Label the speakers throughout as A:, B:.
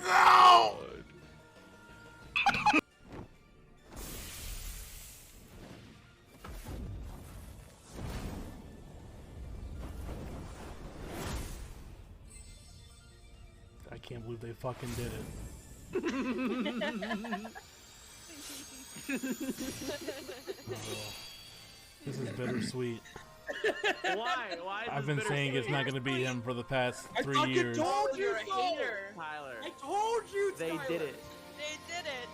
A: No! I can't believe they fucking did it. This is bittersweet.
B: Why? Why?
A: I've been saying it's not going to be him for the past 3 years.
C: I told you so!
B: Tyler.
C: I told you,
B: They
C: Tyler.
B: did it.
D: They did it.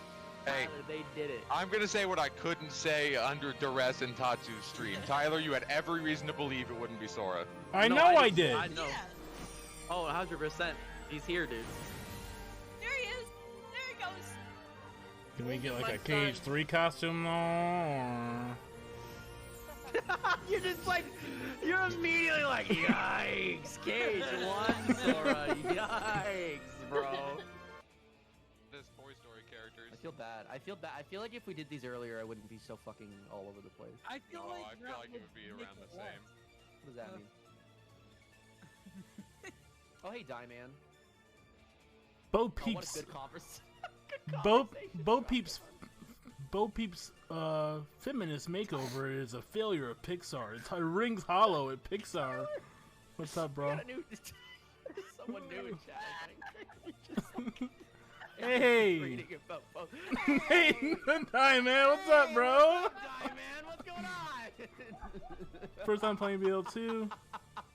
E: Hey,
B: Tyler, they did it.
E: I'm gonna say what I couldn't say under duress in Tatsu's stream. Tyler, you had every reason to believe it wouldn't be Sora.
A: I
B: No,
A: know I
B: just-
A: did.
B: I know.
D: Yeah.
B: Oh, 100%. He's here, dude.
D: There he is. There he goes.
A: Can we get like
B: My
A: a Cage
B: son.
A: 3 costume though? Or...
B: You're just like, you're immediately like, yikes, Cage 1, Sora, yikes, bro.
E: This Toy Story characters.
F: I feel bad. I feel bad. I feel like if we did these earlier, I wouldn't be so fucking all over the place.
C: I feel
E: Oh,
C: like
E: I feel like it would be around the same.
F: What does that mean? Oh, hey, Die Man.
A: Bo
F: Oh, what a
A: Peeps.
F: good conversation.
A: Bo Peeps' feminist makeover is a failure at Pixar. It rings hollow at Pixar. What's up, bro?
F: There's someone new in chat, I think. Just like
A: Hey!
F: reading about Bo.
A: Hey, hi man, what's up, bro?
F: Die Man, what's going on?
A: First time playing BL2.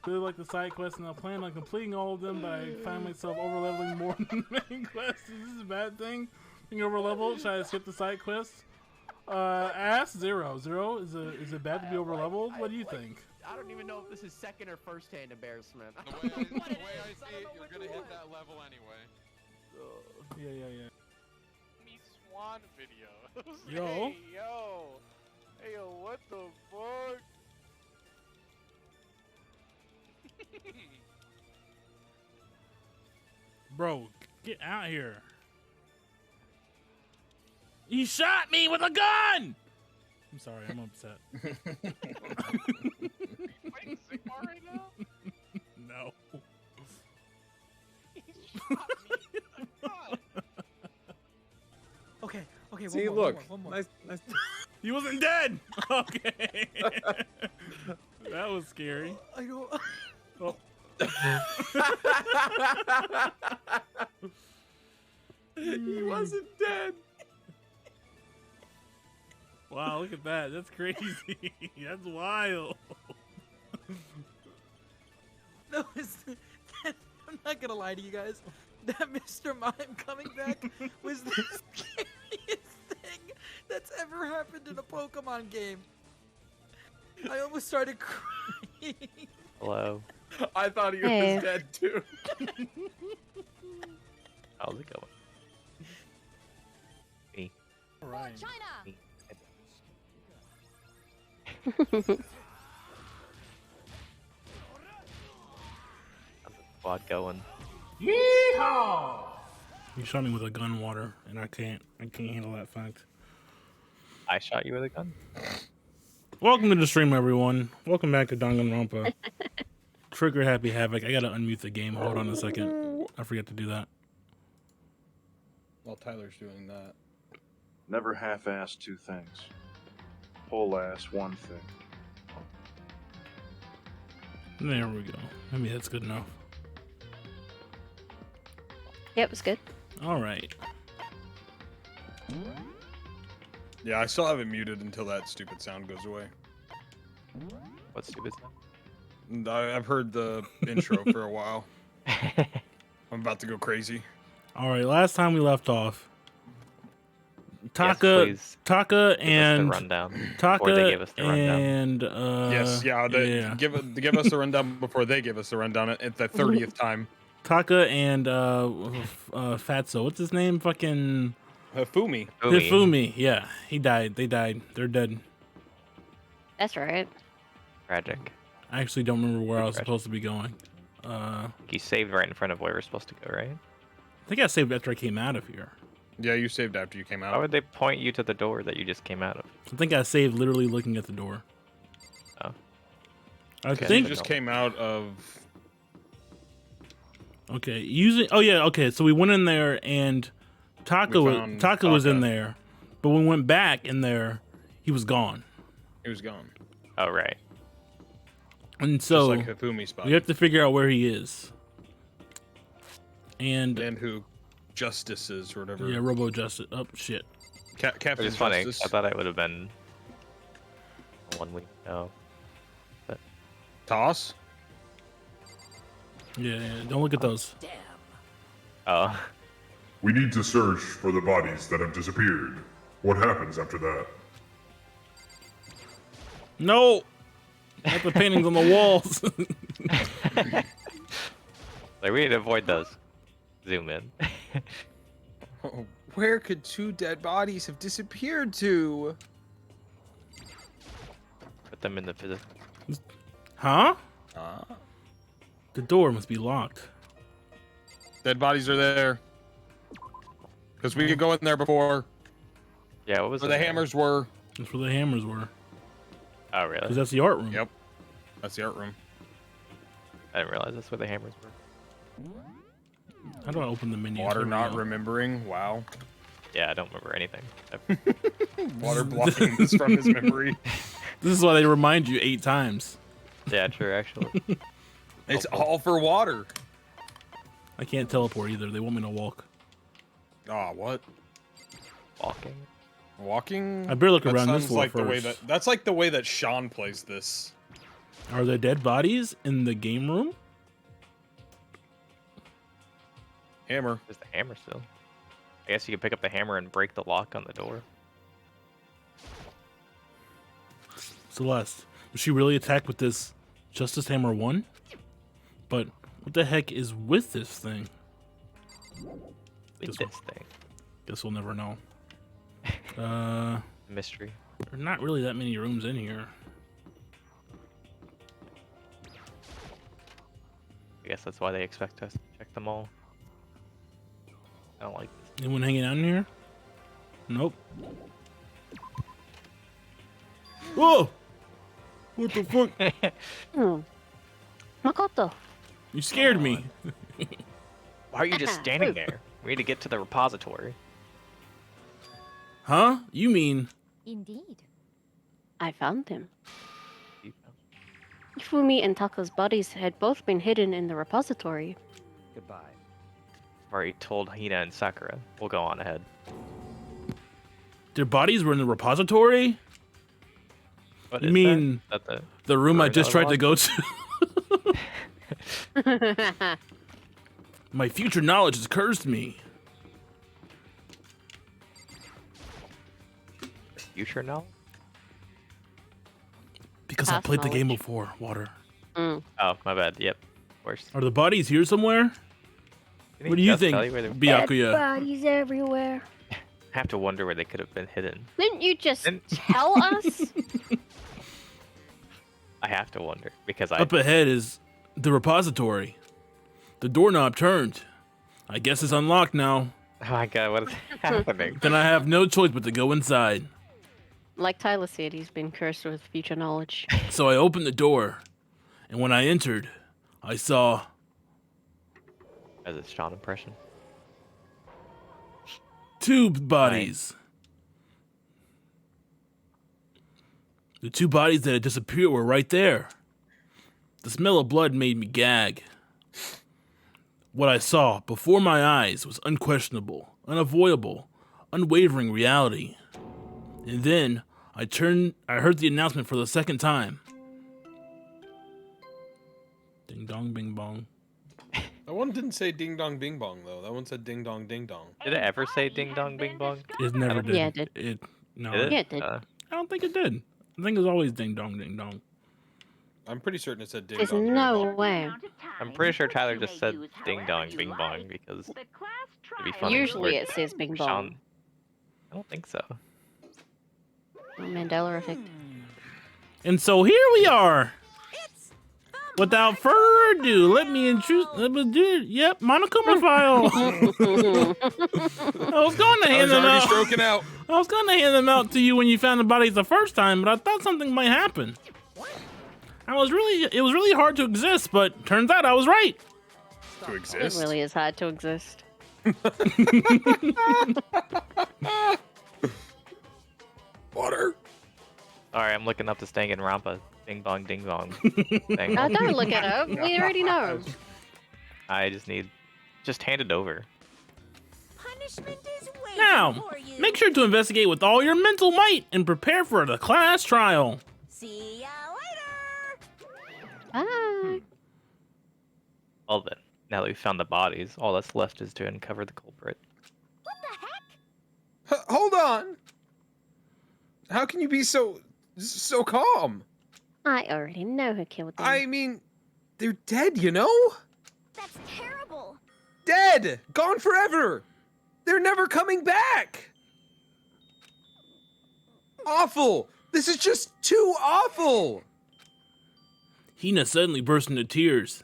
A: Really like the side quests, and I plan on completing all of them, but I find myself over-leveling more than the main quests. Is this a bad thing? Being over-leveled? Should I skip the side quests? Ask Zero. Zero, is it bad to be over-leveled? What do you think?
F: I don't even know if this is second or first-hand embarrassment.
E: The way I see it, you're gonna hit that level anyway.
A: Yeah.
G: Me Swan videos.
A: Yo.
G: Hey yo, what the fuck?
A: Bro, get out here. He shot me with a gun! I'm sorry, I'm upset.
G: Playing Sigma right now?
A: No.
G: He shot me with a gun.
C: Okay,
H: See,
C: one
H: look.
C: more.
H: Nice.
A: He wasn't dead! Okay. That was scary.
C: I know.
A: Oh.
H: He wasn't dead.
A: Wow, look at that. That's crazy. That's wild.
C: That was. I'm not gonna lie to you guys. That Mr. Mime coming back was the scariest thing that's ever happened in a Pokemon game. I almost started crying.
B: Hello.
H: I thought he
I: Hey.
H: was dead too.
B: How's it going? Me.
A: All right.
I: China.
B: Me. How's the squad going?
A: Yeehaw! You shot me with a gun water, and I can't handle that fact.
B: I shot you with a gun?
A: Welcome to the stream, everyone. Welcome back to Danganronpa. Trigger Happy Havoc. I gotta unmute the game. Hold on a second. I forget to do that.
H: While Tyler's doing that.
J: Never half-ass two things. Whole-ass one thing.
A: There we go. Maybe that's good enough.
I: Yeah, it was good.
A: All right.
H: Yeah, I still have it muted until that stupid sound goes away.
B: What stupid stuff?
H: I've heard the intro for a while. I'm about to go crazy.
A: All right. Last time we left off,
B: Yes,
A: Taka
B: please.
A: and
B: Give us the rundown. Or they
A: Taka
B: gave us the rundown.
A: and
H: Yes,
A: yeah.
H: Give us the rundown before they give us the rundown at the 30th time.
A: Taka and Fatso. What's his name? Fucking
H: Fumi.
A: Hifumi. Yeah, he died. They died. They're dead.
I: That's right.
B: Tragic.
A: I actually don't remember where I was supposed to be going.
B: You saved right in front of where we're supposed to go, right?
A: I think I saved after I came out of here.
H: Yeah, you saved after you came
B: Why
H: out.
B: would they point you to the door that you just came out of?
A: I think I saved literally looking at the door.
B: Oh.
A: I
B: Okay.
H: You
A: think
H: just came out of...
A: Okay, using. Oh yeah, okay. So we went in there and Taka
H: found
A: was in
H: Taka.
A: there, but when we went back in there, he was gone.
H: He was gone.
B: Oh, right.
A: And so
H: Just like Hifumi's spot.
A: we have to figure out where he is. And
H: who Justice is or whatever.
A: yeah, Robo Justice. Oh shit.
H: Captain
B: Which is funny.
H: Justice.
B: I thought it would have been 1 week ago.
H: Toss.
A: Yeah, don't look at those.
B: Oh.
K: We need to search for the bodies that have disappeared. What happens after that?
A: No. Not the paintings on the walls.
B: Like, we need to avoid those. Zoom in.
H: Oh, where could 2 dead bodies have disappeared to?
B: Put them in the physical.
A: Huh? The door must be locked.
H: Dead bodies are there. Because we could go in there before.
B: Yeah, what was
H: Where the hammers were.
A: That's where the hammers were.
B: Oh, really?
A: Because that's the art room.
H: Yep. That's the art room.
B: I didn't realize that's where the hammers were.
A: How do I open the menu?
H: Water
A: There we
H: not
A: go.
H: remembering. Wow.
B: Yeah, I don't remember anything.
H: Water blocking this from his memory.
A: This is why they remind you 8 times.
B: Yeah, true, actually.
H: It's all for water.
A: I can't teleport either. They want me to walk.
H: Ah, what?
B: Walking?
H: Walking?
A: I better look
H: That
A: around this
H: sounds
A: floor
H: like the way
A: first.
H: that's like the way that Sean plays this.
A: Are there dead bodies in the game room?
H: Hammer.
B: There's the hammer still. I guess you could pick up the hammer and break the lock on the door.
A: Celeste, was she really attacked with this Justice Hammer 1? But what the heck is with this thing?
B: With
A: This one.
B: this thing.
A: Guess we'll never know.
B: Mystery.
A: There are not really that many rooms in here.
B: I guess that's why they expect us to check them all. I don't like this.
A: Anyone hanging out in here? Nope. Whoa! What the fuck?
I: Makoto.
A: You scared me.
B: Why are you just standing there? We need to get to the repository.
A: Huh? You mean...
D: Indeed.
I: I found him. Ifumi and Taka's bodies had both been hidden in the repository.
F: Goodbye.
B: I've already told Hina and Sakura. We'll go on ahead.
A: their bodies were in the repository?
B: What
A: You
B: is
A: mean
B: that? Is that
A: the room I
B: ruin
A: just
B: of
A: tried to
B: log?
A: go to? My future knowledge has cursed me.
B: Future now?
A: Because I
I: Past
A: played the game
I: knowledge.
A: before, Water.
B: Oh, my bad. Yep. Worse.
A: Are the bodies here somewhere? What do you think, Byakuya?
I: Bodies everywhere.
B: Have to wonder where they could have been hidden.
I: Didn't you just tell us?
B: I have to wonder because I
A: Up ahead is the repository. The doorknob turned. I guess it's unlocked now.
B: Oh my god, what is happening?
A: Then I have no choice but to go inside.
I: Like Tyler said, he's been cursed with future knowledge.
A: So I opened the door, and when I entered, I saw
B: As a Sean impression.
A: two bodies. The two bodies that had disappeared were right there. The smell of blood made me gag. What I saw before my eyes was unquestionable, unavoidable, unwavering reality. And then I heard the announcement for the second time. Ding dong bing bong.
H: That one didn't say ding dong bing bong though. That one said ding dong ding dong.
B: Did it ever say ding dong bing bong?
A: It never did.
I: Yeah, it did.
A: No,
B: Did it?
I: Yeah, it did.
A: I don't think it did. I think it was always ding dong ding dong.
H: I'm pretty certain it said ding
I: There's
H: dong. ding
I: no
H: dong.
I: way.
B: I'm pretty sure Tyler just said ding dong bing bong because it'd be funny.
I: Usually
B: for
I: it says bing bong.
B: Sean. I don't think so.
I: Oh, Mandela effect.
A: And so here we are. Without further ado, let me introduce. Yep, Monokuma file. I was going to
H: I
A: hand
H: was
A: them
H: already
A: out.
H: stroking out.
A: I was going to hand them out to you when you found the bodies the first time, but I thought something might happen. It was really hard to exist, but turns out I was right.
H: To
I: It
H: exist?
I: really is hard to exist.
H: Water.
L: Alright, I'm looking up this Danganronpa. Ding bong, ding bong.
I: Oh, don't look it up. We already know.
L: I just need. Just hand it over.
D: Punishment is waiting
A: Now,
D: for you.
A: make sure to investigate with all your mental might and prepare for the class trial.
D: See ya later.
I: Bye.
L: Well then, now that we've found the bodies, all that's left is to uncover the culprit.
D: What the heck?
H: Hold on. How can you be so calm?
I: I already know who killed them.
H: I mean, they're dead, you know?
D: That's terrible.
H: Dead! Gone forever! They're never coming back! Awful! This is just too awful!
A: Hina suddenly burst into tears.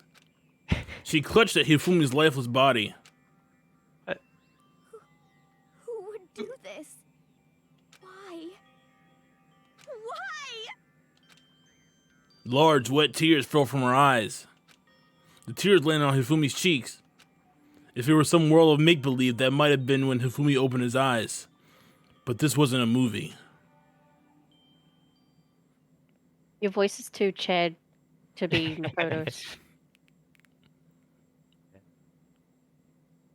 A: She clutched at Hifumi's lifeless body.
D: Who would do this? Why? Why?
A: Large, wet tears fell from her eyes. The tears landed on Hifumi's cheeks. If it were some world of make-believe, that might have been when Hifumi opened his eyes. But this wasn't a movie.
I: Your voice is too Chad to be Makoto's.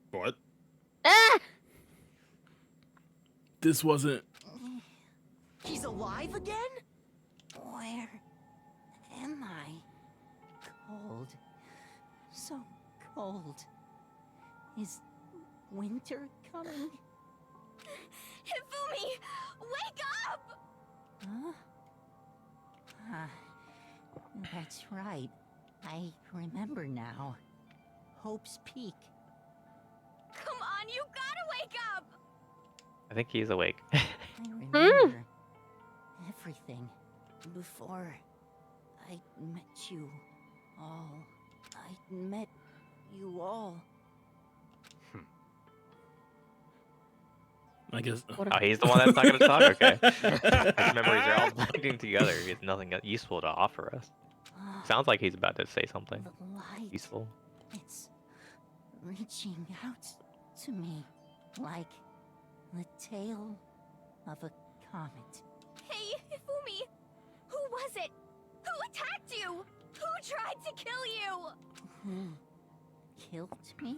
H: What?
I: Ah!
A: This wasn't...
B: He's alive again?
D: Where am I?
B: Cold. So cold. Is winter coming?
D: Hifumi, wake up!
B: Huh? That's right. I remember now. Hope's Peak.
D: Come on, you gotta wake up!
L: I think he's awake.
B: I remember everything before I met you all. I met you all.
A: I guess...
L: Oh, he's the one that's not going to talk? Okay. His memories are all blending together. He has nothing useful to offer us. Sounds like he's about to say something
B: The light.
L: useful.
B: It's reaching out to me like the tail of a comet.
D: Hey, Hifumi! Who was it? Who attacked you? Who tried to kill you?
B: Who killed me?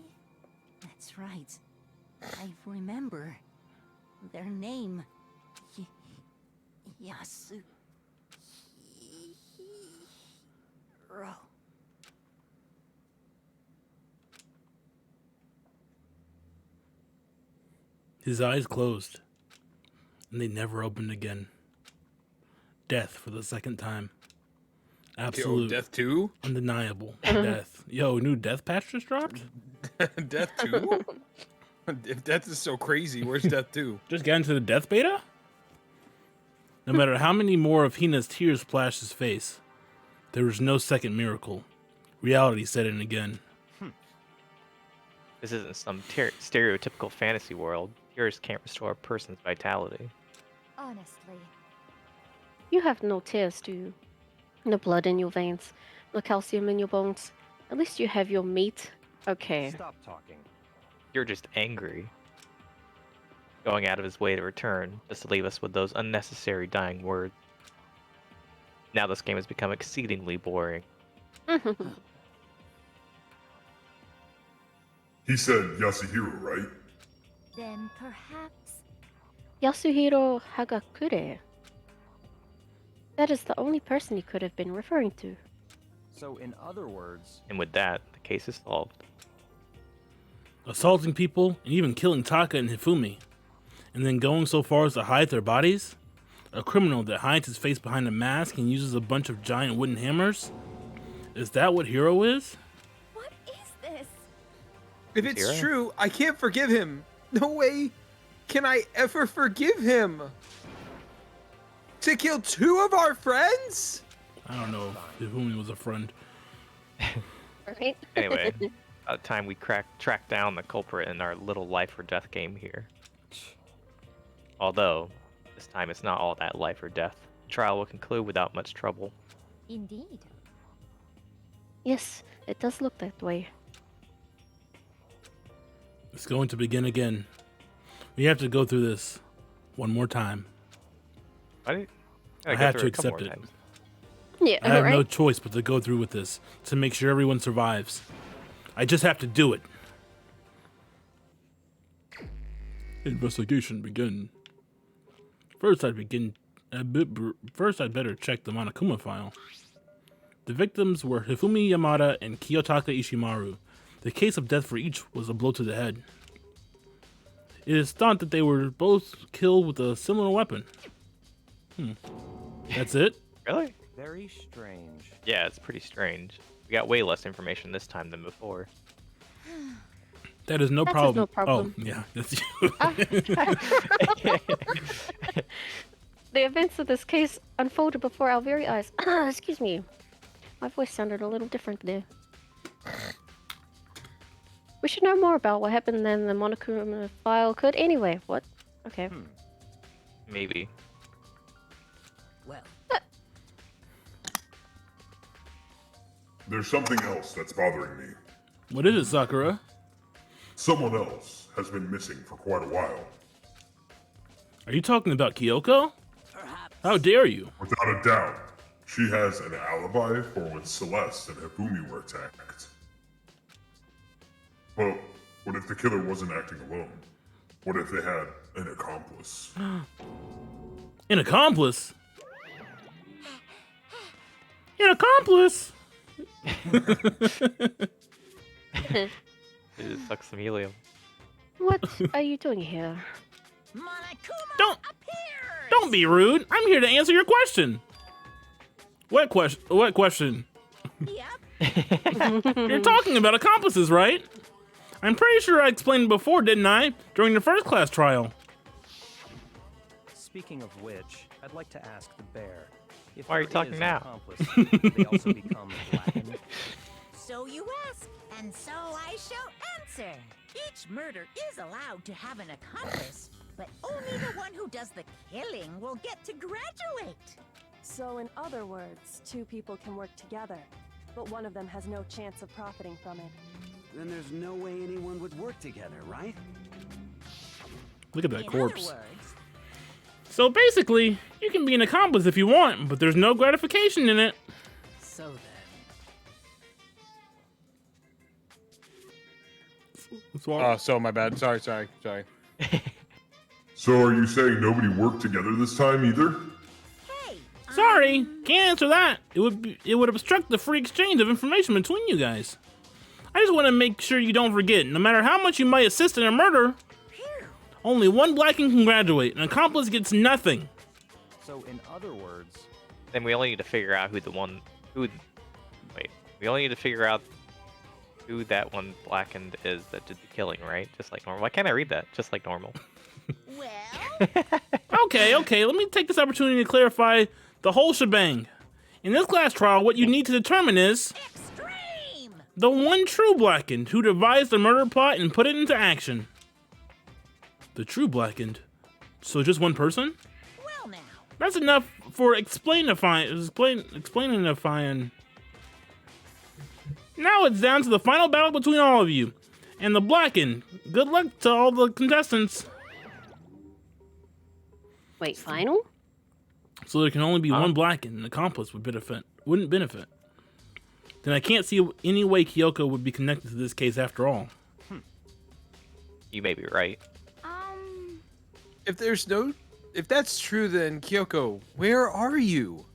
B: That's right. I remember their name. Yasu. Hiro.
A: His eyes closed, and they never opened again. Death for the second time. Absolute.
H: Yo, Death 2?
A: Undeniable. Death. Yo, new Death patch just dropped?
H: Death 2? If Death is so crazy, where's Death 2?
A: Just got into the Death beta? No matter how many more of Hina's tears splashed his face, there was no second miracle. Reality set in again.
L: This isn't some stereotypical fantasy world. Tears can't restore a person's vitality.
D: Honestly.
I: You have no tears, do you? No blood in your veins, no calcium in your bones. At least you have your meat. Okay.
M: Stop talking.
L: You're just angry. Going out of his way to return, just to leave us with those unnecessary dying words. Now this game has become exceedingly boring.
K: He said Yasuhiro, right?
D: Then perhaps...
I: Yasuhiro Hagakure. That is the only person he could have been referring to.
M: So, in other words...
L: And with that, the case is solved.
A: Assaulting people and even killing Taka and Hifumi. And then going so far as to hide their bodies? A criminal that hides his face behind a mask and uses a bunch of giant wooden hammers? Is that what Hiro is?
D: What is this?
H: If it's
L: Hero?
H: true, I can't forgive him. No way can I ever forgive him. To kill 2 of our friends?
A: I don't know if Hifumi was a friend.
I: Right?
L: Anyway, about time we track down the culprit in our little life or death game here. Although, this time it's not all that life or death. The trial will conclude without much trouble.
D: Indeed.
I: Yes, it does look that way.
A: It's going to begin again. We have to go through this one more time. I have to accept it.
I: Yeah,
A: I have no choice but to go through with this to make sure everyone survives. I just have to do it. Investigation begin. First, I'd better check the Monokuma file. The victims were Hifumi Yamada and Kiyotaka Ishimaru. The case of death for each was a blow to the head. It is thought that they were both killed with a similar weapon. That's it?
L: Really?
M: Very strange.
L: Yeah, it's pretty strange. We got way less information this time than before.
A: That is no
I: That is
A: problem.
I: no problem.
A: Oh, yeah, that's you.
I: The events of this case unfolded before our very eyes. Excuse me. My voice sounded a little different there. We should know more about what happened than the Monokuma file could anyway. What? Okay.
L: Maybe.
D: Well.
K: There's something else that's bothering me.
A: What is it, Sakura?
K: Someone else has been missing for quite a while.
A: Are you talking about Kyoko? How dare you?
K: Without a doubt, she has an alibi for when Celeste and Hifumi were attacked. But what if the killer wasn't acting alone? What if they had an accomplice?
A: An accomplice? An accomplice?
L: It is Suxamelium.
I: What are you doing here?
A: Don't be rude. I'm here to answer your question. What question? What question? You're talking about accomplices, right? I'm pretty sure I explained before, didn't I? During the first class trial.
M: Speaking of which, I'd like to ask the bear. If
L: Why are you
M: there
L: talking
M: is
L: now?
M: an accomplice, do they also become blackened?
N: So you ask, and so I shall answer. Each murder is allowed to have an accomplice, but only the one who does the killing will get to graduate.
O: So in other words, two people can work together, but one of them has no chance of profiting from it.
B: Then there's no way anyone would work together, right?
A: Look at that corpse. So basically, you can be an accomplice if you want, but there's no gratification in it.
N: So then.
H: So my bad. Sorry.
K: So are you saying nobody worked together this time either?
A: Sorry, can't answer that. It would obstruct the free exchange of information between you guys. I just want to make sure you don't forget, no matter how much you might assist in a murder, only one Blackened can graduate. An accomplice gets nothing.
M: So in other words,
L: Then we only need to figure out we only need to figure out who that one Blackened is that did the killing, right? Just like normal. Why can't I read that? Just like normal.
A: Okay, let me take this opportunity to clarify the whole shebang. In this class trial, what you need to determine is the one true Blackened who devised the murder plot and put it into action. The true Blackened? So just one person?
N: Well now.
A: That's enough for explaining. Now it's down to the final battle between all of you. And the Blackened. Good luck to all the contestants.
I: Wait, final?
A: So there can only be one Blackened. An accomplice wouldn't benefit. Then I can't see any way Kyoko would be connected to this case after all.
L: You may be right.
H: If that's true, then Kyoko, where are you?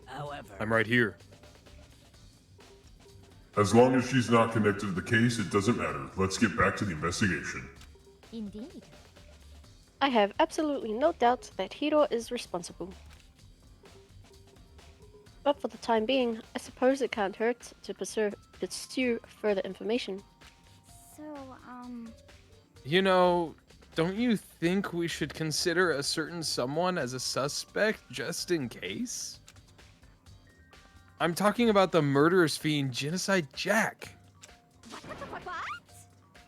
N: However,
H: I'm right here.
K: As long as she's not connected to the case, it doesn't matter. Let's get back to the investigation.
D: Indeed.
I: I have absolutely no doubt that Hiro is responsible. But for the time being, I suppose it can't hurt to pursue further information.
D: So,
H: You know, don't you think we should consider a certain someone as a suspect just in case? I'm talking about the murderous fiend Genocide Jack.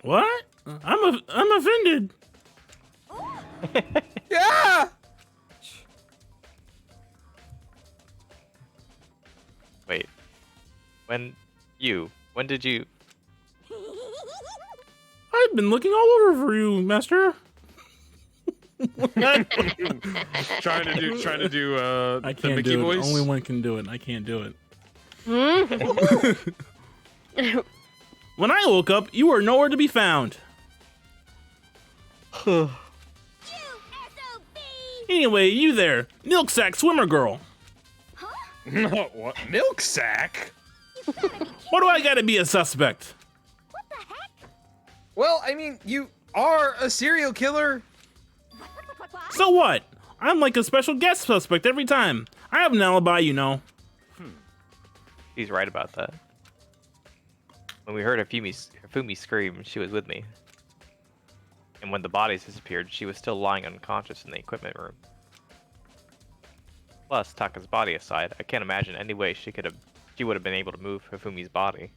A: What? I'm offended.
H: Yeah!
L: Wait. When did you?
A: I've been looking all over for you, master.
H: trying to do
A: I
H: the
A: can't
H: Mickey
A: do
H: voice.
A: it. Only one can do it. I can't do it. When I woke up, you were nowhere to be found. Anyway, you there, milk sack swimmer girl.
H: What? Milk sack?
A: Why do I gotta be a suspect?
H: Well, I mean, you are a serial killer.
A: So what? I'm like a special guest suspect every time. I have an alibi, you know.
L: He's right about that. When we heard Hifumi scream, she was with me. And when the bodies disappeared, she was still lying unconscious in the equipment room. Plus, Taka's body aside, I can't imagine any way she would have been able to move Hifumi's body.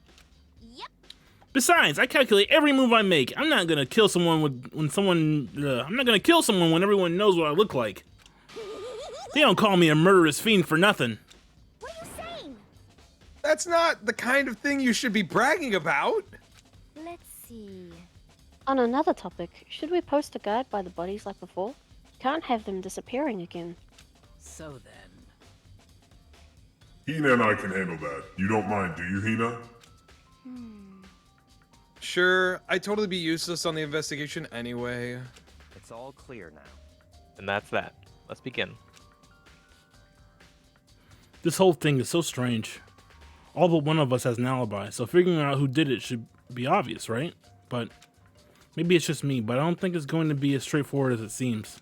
A: Besides, I calculate every move I make. I'm not gonna kill someone I'm not gonna kill someone when everyone knows what I look like. They don't call me a murderous fiend for nothing.
H: That's not the kind of thing you should be bragging about.
D: Let's see.
I: On another topic, should we post a guard by the bodies like before? Can't have them disappearing again.
C: So then.
K: Hina and I can handle that. You don't mind, do you, Hina?
H: Sure, I'd totally be useless on the investigation anyway.
M: It's all clear now.
L: And that's that. Let's begin.
A: This whole thing is so strange. All but one of us has an alibi, so figuring out who did it should be obvious, right? But maybe it's just me, but I don't think it's going to be as straightforward as it seems.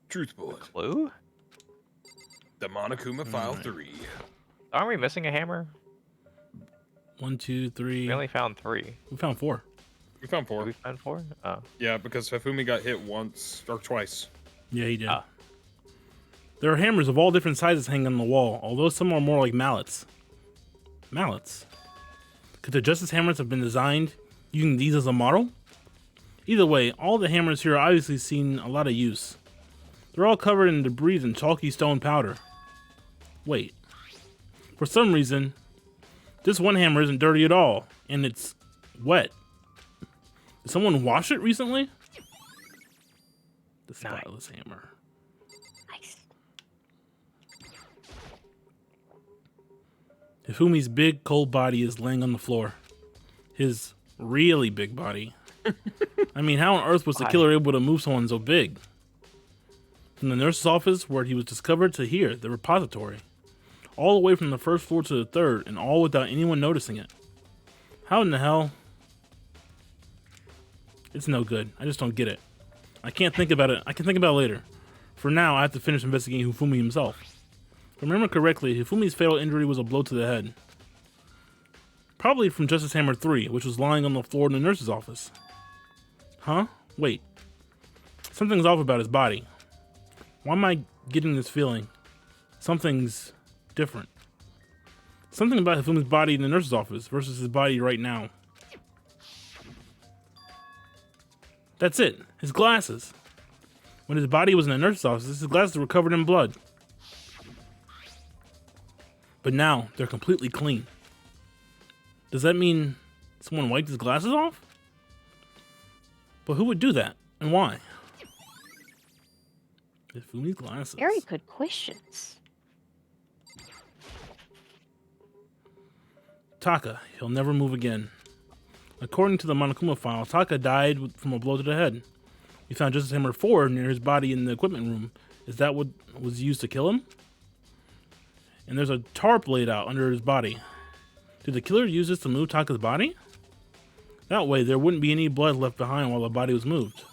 H: Truth bullet.
L: Clue?
H: The Monokuma File 3.
L: Aren't we missing a hammer?
A: 1, 2, 3.
L: We only found 3.
A: We found 4.
H: We found 4.
L: We found 4? Oh.
H: Yeah, because Hifumi got hit once, or twice.
A: Yeah, he did. There are hammers of all different sizes hanging on the wall, although some are more like mallets. Mallets? Could the Justice hammers have been designed using these as a model? Either way, all the hammers here are obviously seen a lot of use. They're all covered in debris and chalky stone powder. Wait. For some reason, this one hammer isn't dirty at all, and it's wet. Did someone wash it recently? The spotless hammer.
I: Nice.
A: Hifumi's big, cold body is laying on the floor. His really big body. I mean, how on earth was the killer able to move someone so big? From the nurse's office where he was discovered to here, the repository. All the way from the first floor to the third, and all without anyone noticing it. How in the hell? It's no good. I just don't get it. I can't think about it. I can think about it later. For now, I have to finish investigating Hifumi himself. If I remember correctly, Hifumi's fatal injury was a blow to the head. Probably from Justice Hammer 3, which was lying on the floor in the nurse's office. Huh? Wait. Something's off about his body. Why am I getting this feeling? Something's different. Something about Hifumi's body in the nurse's office versus his body right now. That's it. His glasses. When his body was in the nurse's office, his glasses were covered in blood. But now, they're completely clean. Does that mean someone wiped his glasses off? But who would do that, and why? Hifumi's glasses.
I: Very good questions.
A: Taka, he'll never move again. According to the Monokuma file, Taka died from a blow to the head. We found Justice Hammer 4 near his body in the equipment room. Is that what was used to kill him? And there's a tarp laid out under his body. Did the killer use this to move Taka's body? That way, there wouldn't be any blood left behind while the body was moved.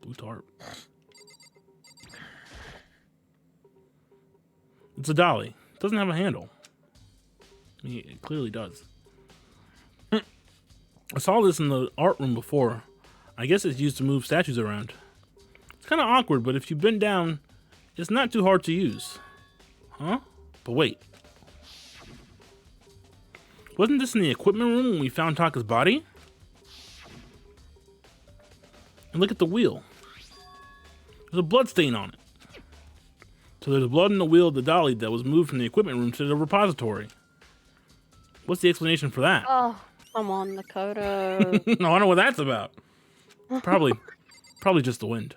A: Blue tarp. It's a dolly. It doesn't have a handle. I mean, it clearly does. I saw this in the art room before. I guess it's used to move statues around. It's kind of awkward, but if you bend down, it's not too hard to use. Huh? But wait. Wasn't this in the equipment room when we found Taka's body? And look at the wheel. There's a blood stain on it. So there's blood in the wheel of the dolly that was moved from the equipment room to the repository. What's the explanation for that?
I: Oh, Come on, Makoto.
A: No, I know what that's about. Probably just the wind.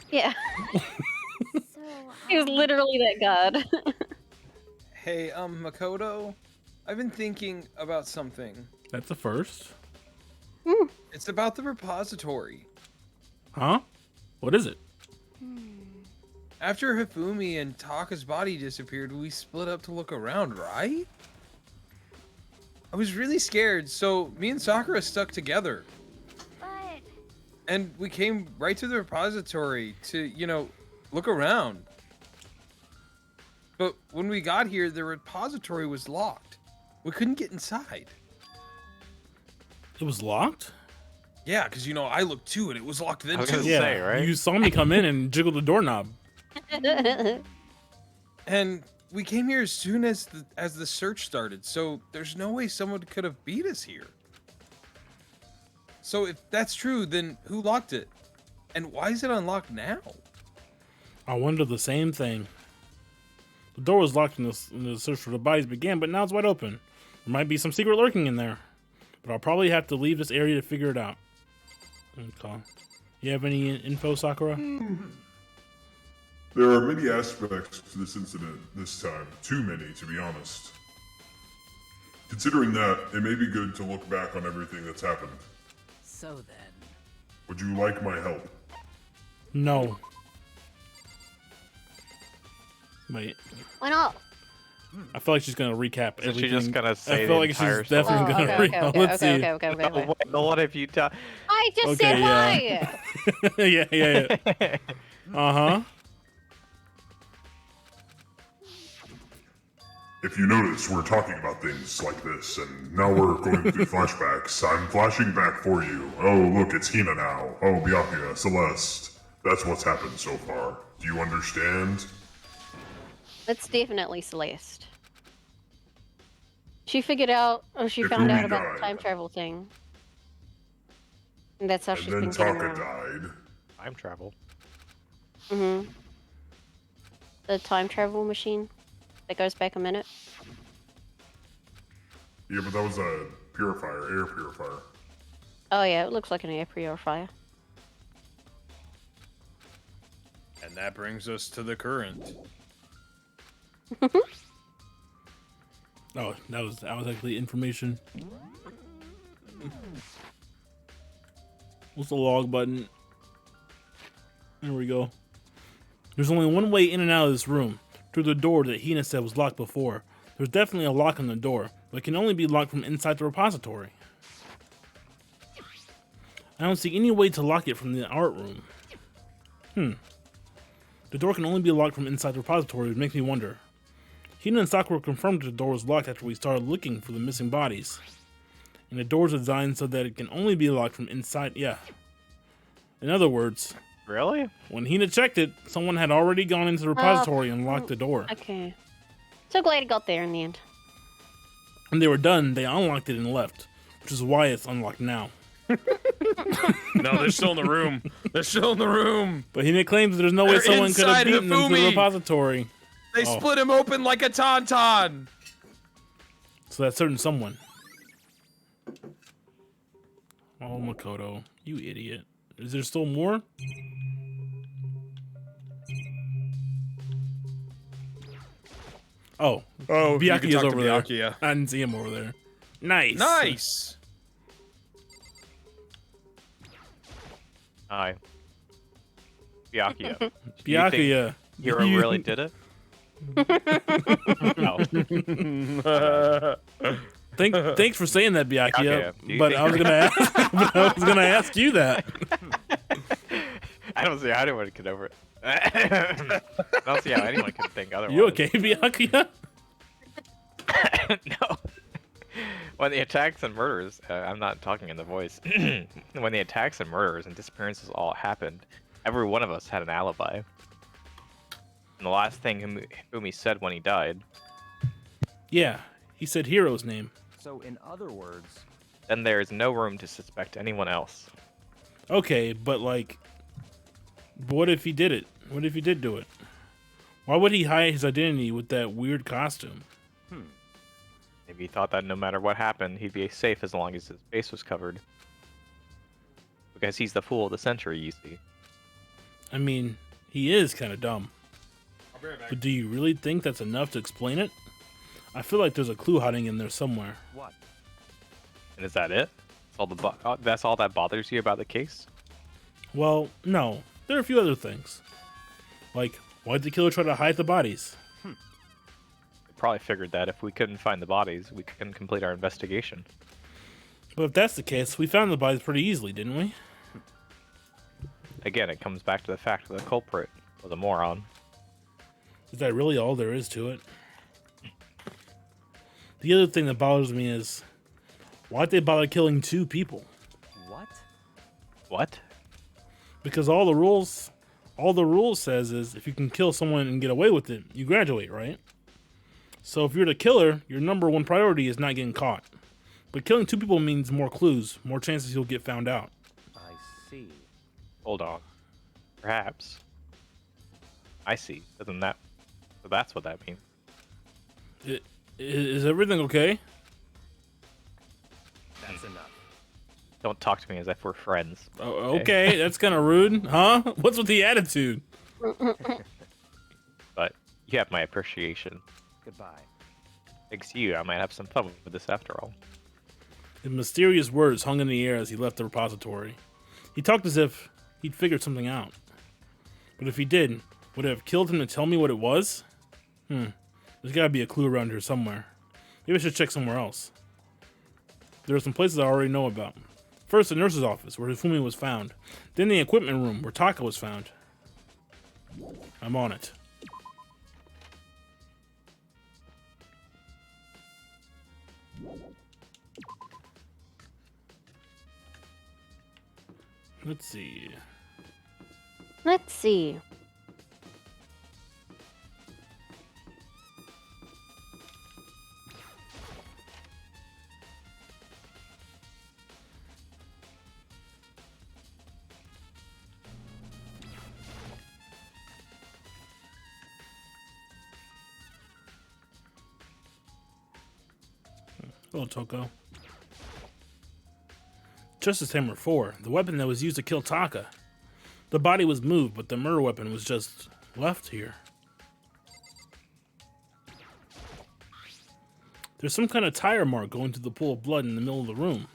I: Yeah. He's literally that god.
H: Hey, Makoto, I've been thinking about something.
A: That's the first.
H: It's about the repository.
A: Huh? What is it?
H: After Hifumi and Taka's body disappeared, we split up to look around, right? I was really scared, so me and Sakura stuck together.
D: But...
H: And we came right to the repository to, you know, look around. But when we got here, the repository was locked. We couldn't get inside.
A: It was locked?
H: Yeah, because, you know, I looked too, and it was locked then,
L: I was
H: too.
L: gonna say, right?
A: You saw me come in and jiggle the doorknob.
H: And we came here as soon as the search started, so there's no way someone could have beat us here. So if that's true, then who locked it? And why is it unlocked now?
A: I wonder the same thing. The door was locked when the search for the bodies began, but now it's wide open. There might be some secret lurking in there. But I'll probably have to leave this area to figure it out. Okay. You have any info, Sakura?
K: There are many aspects to this incident this time. Too many, to be honest. Considering that, it may be good to look back on everything that's happened.
B: So then...
K: Would you like my help?
A: No. Wait.
I: Why not?
A: I feel like she's gonna recap
L: Is she
A: everything.
L: just gonna say
A: I feel
L: the
A: like she's
L: entire story?
A: definitely gonna recap. Let's see.
I: Okay.
L: What if you tell?
I: I just said why.
A: yeah. Uh-huh.
K: If you notice, we're talking about things like this, and now we're going through flashbacks. I'm flashing back for you. Oh, look, it's Hina now. Oh, Byakuya, Celeste. That's what's happened so far. Do you understand?
I: It's definitely Celeste. She figured out, or she found out about the time travel thing. And that's how she's been
K: And then
I: getting
K: Taka
I: around.
K: died.
L: Time travel.
I: The time travel machine that goes back a minute.
K: Yeah, but that was a purifier, air purifier.
I: Oh yeah, it looks like an air purifier.
H: And that brings us to the current.
A: Oh, that was actually information. What's the log button? There we go. There's only one way in and out of this room, through the door that Hina said was locked before. There's definitely a lock on the door, but it can only be locked from inside the repository. I don't see any way to lock it from the art room. The door can only be locked from inside the repository, which makes me wonder. Hina and Sakura confirmed that the door was locked after we started looking for the missing bodies. And the door is designed so that it can only be locked from inside. Yeah. In other words,
L: really?
A: When Hina checked it, someone had already gone into the repository and locked the door.
I: Okay. So glad it got there in the end.
A: When they were done, they unlocked it and left, which is why it's unlocked now.
H: No, they're still in the room. They're still in the room.
A: But Hina claims there's no way
H: They're
A: someone could have
H: inside
A: beaten them to the
H: Hifumi.
A: repository.
H: They split him open like a tauntaun.
A: So that certain someone. Oh, Makoto, you idiot. Is there still more? Oh,
H: you can
A: Byakuya's
H: talk to
A: over there.
H: Byakuya.
A: I didn't see him over there. Nice.
H: Nice.
L: Hi. Byakuya. Do you
A: Byakuya.
L: think Hiro really did it? No.
A: Thanks for saying that, Byakuya.
L: do you
A: But
L: think-
A: I was gonna ask you that.
L: I don't see how anyone could over it. I don't see how anyone could think otherwise.
A: You okay, Byakuya?
L: No. When the attacks and murders, I'm not talking in the voice. When the attacks and murders and disappearances all happened, every one of us had an alibi. And the last thing Hifumi said when he died.
A: Yeah, he said Hiro's name.
M: So in other words,
L: Then there is no room to suspect anyone else.
A: Okay, but like, what if he did it? What if he did do it? Why would he hide his identity with that weird costume?
L: Maybe he thought that no matter what happened, he'd be safe as long as his face was covered. Because he's the fool of the century, you see.
A: I mean, he is kind of dumb. But do you really think that's enough to explain it? I feel like there's a clue hiding in there somewhere.
M: What?
L: And is that it? That's all that bothers you about the case?
A: Well, no. There are a few other things. Like, why'd the killer try to hide the bodies?
L: They probably figured that if we couldn't find the bodies, we couldn't complete our investigation.
A: But if that's the case, we found the bodies pretty easily, didn't we?
L: Again, it comes back to the fact that the culprit was a moron.
A: Is that really all there is to it? The other thing that bothers me is, why'd they bother killing 2 people?
M: What?
L: What?
A: Because all the rules says is if you can kill someone and get away with it, you graduate, right? So if you're the killer, your number 1 priority is not getting caught. But killing 2 people means more clues, more chances you'll get found out.
M: I see.
L: Hold on. Perhaps. I see. So that's what that means.
A: Is everything okay?
M: That's enough.
L: Don't talk to me as if we're friends.
A: Oh, okay, that's kind of rude, huh? What's with the attitude?
L: But you have my appreciation.
M: Goodbye.
L: Thanks to you, I might have some fun with this after all.
A: His mysterious words hung in the air as he left the repository. He talked as if he'd figured something out. But if he did, would it have killed him to tell me what it was? There's gotta be a clue around here somewhere. Maybe I should check somewhere else. There are some places I already know about. First, the nurse's office, where Hifumi was found. Then the equipment room, where Taka was found. I'm on it. Let's see.
I: Let's see.
A: Hello, Toko. Justice Hammer 4, the weapon that was used to kill Taka. The body was moved, but the murder weapon was just left here. There's some kind of tire mark going through the pool of blood in the middle of the room.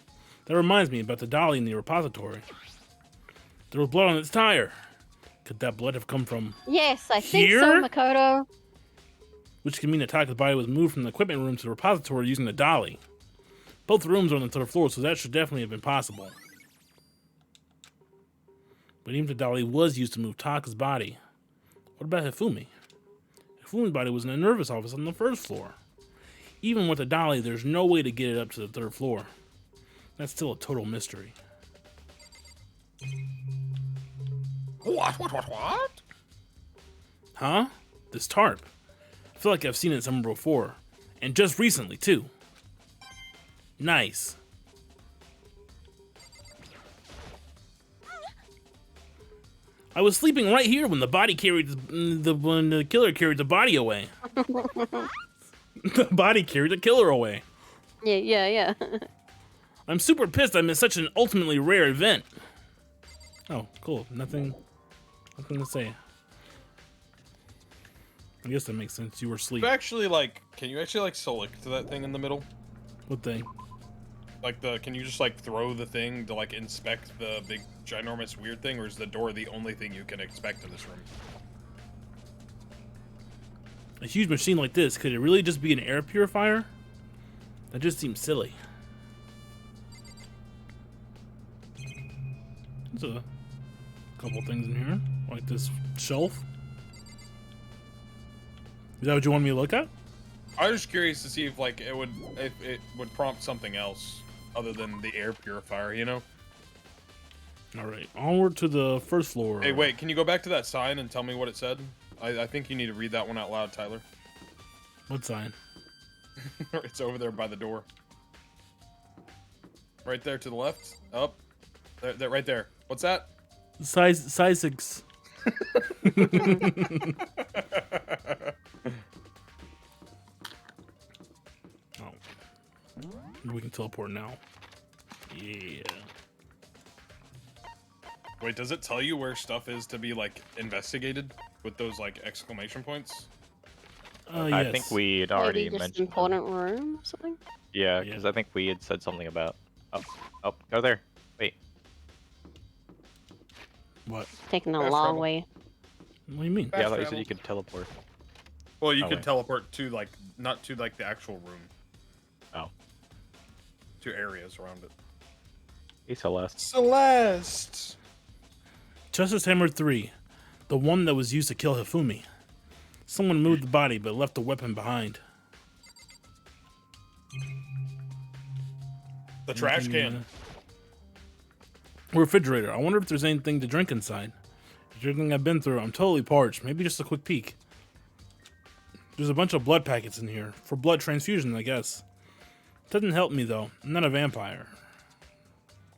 A: That reminds me about the dolly in the repository. There was blood on its tire. Could that blood have come from
I: Yes, I think
A: here?
I: so, Makoto.
A: Which can mean that Taka's body was moved from the equipment room to the repository using the dolly. Both rooms are on the 3rd floor, so that should definitely have been possible. But even if the dolly was used to move Taka's body, what about Hifumi? Hifumi's body was in a nervous office on the 1st floor. Even with the dolly, there's no way to get it up to the 3rd floor. That's still a total mystery.
H: What?
A: Huh? This tarp. I feel like I've seen it somewhere before. And just recently, too. Nice. I was sleeping right here when the killer carried the body away. The body carried the killer away.
I: Yeah.
A: I'm super pissed I missed such an ultimately rare event. Oh, cool. Nothing to say. I guess that makes sense. You were asleep.
H: Can you actually select that thing in the middle?
A: What thing?
H: Can you just throw the thing to inspect the big ginormous weird thing, or is the door the only thing you can expect in this room?
A: A huge machine like this, could it really just be an air purifier? That just seems silly. There's a couple things in here, like this shelf. Is that what you want me to look at?
H: I was just curious to see if it would prompt something else other than the air purifier, you know?
A: Alright, onward to the 1st floor.
H: Hey, wait, can you go back to that sign and tell me what it said? I think you need to read that one out loud, Tyler.
A: What sign?
H: It's over there by the door. Right there to the left. Up. There, right there. What's that?
A: Size 6. We can teleport now. Yeah.
H: Wait, does it tell you where stuff is to be like investigated with those like exclamation points?
L: I
A: Yes.
L: think we had already
I: Maybe just
L: mentioned.
I: important room or something?
L: Yeah, because I think we had said something about. Oh, go there. Wait.
A: What?
I: Taking a
H: Fast
I: long
H: travel.
I: way.
A: What do you mean?
L: Yeah, I thought you said you could teleport.
H: Well, you
L: Oh,
H: could
L: wait.
H: teleport to like not to like the actual room.
L: Oh.
H: To areas around it.
L: Hey, Celeste.
H: Celeste.
A: Justice Hammer 3. The one that was used to kill Hifumi. Someone moved the body but left the weapon behind.
H: The trash can.
A: Refrigerator. I wonder if there's anything to drink inside. After everything I've been through, I'm totally parched. Maybe just a quick peek. There's a bunch of blood packets in here. For blood transfusion, I guess. Doesn't help me, though. I'm not a vampire.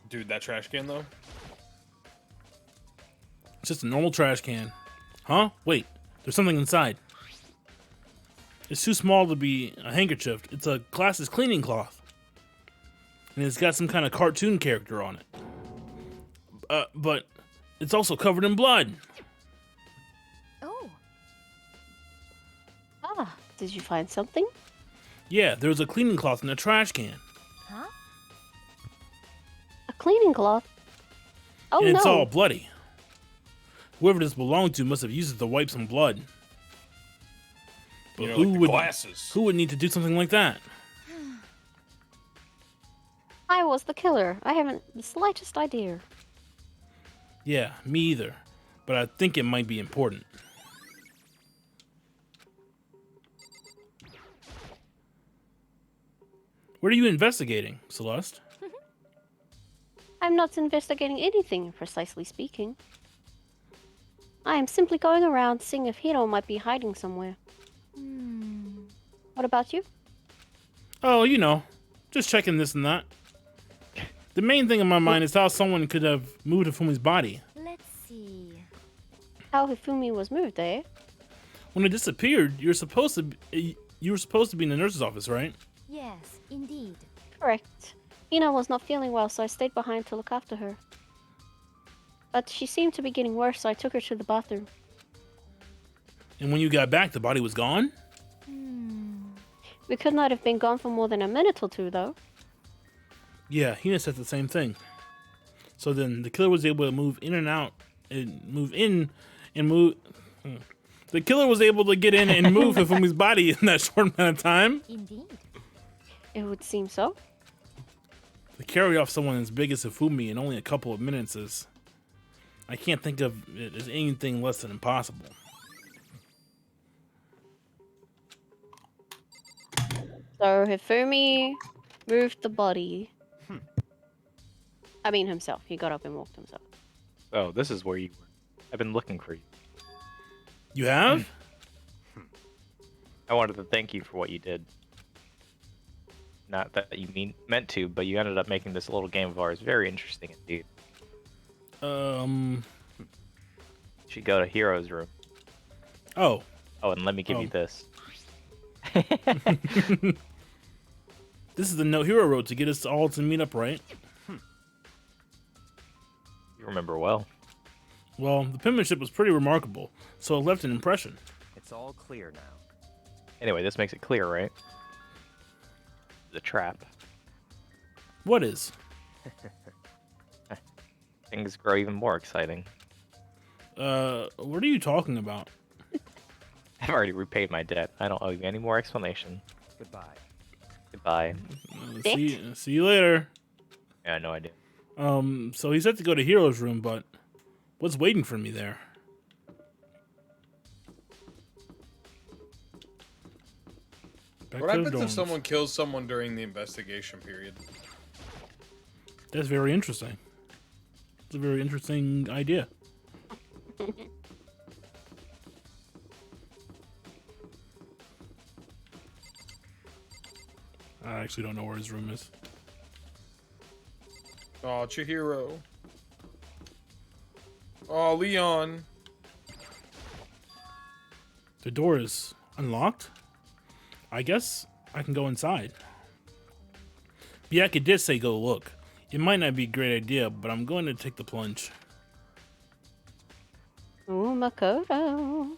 H: Dude, that trash can though.
A: It's just a normal trash can. Huh? Wait. There's something inside. It's too small to be a handkerchief. It's a glasses cleaning cloth. And it's got some kind of cartoon character on it. But it's also covered in blood.
D: Oh.
I: Ah, did you find something?
A: Yeah, there was a cleaning cloth in a trash can.
D: Huh?
I: A cleaning cloth? Oh
A: And it's
I: no.
A: all bloody. Whoever this belonged to must have used it to wipe some blood. But
H: You know,
A: who
H: like the
A: would
H: glasses.
A: who would need to do something like that?
I: I was the killer. I haven't the slightest idea.
A: Yeah, me either. But I think it might be important. What are you investigating, Celeste?
I: I'm not investigating anything, precisely speaking. I am simply going around seeing if Hiro might be hiding somewhere. What about you?
A: Oh, you know, just checking this and that. The main thing in my mind is how someone could have moved Hifumi's body.
D: Let's see.
I: How Hifumi was moved, eh?
A: When it disappeared, you were supposed to be in the nurse's office, right?
D: Yes, indeed.
I: Correct. Hina was not feeling well, so I stayed behind to look after her. But she seemed to be getting worse, so I took her to the bathroom.
A: And when you got back, the body was gone?
I: We could not have been gone for more than a minute or two, though.
A: Yeah, Hina said the same thing. So then the killer was able to move in and out and move in and move. The killer was able to get in and move Hifumi's body in that short amount of time.
D: Indeed.
I: It would seem so.
A: To carry off someone as big as Hifumi in only a couple of minutes is. I can't think of it as anything less than impossible.
I: So Hifumi moved the body. I mean himself. He got up and walked himself.
L: Oh, this is where you were. I've been looking for you.
A: You have?
L: I wanted to thank you for what you did. Not that you meant to, but you ended up making this little game of ours very interesting indeed. You should go to Hero's room.
A: Oh.
L: Oh, and let me give you this.
A: This is the No Hero Road to get us all to meet up, right?
L: You remember well.
A: Well, the penmanship was pretty remarkable, so it left an impression.
M: It's all clear now.
L: Anyway, this makes it clear, right? The trap.
A: What is?
L: Things grow even more exciting.
A: What are you talking about?
L: I've already repaid my debt. I don't owe you any more explanation.
M: Goodbye.
L: Goodbye.
A: See you later.
L: Yeah, no idea.
A: So he said to go to Hero's room, but what's waiting for me there? Back
H: What
A: to the
H: happens if
A: dorms.
H: someone kills someone during the investigation period?
A: That's very interesting. It's a very interesting idea. I actually don't know where his room is.
H: Oh, Chihiro. Oh, Leon.
A: The door is unlocked. I guess I can go inside. Byakuya did say go look. It might not be a great idea, but I'm going to take the plunge.
I: Ooh, Makoto.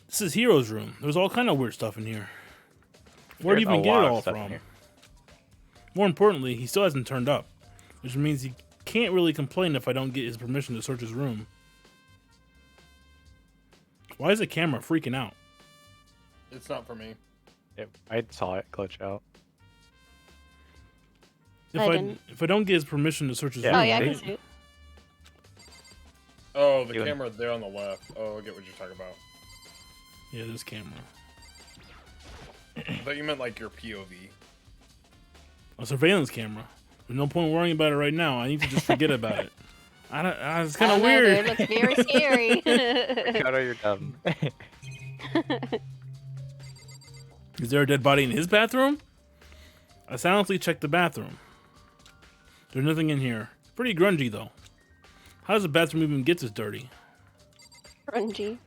A: This is Hero's room. There's all kind of weird stuff in here. Where'd he
L: There's
A: even
L: a
A: get
L: lot
A: it
L: of
A: all
L: stuff in
A: from?
L: here.
A: More importantly, he still hasn't turned up, which means he can't really complain if I don't get his permission to search his room. Why is the camera freaking out?
H: It's not for me.
L: Yep, I saw it glitch out.
A: If I don't get his permission to search his room,
I: Oh yeah, I can
A: right?
I: see it.
H: Oh, the
L: Doing-
H: camera there on the left. Oh, I get what you're talking about.
A: Yeah, this camera.
H: I thought you meant like your POV.
A: A surveillance camera. There's no point worrying about it right now. I need to just forget about it. It's kind
I: I
A: of
I: know,
A: weird.
I: dude, it looks very scary.
L: Makoto, you're dumb.
A: Is there a dead body in his bathroom? I silently checked the bathroom. There's nothing in here. Pretty grungy though. How does the bathroom even get this dirty?
I: Grungy.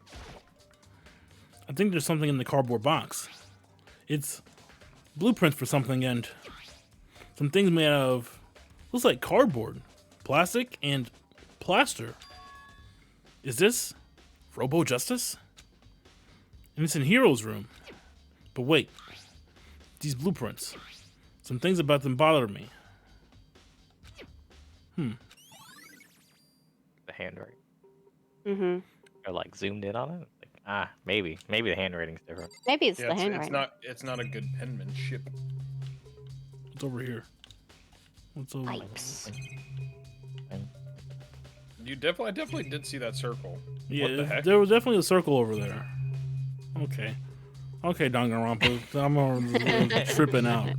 A: I think there's something in the cardboard box. It's blueprints for something and some things made out of, looks like cardboard, plastic, and plaster. Is this Robo Justice? And it's in Hero's room. But wait, these blueprints. Some things about them bother me.
L: The handwriting.
I: Mm-hmm.
L: Or like zoomed in on it. Like, maybe the handwriting's different.
I: Maybe it's
H: Yeah,
I: the handwriting.
H: It's not a good penmanship.
A: What's over here? What's over
I: Pipes.
H: I definitely did see that circle.
A: Yeah,
H: What the heck?
A: there was definitely a circle over there. Okay. Okay, Danganronpa. I'm tripping out.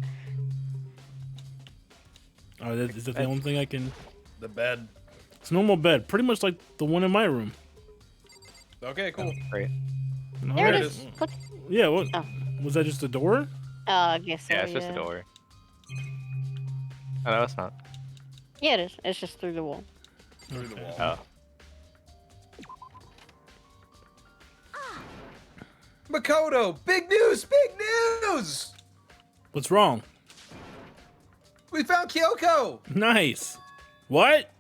A: Is that the only thing I can...
H: The bed.
A: It's a normal bed. Pretty much like the one in my room.
H: Okay, cool.
L: Great.
I: There
A: Alright.
I: it is. Look.
A: Yeah, what?
I: Oh.
A: Was that just a door?
I: I guess so,
L: Yeah, it's just a door. Oh, no, it's not.
I: Yeah, it is. It's just through the wall.
H: Through the wall.
L: Oh.
H: Makoto, big news! Big news!
A: What's wrong?
H: We found Kyoko!
A: Nice. What?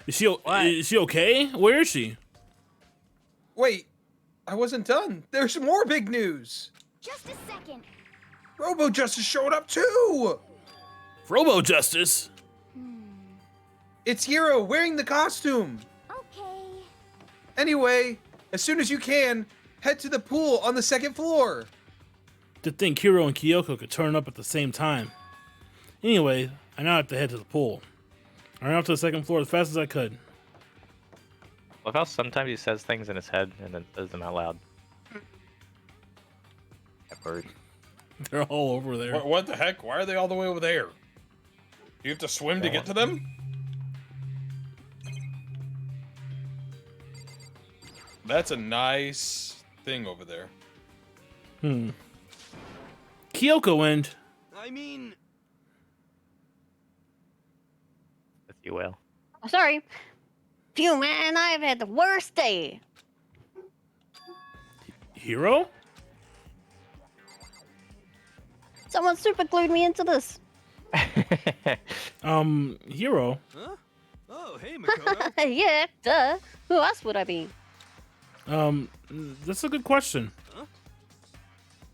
A: Is she okay? Where is she?
H: Wait, I wasn't done. There's more big news.
D: Just a second.
H: Robo Justice showed up too!
A: Robo Justice?
H: It's Hiro wearing the costume.
D: Okay.
H: Anyway, as soon as you can, head to the pool on the second floor.
A: To think Hiro and Kyoko could turn up at the same time. Anyway, I now have to head to the pool. I ran up to the second floor as fast as I could.
L: Love how sometimes he says things in his head and then says them out loud. That bird.
A: They're all over there.
H: What the heck? Why are they all the way over there? You have to swim to get to them? That's a nice thing over there.
A: Kyoko and...
G: I mean...
L: If you will.
I: Sorry. Phew, man, I have had the worst day.
A: Hiro?
I: Someone super glued me into this.
A: Hiro?
G: Huh? Oh, hey, Makoto.
I: Yeah, duh. Who else would I be?
A: That's a good question.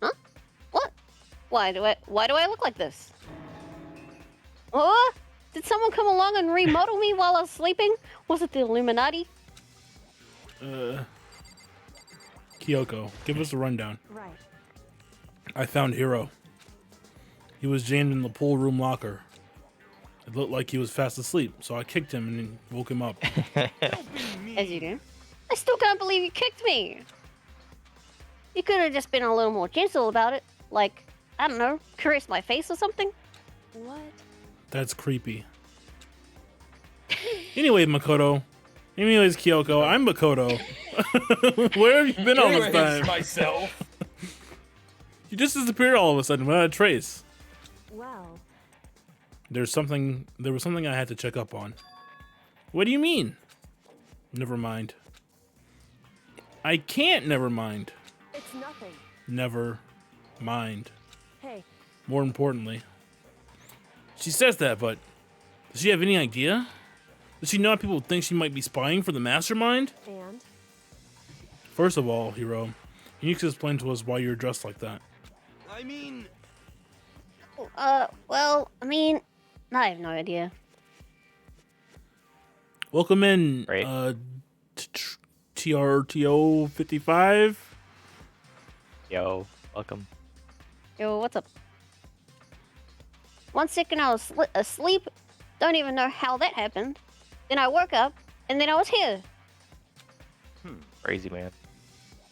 I: Huh? What? Why do I look like this? What? Did someone come along and remodel me while I was sleeping? Was it the Illuminati?
A: Kyoko, give us a rundown.
O: Right.
A: I found Hiro. He was jammed in the pool room locker. It looked like he was fast asleep, so I kicked him and woke him up.
I: As you do. I still can't believe you kicked me. You could have just been a little more gentle about it. Like, I don't know, caress my face or something.
O: What?
A: That's creepy. Anyway, Makoto. Anyways, Kyoko, I'm Makoto. Where have you been all this time?
H: myself.
A: You just disappeared all of a sudden without a trace.
O: Well,
A: There was something I had to check up on. What do you mean? Never mind. I can't never mind.
O: it's nothing.
A: Never mind.
O: Hey,
A: More importantly. She says that, but does she have any idea? Does she know how people think she might be spying for the mastermind?
O: and
A: First of all, Hero, you need to explain to us why you're dressed like that.
G: I mean,
I: Well, I mean, I have no idea.
A: Welcome in,
L: Right.
A: TRTO 55.
L: Yo, welcome.
I: Yo, what's up? 1 second I was asleep, don't even know how that happened. Then I woke up, and then I was here.
L: Crazy, man.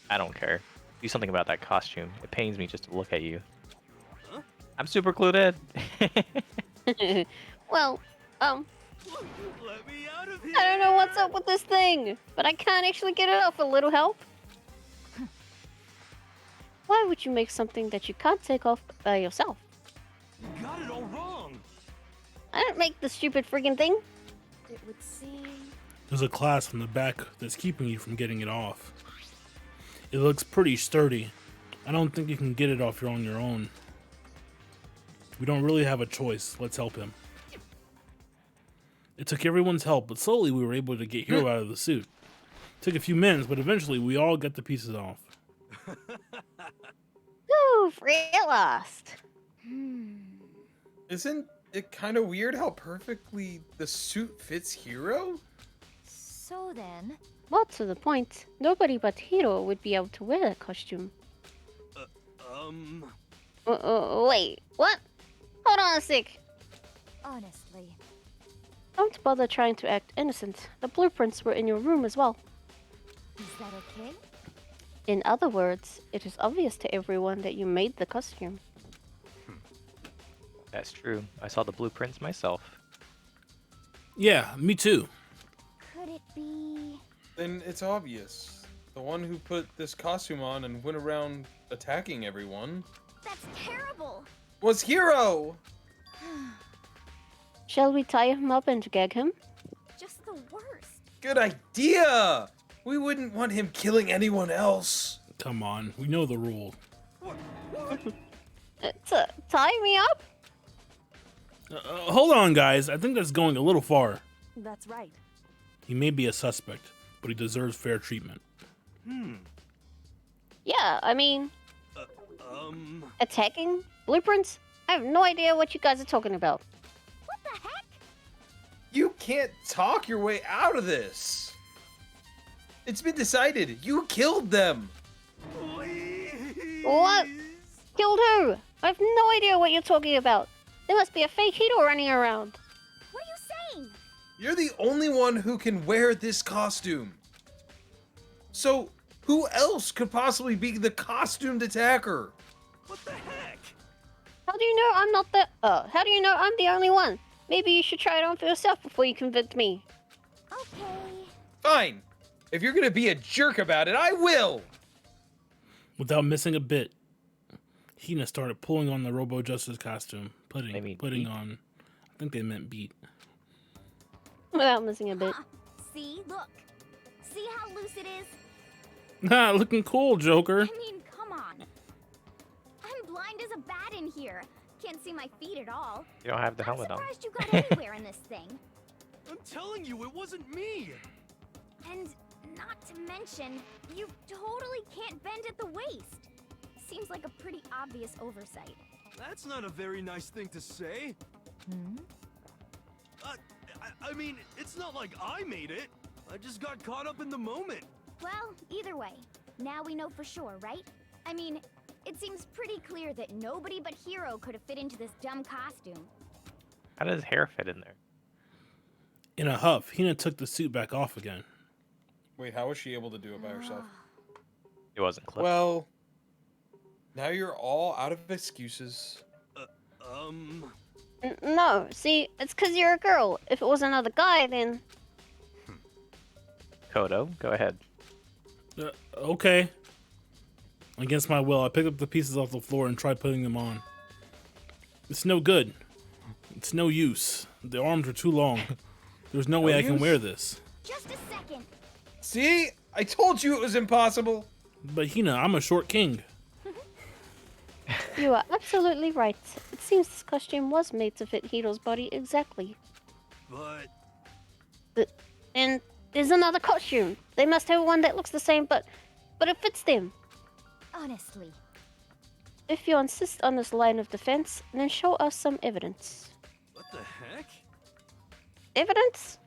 L: I don't care. Do something about that costume. It pains me just to look at you.
G: Huh?
L: I'm super clued in.
I: Well,
G: let me out of here.
I: I don't know what's up with this thing, but I can't actually get it off. A little help? Why would you make something that you can't take off by yourself?
G: You got it all wrong.
I: I didn't make the stupid freaking thing.
O: it would seem
A: There's a clasp on the back that's keeping you from getting it off. It looks pretty sturdy. I don't think you can get it off on your own. We don't really have a choice. Let's help him. It took everyone's help, but slowly we were able to get Hero out of the suit. Took a few minutes, but eventually we all got the pieces off.
I: Whew, real lost.
H: Isn't it kind of weird how perfectly the suit fits Hero?
D: So then,
I: Well, to the point, nobody but Hiro would be able to wear that costume. Wait, what? Hold on a sec.
D: honestly,
I: Don't bother trying to act innocent. The blueprints were in your room as well.
D: is that okay?
I: In other words, it is obvious to everyone that you made the costume.
L: That's true. I saw the blueprints myself.
A: Yeah, me too.
D: Could it be?
H: Then it's obvious. The one who put this costume on and went around attacking everyone
D: That's terrible!
H: was Hero!
I: Shall we tie him up and gag him?
D: Just the worst.
H: Good idea! We wouldn't want him killing anyone else.
A: Come on, we know the rule.
I: Tie me up?
A: Hold on, guys. I think that's going a little far.
O: that's right.
A: He may be a suspect, but he deserves fair treatment.
I: Yeah, I mean, attacking? Blueprints? I have no idea what you guys are talking about.
D: What the heck?
H: You can't talk your way out of this. It's been decided. You killed them.
I: What? Killed who? I have no idea what you're talking about. There must be a fake Hito running around.
D: What are you saying?
H: You're the only one who can wear this costume. So, who else could possibly be the costumed attacker?
G: What the heck?
I: How do you know I'm not the... how do you know I'm the only one? Maybe you should try it on for yourself before you convict me.
D: Okay.
H: Fine. If you're gonna be a jerk about it, I will.
A: Without missing a bit, Hina started pulling on the Robo Justice costume, putting
L: beat.
A: on. I think they meant beat.
I: Without missing a bit.
D: See, look. See how loose it is?
A: Ah, looking cool, Joker.
D: I mean, come on. I'm blind as a bat in here. Can't see my feet at all.
L: You don't have the helmet
D: I'm
L: on.
D: surprised you got anywhere in this thing.
G: I'm telling you, it wasn't me.
D: And not to mention, you totally can't bend at the waist. Seems like a pretty obvious oversight.
G: That's not a very nice thing to say. I mean, it's not like I made it. I just got caught up in the moment.
D: Well, either way, now we know for sure, right? I mean, it seems pretty clear that nobody but Hero could have fit into this dumb costume.
L: How does hair fit in there?
A: In a huff, Hina took the suit back off again.
H: Wait, how was she able to do it by herself?
L: It wasn't clipped.
H: Well, now you're all out of excuses.
I: No, see, it's because you're a girl. If it was another guy, then...
L: Kodo, go ahead.
A: Okay. Against my will, I picked up the pieces off the floor and tried putting them on. It's no good. It's no use. The arms are too long. There's no way I can wear this.
D: Just a second.
H: See? I told you it was impossible.
A: But Hina, I'm a short king.
I: You are absolutely right. It seems this costume was made to fit Hiro's body exactly.
G: But...
I: And there's another costume. They must have one that looks the same, but it fits them.
D: Honestly.
I: If you insist on this line of defense, then show us some evidence.
G: What the heck?
I: Evidence?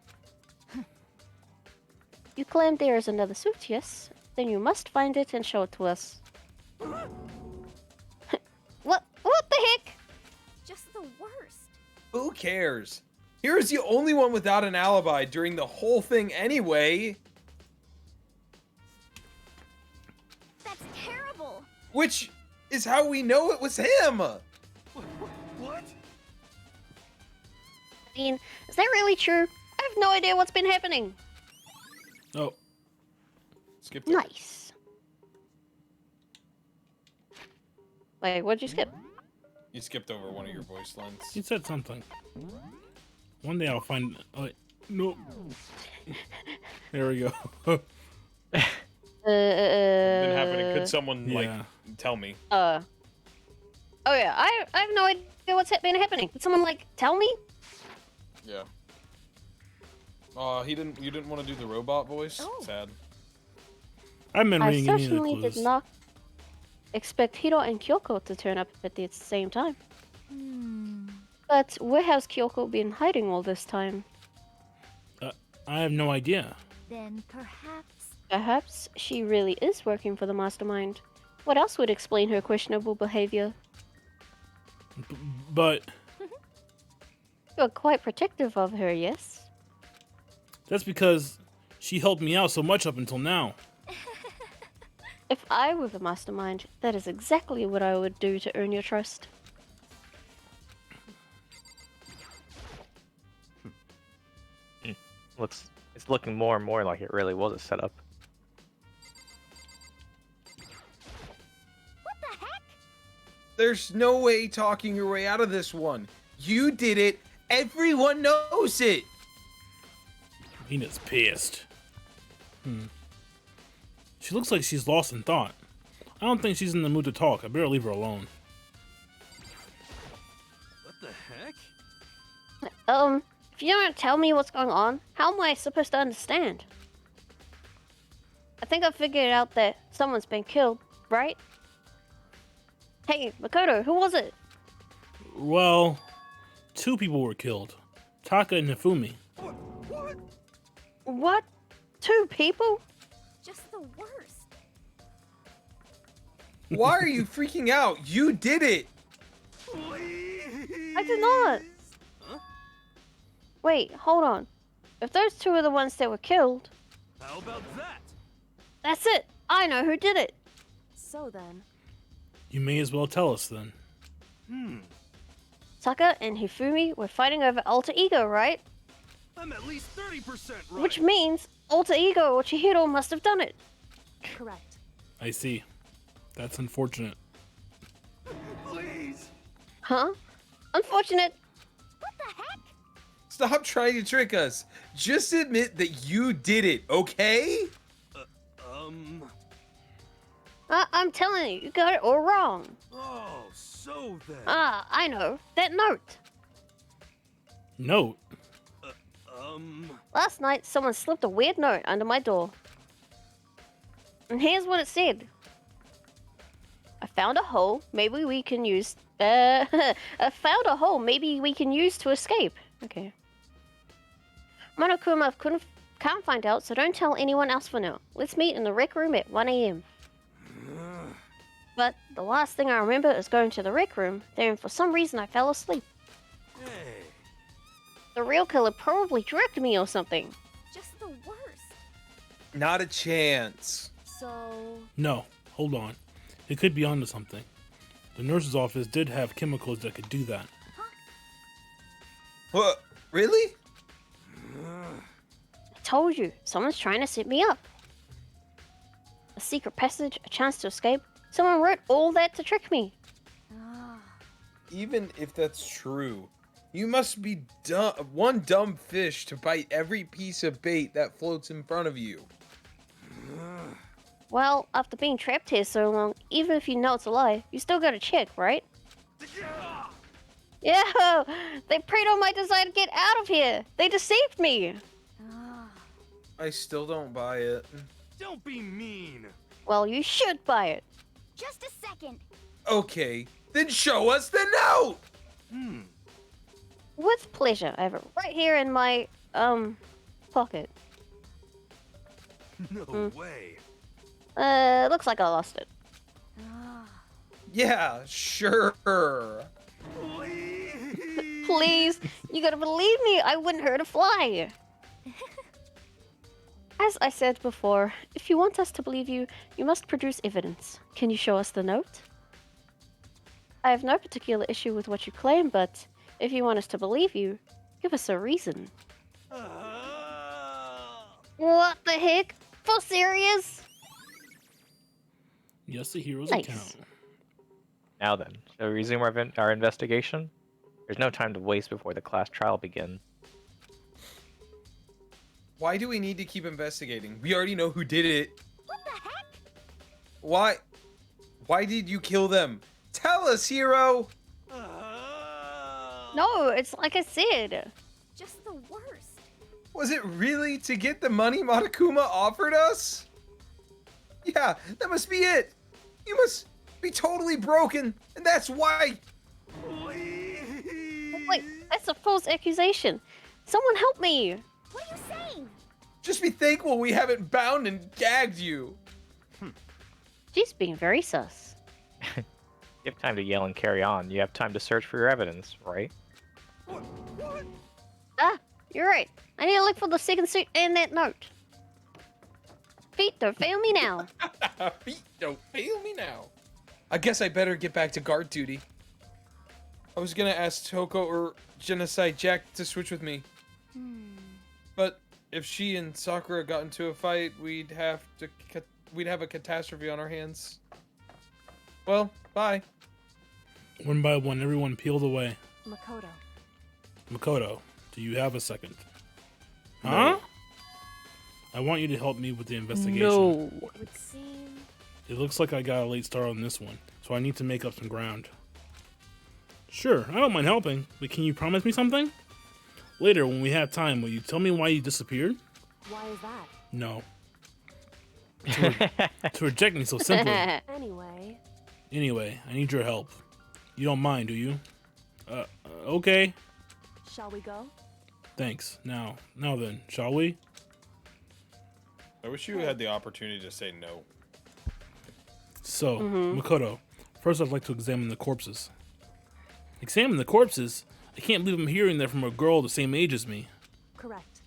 I: You claim there is another suit, yes? Then you must find it and show it to us. What the heck?
D: Just the worst.
H: Who cares? Here's the only one without an alibi during the whole thing anyway.
D: That's terrible.
H: Which is how we know it was him.
G: What?
I: I mean, is that really true? I have no idea what's been happening.
A: Oh.
H: Skip.
I: Nice. Wait, what'd you skip?
H: You skipped over one of your voice lines.
A: You said something. One day I'll find. Oh, no. There we go.
H: Been happening. Could someone like tell me?
I: Oh yeah, I have no idea what's been happening. Could someone like tell me?
H: Yeah. You didn't want to do the robot voice?
I: Oh.
H: Sad.
A: I've been
I: I
A: reading any of the
I: certainly
A: clues.
I: did not expect Hiro and Kyoko to turn up at the same time. But where has Kyoko been hiding all this time?
A: I have no idea.
D: Then perhaps...
I: Perhaps she really is working for the mastermind. What else would explain her questionable behavior?
A: But...
I: You're quite protective of her, yes?
A: That's because she helped me out so much up until now.
I: If I were the mastermind, that is exactly what I would do to earn your trust.
L: It's looking more and more like it really was a setup.
D: What the heck?
H: There's no way talking your way out of this one. You did it. Everyone knows it.
A: Mina's pissed. She looks like she's lost in thought. I don't think she's in the mood to talk. I better leave her alone.
G: What the heck?
I: If you don't tell me what's going on, how am I supposed to understand? I think I figured out that someone's been killed, right? Hey, Makoto, who was it?
A: Well, 2 people were killed. Taka and Hifumi.
I: What? 2 people?
D: Just the worst.
H: Why are you freaking out? You did it.
I: I did not. Wait, hold on. If those 2 are the ones that were killed...
G: How about that?
I: That's it! I know who did it!
O: So then...
A: You may as well tell us then.
I: Taka and Hifumi were fighting over Alter Ego, right?
G: I'm at least 30% right.
I: Which means Alter Ego or Chihiro must have done it.
O: Correct.
A: I see. That's unfortunate.
G: Please.
I: Huh? Unfortunate.
D: What the heck?
H: Stop trying to trick us. Just admit that you did it, okay?
I: I'm telling you, you got it all wrong.
G: Oh, so then.
I: I know. That note.
A: Note?
I: Last night, someone slipped a weird note under my door. And here's what it said. I found a hole, maybe we can use... I found a hole, maybe we can use to escape. Okay. Monokuma can't find out, so don't tell anyone else for now. Let's meet in the rec room at 1 AM. But the last thing I remember is going to the rec room, there, and for some reason I fell asleep.
G: Hey.
I: The real killer probably drugged me or something.
D: Just the worst.
H: Not a chance.
O: So...
A: No, hold on. It could be onto something. The nurse's office did have chemicals that could do that.
H: What? Really?
I: I told you, someone's trying to set me up. A secret passage, a chance to escape. Someone wrote all that to trick me.
H: Even if that's true, you must be one dumb fish to bite every piece of bait that floats in front of you.
I: Well, after being trapped here so long, even if you know it's a lie, you still gotta check, right? Yeah, they preyed on my desire to get out of here. They deceived me.
H: I still don't buy it.
G: Don't be mean.
I: Well, you should buy it.
D: Just a second.
H: Okay, then show us the note!
I: With pleasure. I have it right here in my, pocket.
G: No way.
I: Looks like I lost it.
H: Yeah, sure.
I: Please, you gotta believe me, I wouldn't hurt a fly. As I said before, if you want us to believe you, you must produce evidence. Can you show us the note? I have no particular issue with what you claim, but if you want us to believe you, give us a reason. What the heck? For serious?
A: Yes, the hero's
I: Nice.
A: account.
L: Now then, shall we resume our investigation? There's no time to waste before the class trial begins.
H: Why do we need to keep investigating? We already know who did it.
D: What the heck?
H: Why? Why did you kill them? Tell us, hero!
I: No, it's like I said.
D: Just the worst.
H: Was it really to get the money Monokuma offered us? Yeah, that must be it. You must be totally broken, and that's why.
I: Wait, that's a false accusation. Someone help me.
D: What are you saying?
H: Just be thankful we haven't bound and gagged you.
I: She's being very sus.
L: You have time to yell and carry on. You have time to search for your evidence, right?
I: Ah, you're right. I need to look for the second suit and that note. Feet, don't fail me now.
H: Feet don't fail me now. I guess I better get back to guard duty. I was gonna ask Toko or Genocide Jack to switch with me. But if she and Sakura got into a fight, we'd have a catastrophe on our hands. Well, bye.
A: One by one, everyone peeled away.
O: Makoto.
A: Makoto, do you have a second?
H: No.
A: Huh? I want you to help me with the investigation.
I: No.
O: It would seem.
A: It looks like I got a late start on this one, so I need to make up some ground. Sure, I don't mind helping, but can you promise me something? Later, when we have time, will you tell me why you disappeared?
O: Why is that?
A: No. To reject me so simply.
O: Anyway.
A: Anyway, I need your help. You don't mind, do you? Okay.
O: Shall we go?
A: Thanks. Now then, shall we?
H: I wish you had the opportunity to say no.
A: So, Makoto, first I'd like to examine the corpses. Examine the corpses? I can't believe I'm hearing that from a girl the same age as me.
O: Correct.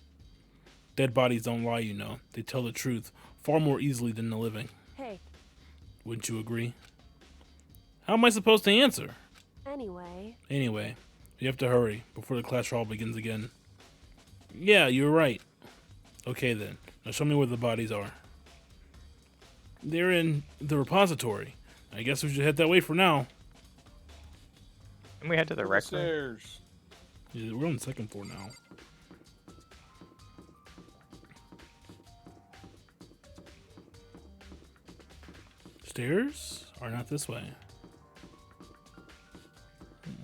A: Dead bodies don't lie, you know. They tell the truth far more easily than the living.
O: Hey.
A: Wouldn't you agree? How am I supposed to answer?
O: Anyway,
A: you have to hurry before the class trial begins again. Yeah, you're right. Okay then, now show me where the bodies are. They're in the repository. I guess we should head that way for now.
L: Can we head to the rec room?
H: Stairs.
A: Yeah, we're on the second floor now. Stairs are not this way.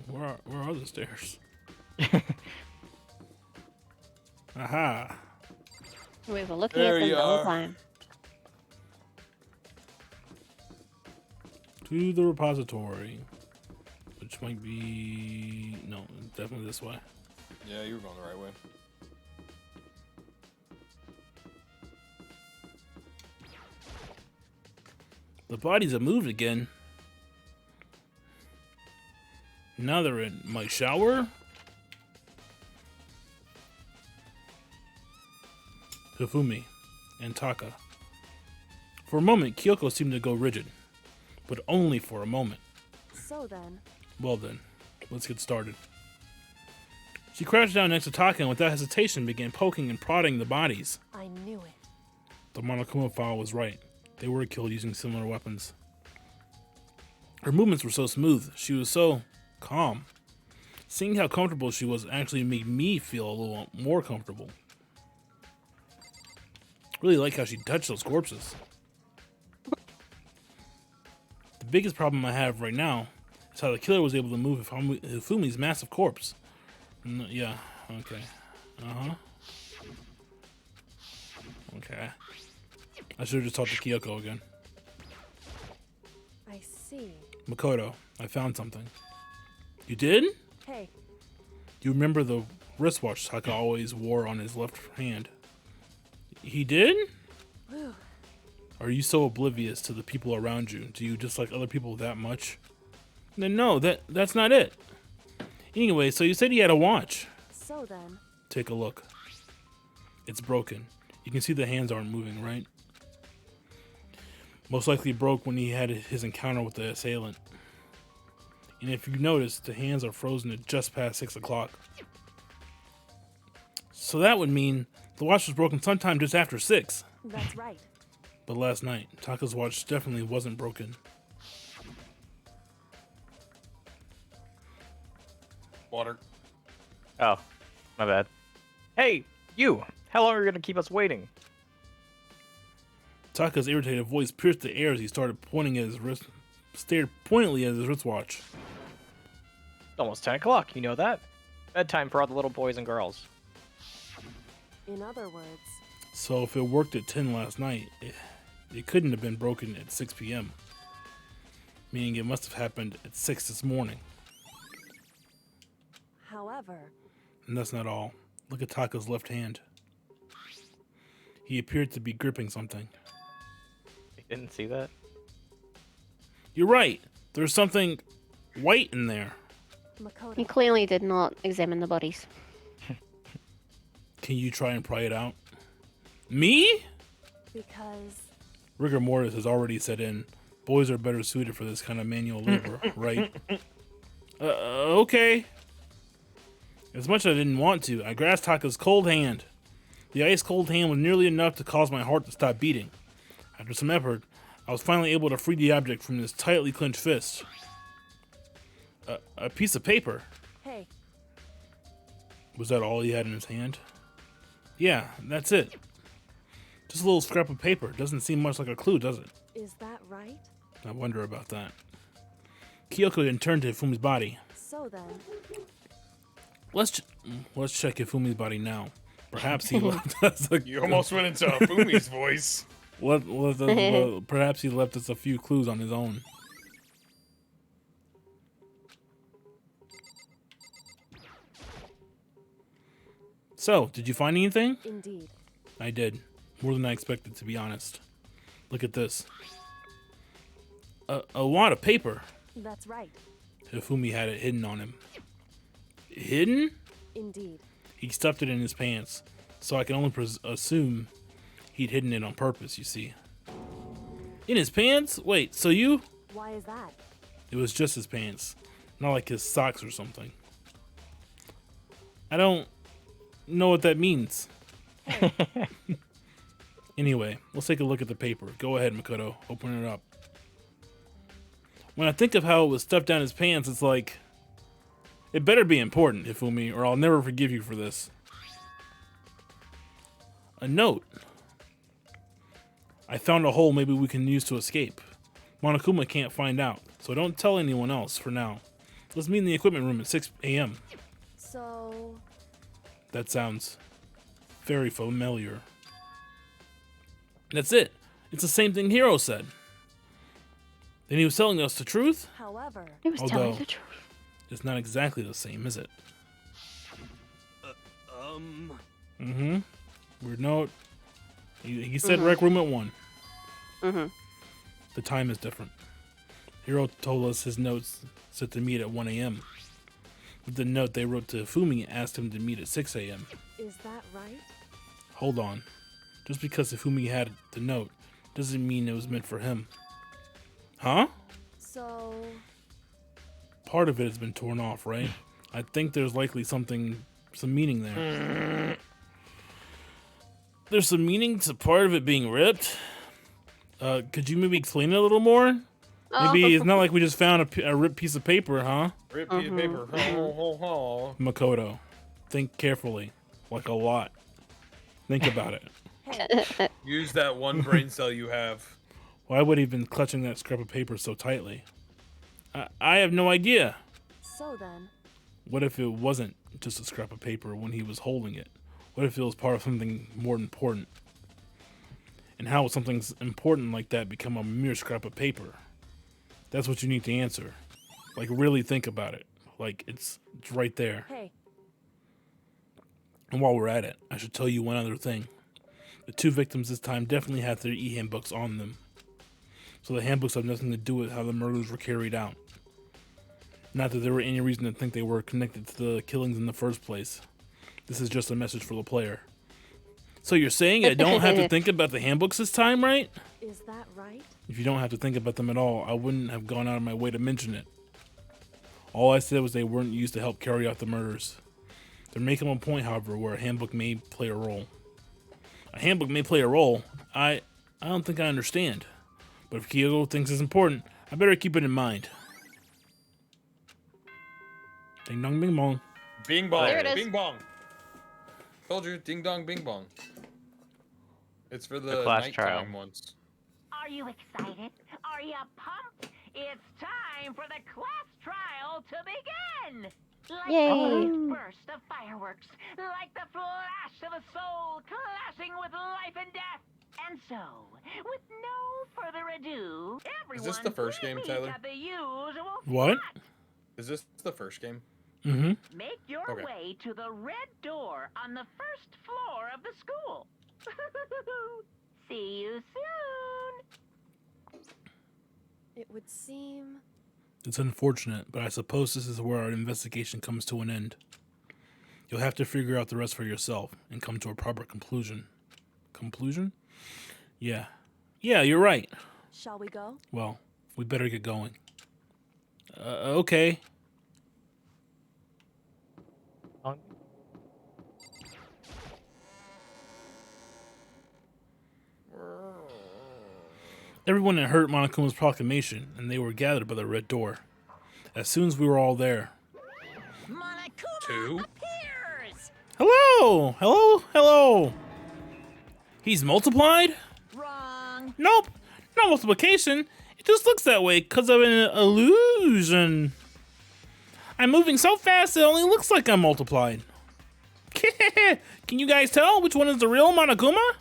A: Where are the stairs? Aha.
I: We were looking
H: There
I: at them
H: you
I: the whole
H: are.
I: time.
A: To the repository. Which might be... No, definitely this way.
H: Yeah, you were going the right way.
A: The bodies have moved again. Now they're in my shower? Hifumi and Taka. For a moment, Kyoko seemed to go rigid. But only for a moment.
O: so then.
A: Well then, let's get started. She crouched down next to Taka and without hesitation began poking and prodding the bodies.
O: I knew it.
A: The Monokuma file was right. They were killed using similar weapons. Her movements were so smooth. She was so calm. Seeing how comfortable she was actually made me feel a little more comfortable. Really like how she touched those corpses. biggest problem I have right now is how the killer was able to move Hifumi's massive corpse. Yeah, okay. Uh-huh. Okay. I should have just talked to Kyoko again.
O: I see.
A: Makoto, I found something. You did?
O: Hey.
A: You remember the wristwatch Taka always wore on his left hand? He did?
O: Whew.
A: Are you so oblivious to the people around you? Do you dislike other people that much? Then no, that's not it. Anyway, so you said he had a watch.
O: So then.
A: Take a look. It's broken. You can see the hands aren't moving, right? Most likely broke when he had his encounter with the assailant. And if you notice, the hands are frozen at just past 6 o'clock. So that would mean the watch was broken sometime just after 6.
O: That's right.
A: But last night, Taka's watch definitely wasn't broken.
H: Water.
L: Oh, my bad. Hey, you! How long are you gonna keep us waiting?
A: Taka's irritated voice pierced the air as he started pointing at his wrist, stared pointedly at his wristwatch.
L: It's almost 10 o'clock, you know that? Bedtime for all the little boys and girls.
O: In other words.
A: So if it worked at 10 last night, it couldn't have been broken at 6 p.m. Meaning it must have happened at 6 this morning.
O: However.
A: And that's not all. Look at Taka's left hand. He appeared to be gripping something.
L: You didn't see that?
A: You're right. There's something white in there.
I: He clearly did not examine the bodies.
A: Can you try and pry it out? Me?
O: Because
A: Rigor mortis has already set in. Boys are better suited for this kind of manual labor, right? Okay. As much as I didn't want to, I grasped Taka's cold hand. The ice-cold hand was nearly enough to cause my heart to stop beating. After some effort, I was finally able to free the object from his tightly clenched fist. A piece of paper.
O: Hey.
A: Was that all he had in his hand? Yeah, that's it. Just a little scrap of paper. Doesn't seem much like a clue, does it?
O: Is that right?
A: I wonder about that. Kyoko then turned to Hifumi's body.
O: So then.
A: Let's check Hifumi's body now. Perhaps he left us a...
H: You almost went into Hifumi's voice.
A: Perhaps he left us a few clues on his own. So, did you find anything?
O: Indeed.
A: I did. More than I expected, to be honest. Look at this. A wad of paper.
O: That's right.
A: Hifumi had it hidden on him. Hidden?
O: Indeed.
A: He stuffed it in his pants, so I can only assume he'd hidden it on purpose, you see. In his pants? Wait, so you...
O: Why is that?
A: It was just his pants, not like his socks or something. I don't know what that means. Anyway, let's take a look at the paper. Go ahead, Makoto. Open it up. When I think of how it was stuffed down his pants, it's like... It better be important, Hifumi, or I'll never forgive you for this. A note. I found a hole maybe we can use to escape. Monokuma can't find out, so don't tell anyone else for now. Let's meet in the equipment room at 6 a.m.
O: So...
A: That sounds very familiar. That's it. It's the same thing Hiro said. Then he was telling us the truth?
O: However...
I: He was telling the truth.
A: It's not exactly the same, is it?
G: Mm-hmm.
A: Weird note. He said rec room at 1. The time is different. Hiro told us his notes said to meet at 1 a.m. But the note they wrote to Hifumi asked him to meet at 6 a.m.
O: Is that right?
A: Hold on. Just because Hifumi had the note doesn't mean it was meant for him. Huh?
O: So...
A: Part of it has been torn off, right? I think there's likely some meaning there. There's some meaning to part of it being ripped? Could you maybe explain it a little more? Maybe it's not like we just found a ripped piece of paper, huh?
H: Ripped piece of paper.
A: Makoto, think carefully. Like a lot. Think about it.
H: Use that one brain cell you have.
A: Why would he have been clutching that scrap of paper so tightly? I have no idea.
O: So then,
A: What if it wasn't just a scrap of paper when he was holding it? What if it was part of something more important? And how would something important like that become a mere scrap of paper? That's what you need to answer. Like, really think about it. Like, it's right there.
O: hey,
A: And while we're at it, I should tell you one other thing. The two victims this time definitely had their e-handbooks on them. So the handbooks have nothing to do with how the murders were carried out. Not that there were any reason to think they were connected to the killings in the first place. This is just a message for the player. So you're saying I don't have to think about the handbooks this time, right?
O: is that right?
A: If you don't have to think about them at all, I wouldn't have gone out of my way to mention it. All I said was they weren't used to help carry out the murders. They're making a point, however, where a handbook may play a role. A handbook may play a role. I don't think I understand. But if Kyogo thinks it's important, I better keep it in mind. Ding dong bing bong.
H: Bing bong.
I: There it is.
H: Bing bong. Told you, ding dong, bing bong. It's for the
L: class trial.
H: nighttime ones.
N: Are you excited? Are you pumped? It's time for the class trial to begin! Like
I: Yay.
N: a brief burst of fireworks, like the flash of a soul clashing with life and death. And so, with no further ado, everyone,
H: this the first
N: please
H: game,
N: meet
H: Tyler?
N: at the usual
A: What?
N: spot.
H: Is this the first game?
A: Mm-hmm.
N: Make your
H: Okay.
N: way to the red door on the first floor of the school. See you soon.
O: It would seem.
A: It's unfortunate, but I suppose this is where our investigation comes to an end. You'll have to figure out the rest for yourself and come to a proper conclusion. Conclusion? Yeah. Yeah, you're right.
O: Shall we go?
A: Well, we better get going. Okay. Everyone had heard Monokuma's proclamation, and they were gathered by the red door. As soon as we were all there.
H: Two?
A: Hello! Hello? Hello! He's multiplied?
N: Wrong.
A: Nope. No multiplication. It just looks that way because of an illusion. I'm moving so fast it only looks like I'm multiplied. Can you guys tell which one is the real Monokuma?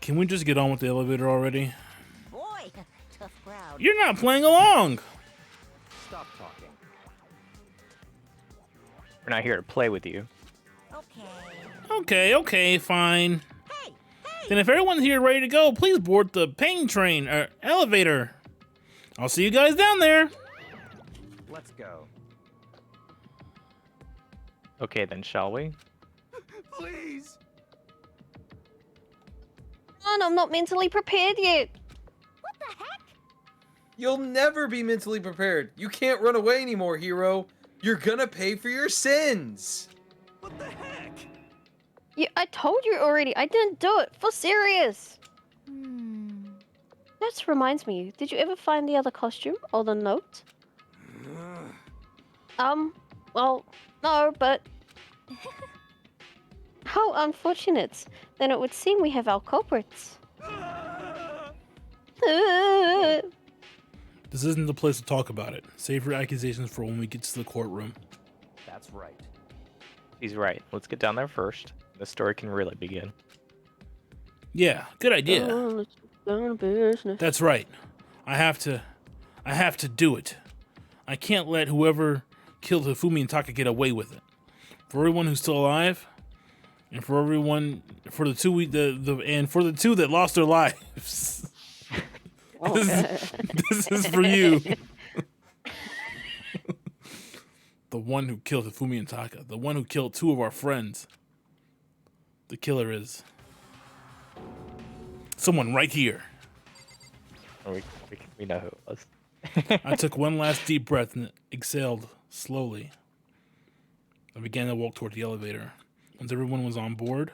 A: Can we just get on with the elevator already?
N: Boy, tough crowd.
A: You're not playing along.
M: Stop talking.
L: We're not here to play with you.
A: Okay, fine. Then if everyone's here ready to go, please board the pain train or elevator. I'll see you guys down there.
M: Let's go.
L: Okay, then shall we?
G: Please.
I: Man, I'm not mentally prepared yet.
H: You'll never be mentally prepared. You can't run away anymore, hero. You're gonna pay for your sins.
G: What the heck?
I: Yeah, I told you already. I didn't do it. For serious. That reminds me. Did you ever find the other costume or the note? Well, no, but... How unfortunate. Then it would seem we have our culprits.
A: This isn't the place to talk about it. Save your accusations for when we get to the courtroom.
M: That's right.
L: He's right. Let's get down there first. The story can really begin.
A: Yeah, good idea.
I: Oh, let's business.
A: That's right. I have to do it. I can't let whoever killed Hifumi and Taka get away with it. For everyone who's still alive, and for the two that lost their lives. This is for you. The one who killed Hifumi and Taka. The one who killed two of our friends. The killer is someone right here.
L: We know who it was.
A: I took one last deep breath and exhaled slowly. I began to walk toward the elevator. Once everyone was on board,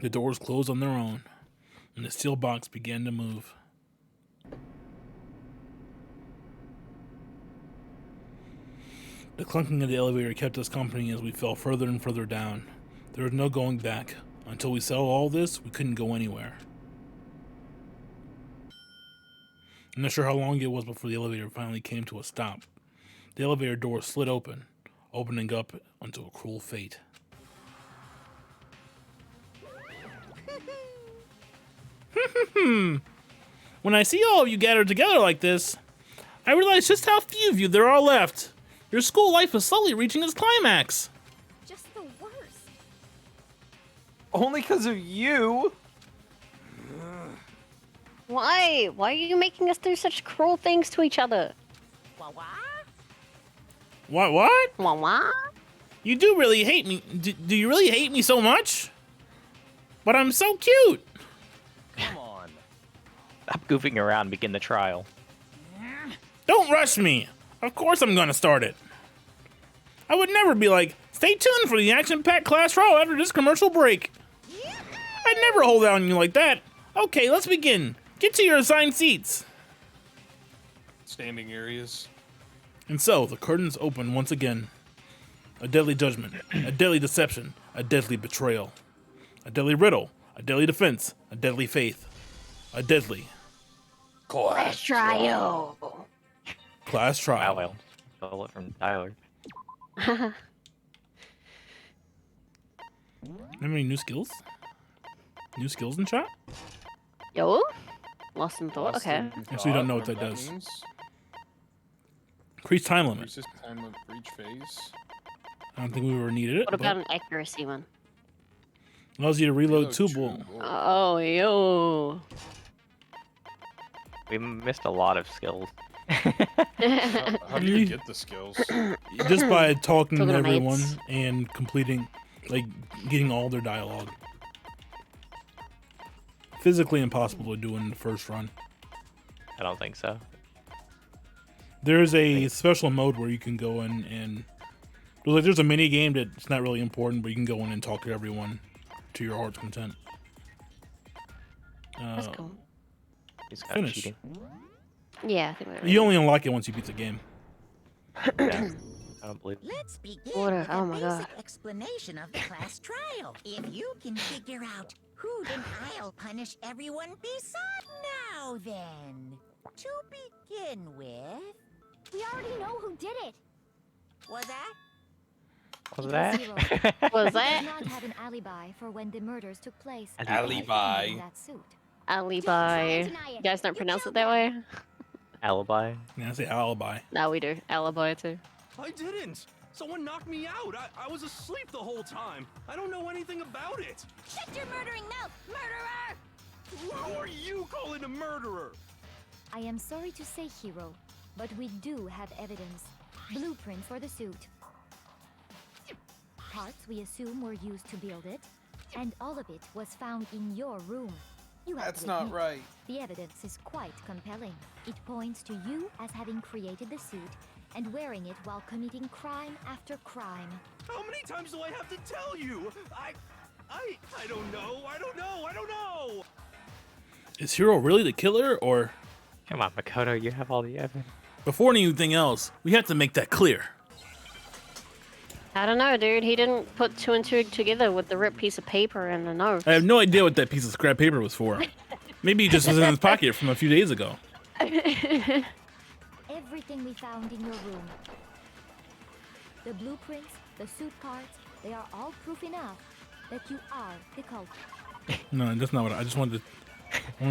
A: the doors closed on their own, and the steel box began to move. The clunking of the elevator kept us company as we fell further and further down. There was no going back. Until we sell all this, we couldn't go anywhere. I'm not sure how long it was before the elevator finally came to a stop. The elevator door slid open, opening up onto a cruel fate. When I see all of you gathered together like this, I realize just how few of you there are left. Your school life is slowly reaching its climax.
D: Just the worst.
H: Only because of you.
I: Why? Why are you making us do such cruel things to each other?
N: What?
A: What?
I: What?
A: You do really hate me. Do you really hate me so much? But I'm so cute.
M: Come on.
L: Stop goofing around. Begin the trial.
A: Don't rush me. Of course I'm gonna start it. I would never be like, stay tuned for the action-packed class trial after this commercial break. I'd never hold out on you like that. Okay, let's begin. Get to your assigned seats.
H: Standing areas.
A: And so, the curtains open once again. A deadly judgment, a deadly deception, a deadly betrayal. A deadly riddle, a deadly defense, a deadly faith. A deadly...
I: Class trial.
A: Class trial.
L: Wow, stole it from Tyler.
A: Have any new skills? New skills in chat?
I: Yo? Lost in thought? Okay.
A: Actually, don't know what that does. Increase time limit.
H: Increases time limit for each phase.
A: I don't think we ever needed it.
I: What about an accuracy one?
A: Allows you to reload two bull.
I: Oh, yo.
L: We missed a lot of skills.
H: How do you get the skills?
A: Just by talking to
I: Talking to
A: everyone
I: mates.
A: and completing, like, getting all their dialogue. Physically impossible to do in the first run.
L: I don't think so.
A: There's a special mode where you can go in and there's a mini game that's not really important, but you can go in and talk to everyone to your heart's content.
I: That's cool.
L: He's got
A: Finish.
L: cheating.
I: Yeah, I think we're
A: You only unlock it once you beat the game.
L: Yeah, I don't believe it.
N: Let's begin
I: Water,
N: with
I: oh
N: a
I: my
N: basic
I: God.
N: explanation of the class trial. If you can figure out who, then I'll punish everyone beside now then. To begin with...
D: We already know who did it.
N: Was that?
L: Was
D: It
L: that?
D: Zero.
I: Was
D: He
I: that?
D: did not have an alibi for when the murders took place.
H: Alibi.
D: In that suit.
I: Alibi. You guys don't pronounce it that way?
L: Alibi.
A: Yeah, I say alibi.
I: No, we do. Alibi too.
G: I didn't. Someone knocked me out. I was asleep the whole time. I don't know anything about it.
D: Shut your murdering mouth, murderer!
G: Who are you calling a murderer?
D: I am sorry to say, Hero, but we do have evidence. Blueprints for the suit. Parts we assume were used to build it, and all of it was found in your room. You have
H: That's
D: to
H: not
D: admit,
H: right.
D: The evidence is quite compelling. It points to you as having created the suit and wearing it while committing crime after crime.
G: How many times do I have to tell you? I don't know. I don't know.
A: Is Hero really the killer, or...
L: Come on, Makoto, you have all the evidence.
A: Before anything else, we have to make that clear.
I: I don't know, dude. He didn't put two and two together with the ripped piece of paper and the note.
A: I have no idea what that piece of scrap paper was for. Maybe it just was in his pocket from a few days ago.
D: Everything we found in your room. The blueprints, the suit parts, they are all proof enough that you are the culprit.
A: No, that's not what I just wanted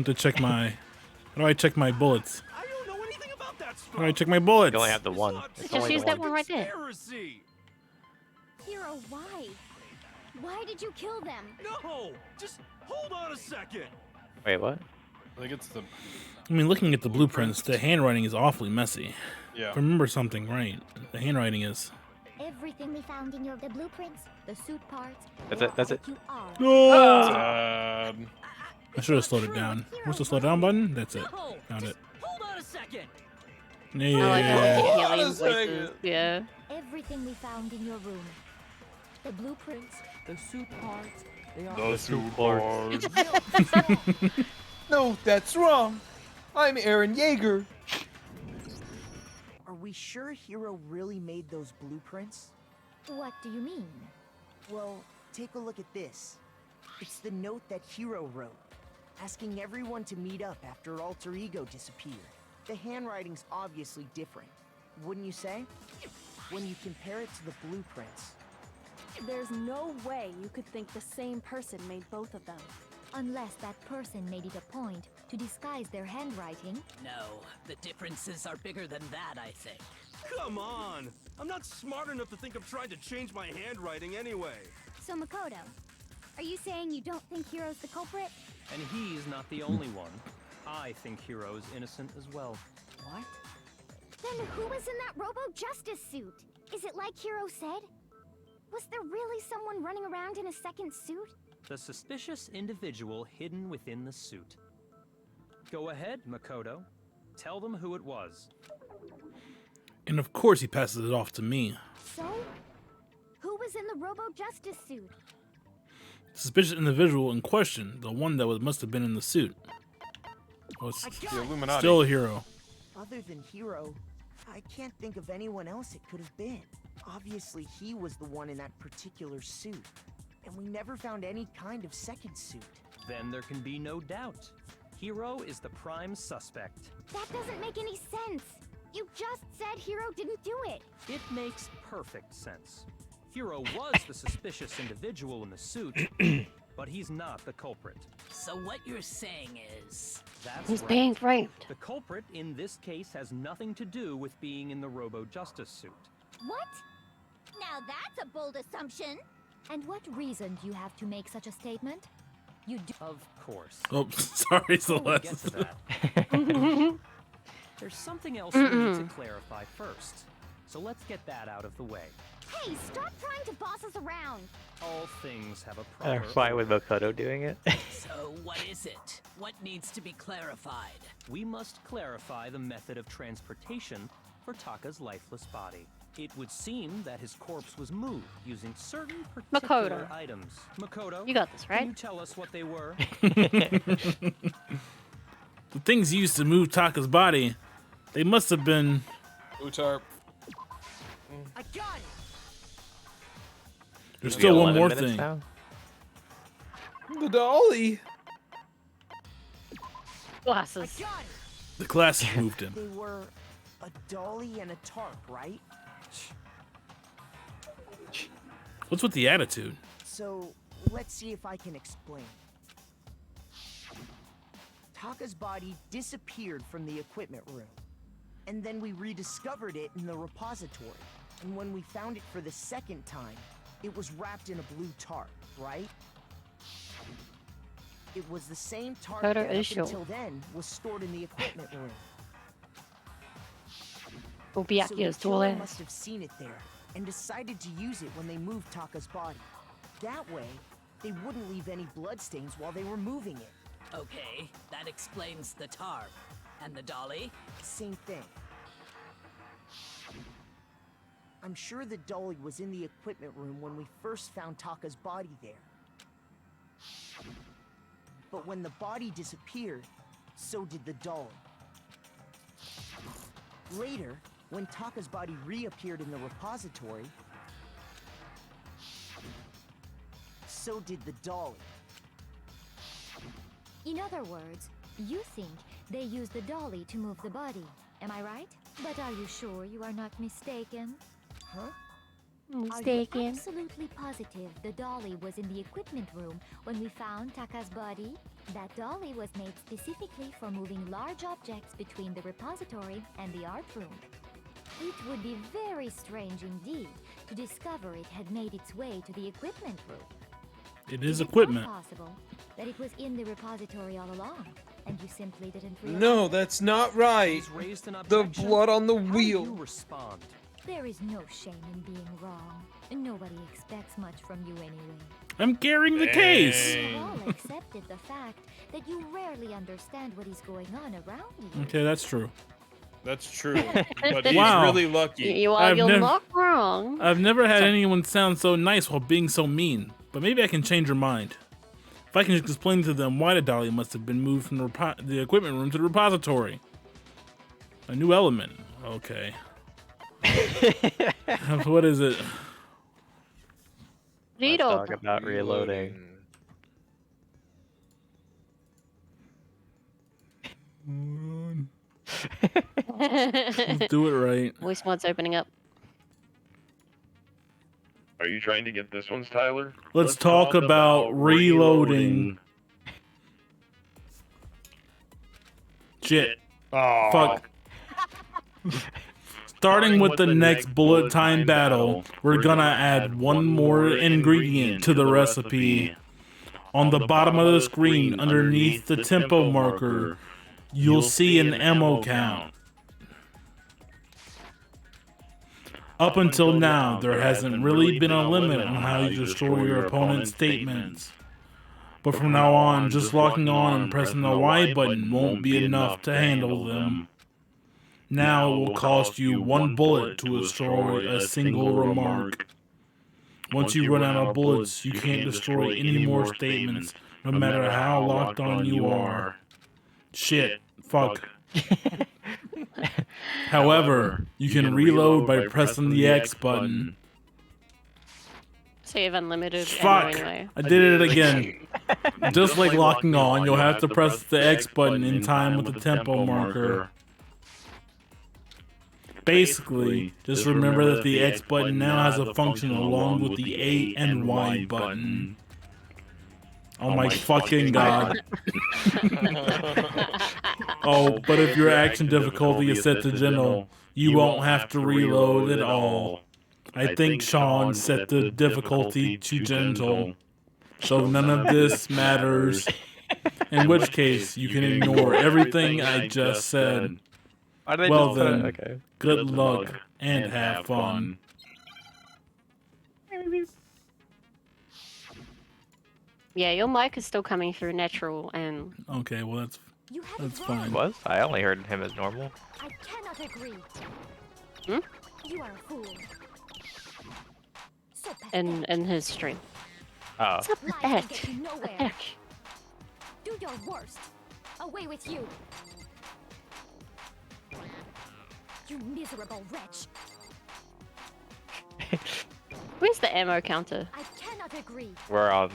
A: to check my... How do I check my bullets?
G: I don't know anything about that stuff.
A: How do I check my bullets?
L: You only have the one. It's
I: Just
L: only
I: use
L: the
I: that
L: one.
I: one right there.
G: Conspiracy.
D: Hero, why? Why did you kill them?
G: No, just hold on a second.
L: Wait, what?
H: I think it's the...
A: I mean, looking at the blueprints, the handwriting is awfully messy.
H: Yeah.
A: If I remember something right, the handwriting is...
D: Everything we found in the blueprints, the suit parts,
L: That's
D: they
L: it,
D: are
L: that's
D: all
L: it.
D: that you are.
A: No!
H: Sad.
A: I should have slowed it down. What's the slow down button? That's it.
B: No,
A: Found
B: just
A: it.
B: hold on a second.
A: Yeah.
I: I like how we
H: Hold
I: can
H: on a
I: hear voices.
H: second.
I: Yeah.
D: Everything we found in your room. The blueprints, the suit parts, they are
H: The two
B: parts.
H: No, that's wrong. I'm Aaron Yeager.
B: Are we sure Hero really made those blueprints?
D: What do you mean?
B: Well, take a look at this. It's the note that Hero wrote, asking everyone to meet up after Alter Ego disappeared. The handwriting's obviously different, wouldn't you say? When you compare it to the blueprints.
O: There's no way you could think the same person made both of them.
D: Unless that person made it a point to disguise their handwriting.
P: No, the differences are bigger than that, I think.
G: Come on! I'm not smart enough to think of trying to change my handwriting anyway.
Q: So Makoto, are you saying you don't think Hiro's the culprit?
M: And he's not the only one. I think Hiro's innocent as well.
Q: What? Then who was in that Robo-Justice suit? Is it like Hiro said? Was there really someone running around in a second suit?
M: The suspicious individual hidden within the suit. Go ahead, Makoto. Tell them who it was.
A: And of course he passes it off to me.
Q: So? Who was in the Robo-Justice suit?
A: The suspicious individual in question, the one that must have been in the suit, was
H: the Illuminati.
A: Still a hero.
B: Other than Hero, I can't think of anyone else it could have been. Obviously, he was the one in that particular suit, and we never found any kind of second suit.
M: Then there can be no doubt. Hiro is the prime suspect.
Q: That doesn't make any sense. You just said Hiro didn't do it.
M: It makes perfect sense. Hiro was the suspicious individual in the suit, but he's not the culprit.
P: So what you're saying is...
M: That's
I: He's
M: right.
I: being framed.
M: The culprit in this case has nothing to do with being in the Robo-Justice suit.
Q: What? Now that's a bold assumption.
D: And what reason do you have to make such a statement? You do.
M: Of course.
A: Oh, sorry,
M: Before we get
A: Celeste.
M: to that, there's something else we need to clarify first. So let's get that out of the way.
Q: Hey, stop trying to boss us around.
M: All things have a
L: I'm
M: proper
L: fine with Makoto doing it.
P: So what is it? What needs to be clarified?
M: We must clarify the method of transportation for Taka's lifeless body. It would seem that his corpse was moved using certain particular
I: Makoto.
M: items. Makoto,
I: You got this, right?
M: Can you tell us what they were?
A: The things used to move Taka's body, they must have been...
H: Utarp.
B: I got it!
A: There's
L: We
A: still
L: got
A: one
L: 11
A: more
L: minutes
A: thing.
L: now?
H: The dolly.
I: Glasses.
A: The glasses moved him.
B: They were a dolly and a tarp, right?
A: What's with the attitude?
B: So, let's see if I can explain. Taka's body disappeared from the equipment room. And then we rediscovered it in the repository. And when we found it for the second time, it was wrapped in a blue tarp, right? It was the same tarp
I: Photo
B: that
I: is
B: up
I: shown.
B: until then was stored in the equipment room.
I: Will be
B: So the
I: accused to
B: killer
I: all
B: must have seen it there and decided to use it when they moved Taka's body. That way, they wouldn't leave any bloodstains while they were moving it.
P: Okay, that explains the tarp. And the dolly?
B: Same thing. I'm sure the dolly was in the equipment room when we first found Taka's body there. But when the body disappeared, so did the dolly. Later, when Taka's body reappeared in the repository, so did the dolly.
D: In other words, you think they used the dolly to move the body. Am I right? But are you sure you are not mistaken?
B: Huh?
D: Are you
I: Mistaken.
D: absolutely positive the dolly was in the equipment room when we found Taka's body? That dolly was made specifically for moving large objects between the repository and the art room. It would be very strange indeed to discover it had made its way to the equipment room.
A: It is
D: It
A: equipment.
D: possible that it was in the repository all along, and you simply didn't realize.
H: No, that's not right.
M: He's raised an
H: The
M: objection.
H: blood on the
M: How do
H: wheel.
M: you respond?
D: There is no shame in being wrong. Nobody expects much from you anyway.
A: I'm carrying the case.
D: We have all accepted the fact that you rarely understand what is going on around you.
A: Okay, that's true.
H: That's true. But he's
A: Wow.
H: really lucky.
I: You're
A: I've
I: not wrong.
A: I've never had anyone sound so nice while being so mean. But maybe I can change your mind. If I can just explain to them why the dolly must have been moved from the equipment room to the repository. A new element. Okay. What is it?
L: Let's talk about reloading.
A: Let's do it right.
I: Voice mod's opening up.
J: Are you trying to get this one, Tyler?
A: Let's talk about reloading. Shit.
J: Oh.
A: Fuck. Starting with the next bullet time battle, we're gonna add one more ingredient to the recipe. On the bottom of the screen, underneath the tempo marker, you'll see an ammo count. Up until now, there hasn't really been a limit on how you destroy your opponent's statements. But from now on, just locking on and pressing the Y button won't be enough to handle them. Now it will cost you one bullet to destroy a single remark. Once you run out of bullets, you can't destroy any more statements, no matter how locked on you are. Shit. Fuck. However, you can reload by pressing the X button.
I: So you have unlimited ammo
A: Fuck!
I: anyway.
A: I did it again. Just like locking on, you'll have to press the X button in time with the tempo marker. Basically, just remember that the X button now has a function along with the A and Y button. Oh my fucking god. Oh, but if your action difficulty is set to gentle, you won't have to reload at all. I think Sean set the difficulty to gentle, so none of this matters. In which case, you can ignore everything I just said. Well then,
L: okay.
A: Good luck and have fun.
I: Yeah, your mic is still coming through natural and...
A: Okay, well that's fine.
L: Was? I only heard him as normal.
Q: I cannot agree.
I: Hmm?
Q: You are a fool. So
I: In his stream.
L: Oh.
I: So
Q: Lies will
I: pathetic.
Q: get you nowhere.
I: Pathetic.
Q: Do your worst. Away with you. You miserable wretch.
I: Where's the ammo counter?
Q: I cannot agree.
L: We're on.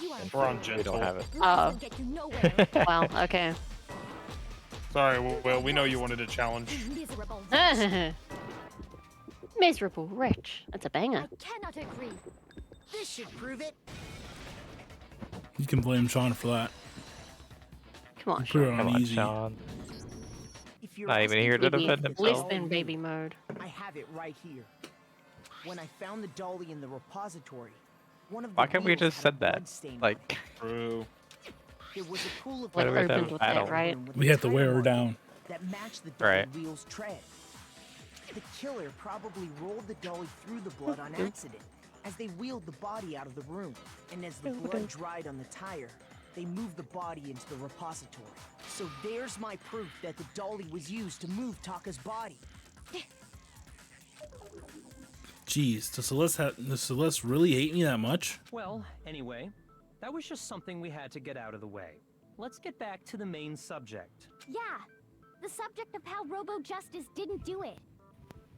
Q: You are
G: We're on
L: We
G: gentle.
L: don't have it.
I: Oh.
Q: will get you nowhere.
I: Wow, okay.
G: Sorry, Will, we know you wanted a challenge.
Q: You miserable wretch.
I: Miserable wretch. That's a banger.
Q: I cannot agree.
B: This should prove it.
A: You can blame Sean for that.
I: Come on,
A: Put it
I: Sean.
A: on
L: Come on,
A: easy.
L: Sean.
B: If you're
L: Not even here to
I: Baby,
L: defend himself.
I: live in baby mode.
B: I have it right here. When I found the dolly in the repository, one of the
L: Why can't we
B: wheels
L: just
B: had a
L: said that?
B: bloodstain on
L: Like,
B: it.
G: True.
B: There was a pool of
L: Why do we have to have
I: opened with
L: battle?
I: that, right?
A: We have to wear her down.
B: that matched the dolly
L: Right.
B: wheel's tread. The killer probably rolled the dolly through the blood on accident as they wheeled the body out of the room. And as the blood dried on the tire, they moved the body into the repository. So there's my proof that the dolly was used to move Taka's body.
A: Jeez, does Celeste really hate me that much?
M: Well, anyway, that was just something we had to get out of the way. Let's get back to the main subject.
Q: Yeah, the subject of how Robo Justice didn't do it.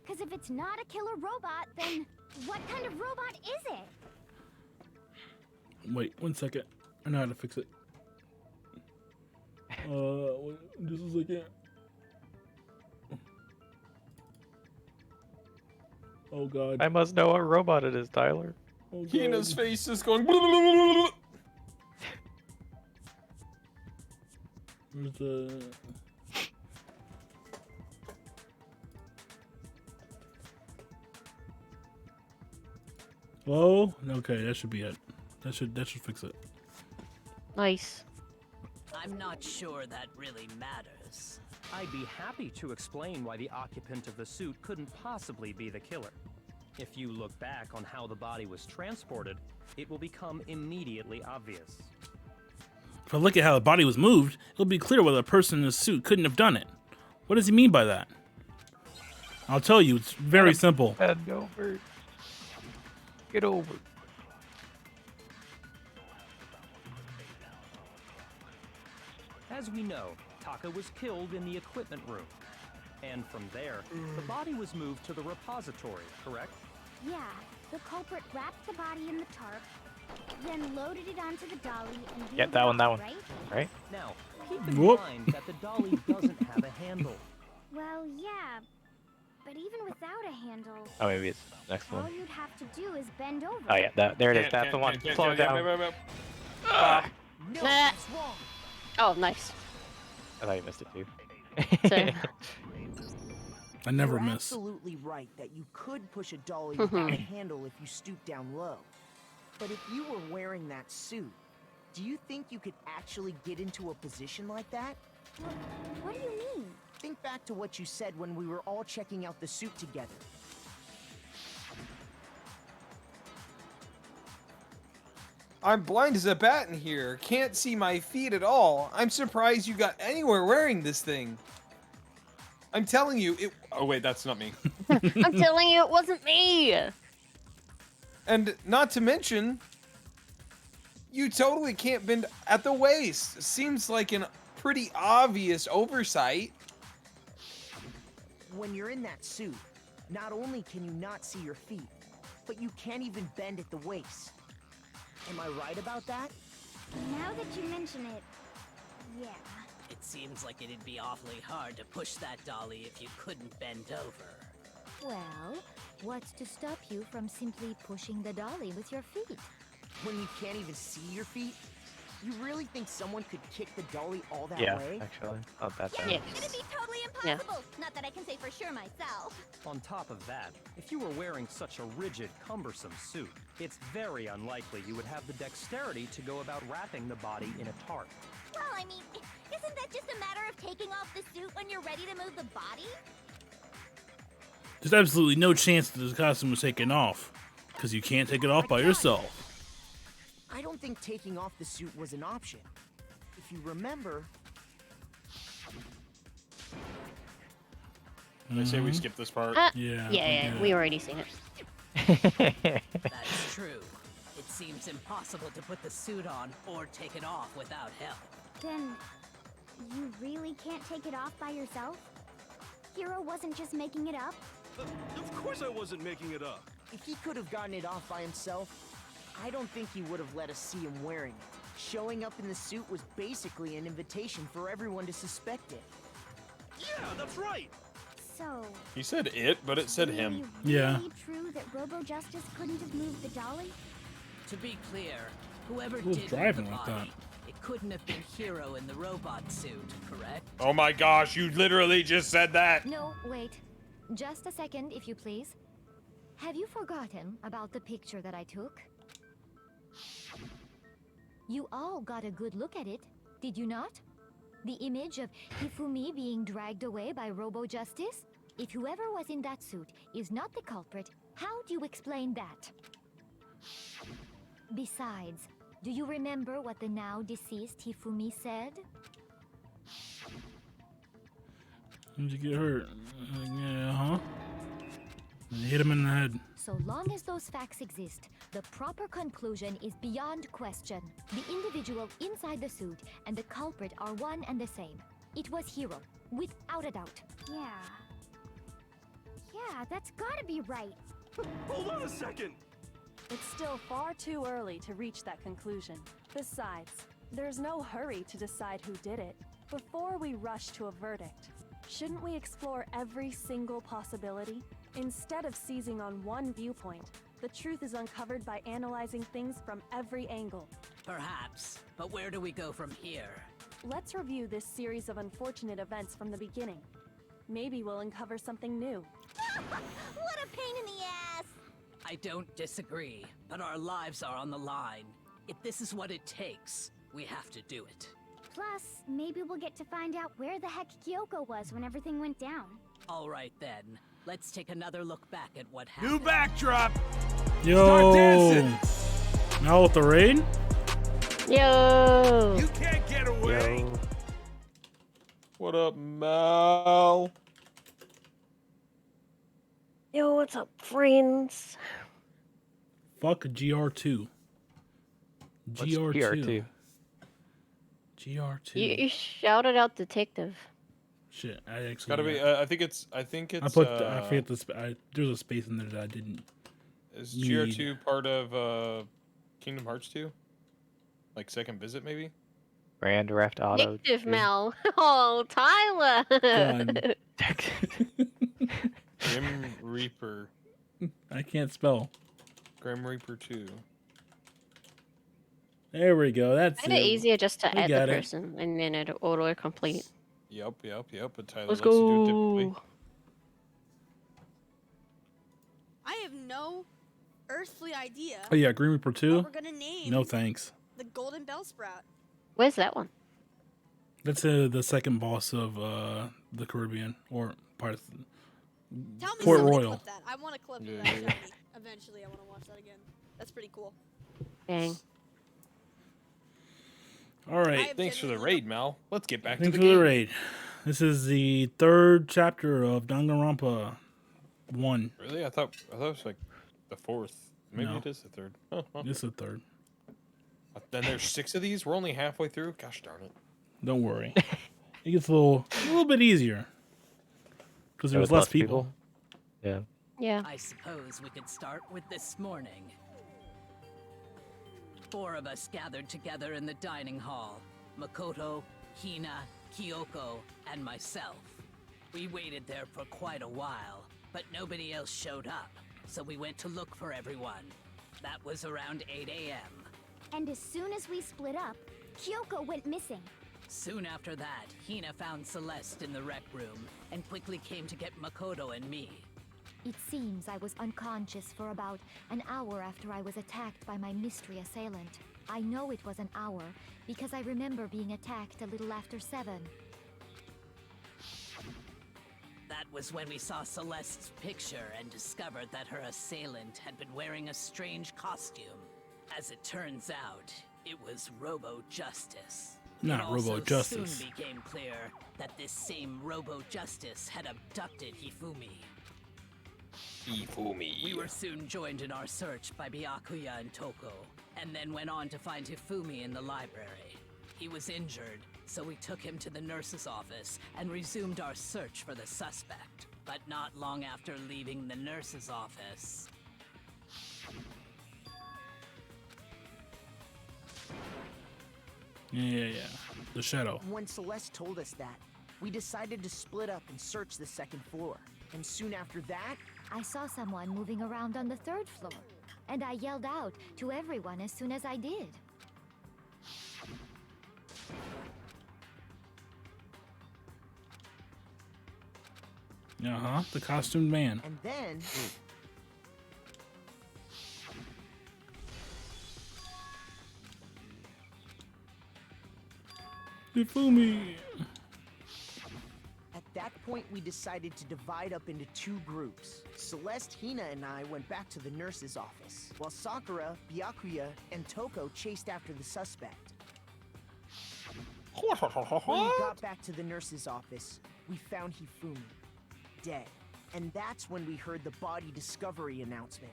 Q: Because if it's not a killer robot, then what kind of robot is it?
A: Wait, 1 second. I know how to fix it. Wait, just a second. Oh god.
L: I must know what robot it is, Tyler.
A: Oh, god.
H: Hina's face is going.
A: Where's the... Hello? Okay, that should be it. That should fix it.
I: Nice.
P: I'm not sure that really matters.
M: I'd be happy to explain why the occupant of the suit couldn't possibly be the killer. If you look back on how the body was transported, it will become immediately obvious.
A: If I look at how the body was moved, it'll be clear why the person in the suit couldn't have done it. What does he mean by that? I'll tell you, it's very simple.
L: Head over. Get over.
M: As we know, Taka was killed in the equipment room. And from there, the body was moved to the repository, correct?
Q: Yeah, the culprit wrapped the body in the tarp, Then loaded it onto the dolly and
L: Yeah, that one,
Q: right?
L: right?
M: Now, keep in
A: Whoop.
M: mind that the dolly doesn't have a handle.
Q: Well, yeah, but even without a handle,
L: Oh, maybe it's the next
Q: all
L: one.
Q: you'd have to do is bend over.
L: Oh yeah, there it is. That's the one. Slow it down.
B: No,
I: Nah.
B: that's wrong.
I: Oh, nice.
L: I thought you missed it too.
I: Sorry.
A: I never
B: You're
A: miss.
B: absolutely right that you could push a dolly without a handle if you stoop down low. But if you were wearing that suit, do you think you could actually get into a position like that?
Q: What do you mean?
B: Think back to what you said when we were all checking out the suit together.
H: I'm blind as a bat in here. Can't see my feet at all. I'm surprised you got anywhere wearing this thing. I'm telling you, it... Oh, wait, that's not me.
I: I'm telling you, it wasn't me.
H: And not to mention, you totally can't bend at the waist. Seems like an pretty obvious oversight.
B: When you're in that suit, not only can you not see your feet, but you can't even bend at the waist. Am I right about that?
Q: Now that you mention it, yeah.
P: It seems like it'd be awfully hard to push that dolly if you couldn't bend over.
D: Well, what's to stop you from simply pushing the dolly with your feet?
B: When you can't even see your feet? You really think someone could kick the dolly all that
L: Yeah,
B: way?
L: actually, not that bad.
I: Yes.
Q: It'd be totally
I: Yeah.
Q: impossible. Not that I can say for sure myself.
M: On top of that, if you were wearing such a rigid, cumbersome suit, it's very unlikely you would have the dexterity to go about wrapping the body in a tarp.
Q: Well, I mean, isn't that just a matter of taking off the suit when you're ready to move the body?
A: There's absolutely no chance that the costume was taken off, because you can't take it off by yourself.
B: I don't think taking off the suit was an option. If you remember...
H: I say we skip this part.
I: Yeah, we already seen it.
P: That's true. It seems impossible to put the suit on or take it off without help.
Q: Then, you really can't take it off by yourself? Hero wasn't just making it up?
G: Of course I wasn't making it up.
B: If he could have gotten it off by himself, I don't think he would have let us see him wearing it. Showing up in the suit was basically an invitation for everyone to suspect it.
G: Yeah, that's right.
Q: So,
H: He said it, but it said him.
A: Yeah.
Q: really true that Robo Justice couldn't have moved the dolly?
P: To be clear, whoever
A: Who's
P: did
A: driving
P: move the
A: like
P: body, it couldn't have been Hero in the robot suit, correct?
H: Oh my gosh, you literally just said that.
D: No, wait. Just a second, if you please. Have you forgotten about the picture that I took? You all got a good look at it, did you not? The image of Hifumi being dragged away by Robo Justice? If whoever was in that suit is not the culprit, how do you explain that? Besides, do you remember what the now deceased Hifumi said?
A: Did you get hurt? Yeah, huh? And hit him in the head.
D: So long as those facts exist, the proper conclusion is beyond question. The individual inside the suit and the culprit are one and the same. It was Hero, without a doubt.
Q: Yeah. Yeah, that's gotta be right.
G: Hold on a second.
O: It's still far too early to reach that conclusion. Besides, there's no hurry to decide who did it. Before we rush to a verdict, shouldn't we explore every single possibility? Instead of seizing on one viewpoint, the truth is uncovered by analyzing things from every angle.
P: Perhaps, but where do we go from here?
O: Let's review this series of unfortunate events from the beginning. Maybe we'll uncover something new.
Q: What a pain in the ass!
P: I don't disagree, but our lives are on the line. If this is what it takes, we have to do it.
Q: Plus, maybe we'll get to find out where the heck Kyoko was when everything went down.
P: All right then, let's take another look back at what happened.
G: New backdrop.
A: Yo!
G: Start dancing.
A: Now with the raid?
I: Yo!
G: You can't get away.
H: Yo. What up, Mal?
I: Yo, what's up, friends?
A: Fuck GR2.
L: What's
A: GR2. GR2.
I: You shouted out detective.
A: Shit, I actually.
H: It's gotta be. I think it's.
A: I put. I forget this. There's a space in there that I didn't.
H: Is GR2 part of Kingdom Hearts 2? Like second visit, maybe?
L: Grand Theft Auto.
I: Addictive
L: 2.
I: Mel. Oh, Tyler.
A: Done.
H: Grim Reaper.
A: I can't spell.
H: Grim Reaper 2.
A: There we go. That's
I: Made it easier just to
A: We
I: add the
A: got it.
I: person and then it auto-complete.
H: Yep. But Tyler
I: Let's
H: likes to do it
I: go.
H: typically.
R: I have no earthly idea.
A: Oh yeah, Green Reaper 2?
R: What we're gonna name
A: No thanks.
R: the Golden Bell Sprout.
I: Where's that one?
A: That's the second boss of the Caribbean, or part of
R: Tell me
A: Port
R: somebody
A: Royal.
R: clip that. I want to clip
H: Yeah.
R: that. Show me. Eventually, I want to watch that again. That's pretty cool.
I: Dang.
A: All right.
H: Thanks for the raid, Mal. Let's get back
A: Thanks
H: to
A: for
H: the
A: the
H: game.
A: raid. This is the third chapter of Danganronpa 1.
H: Really? I thought it was like the fourth. Maybe
A: No.
H: it is the third. Oh, well.
A: This is the third.
H: Then there's 6 of these. We're only halfway through. Gosh darn it.
A: Don't worry. It gets a little bit easier. Because there was less people.
L: Yeah.
I: Yeah.
P: I suppose we could start with this morning. 4 of us gathered together in the dining hall. Makoto, Hina, Kyoko, and myself. We waited there for quite a while, but nobody else showed up, so we went to look for everyone. That was around 8 a.m.
Q: And as soon as we split up, Kyoko went missing.
P: Soon after that, Hina found Celeste in the rec room and quickly came to get Makoto and me.
D: It seems I was unconscious for about an hour after I was attacked by my mystery assailant. I know it was an hour because I remember being attacked a little after 7.
P: That was when we saw Celeste's picture and discovered that her assailant had been wearing a strange costume. As it turns out, it was Robo Justice.
A: Not
P: It also
A: Robo Justice.
P: soon became clear that this same Robo Justice had abducted Hifumi. We were soon joined in our search by Byakuya and Toko, and then went on to find Hifumi in the library. He was injured, so we took him to the nurse's office and resumed our search for the suspect. But not long after leaving the nurse's office,
A: Yeah. The shadow.
B: When Celeste told us that, we decided to split up and search the second floor. And soon after that,
D: I saw someone moving around on the 3rd floor, and I yelled out to everyone as soon as I did.
A: The costumed man.
B: and then
A: Hifumi.
B: at that point we decided to divide up into 2 groups. Celeste, Hina, and I went back to the nurse's office, while Sakura, Byakuya, and Toko chased after the suspect. When we got back to the nurse's office, we found Hifumi, dead. And that's when we heard the body discovery announcement.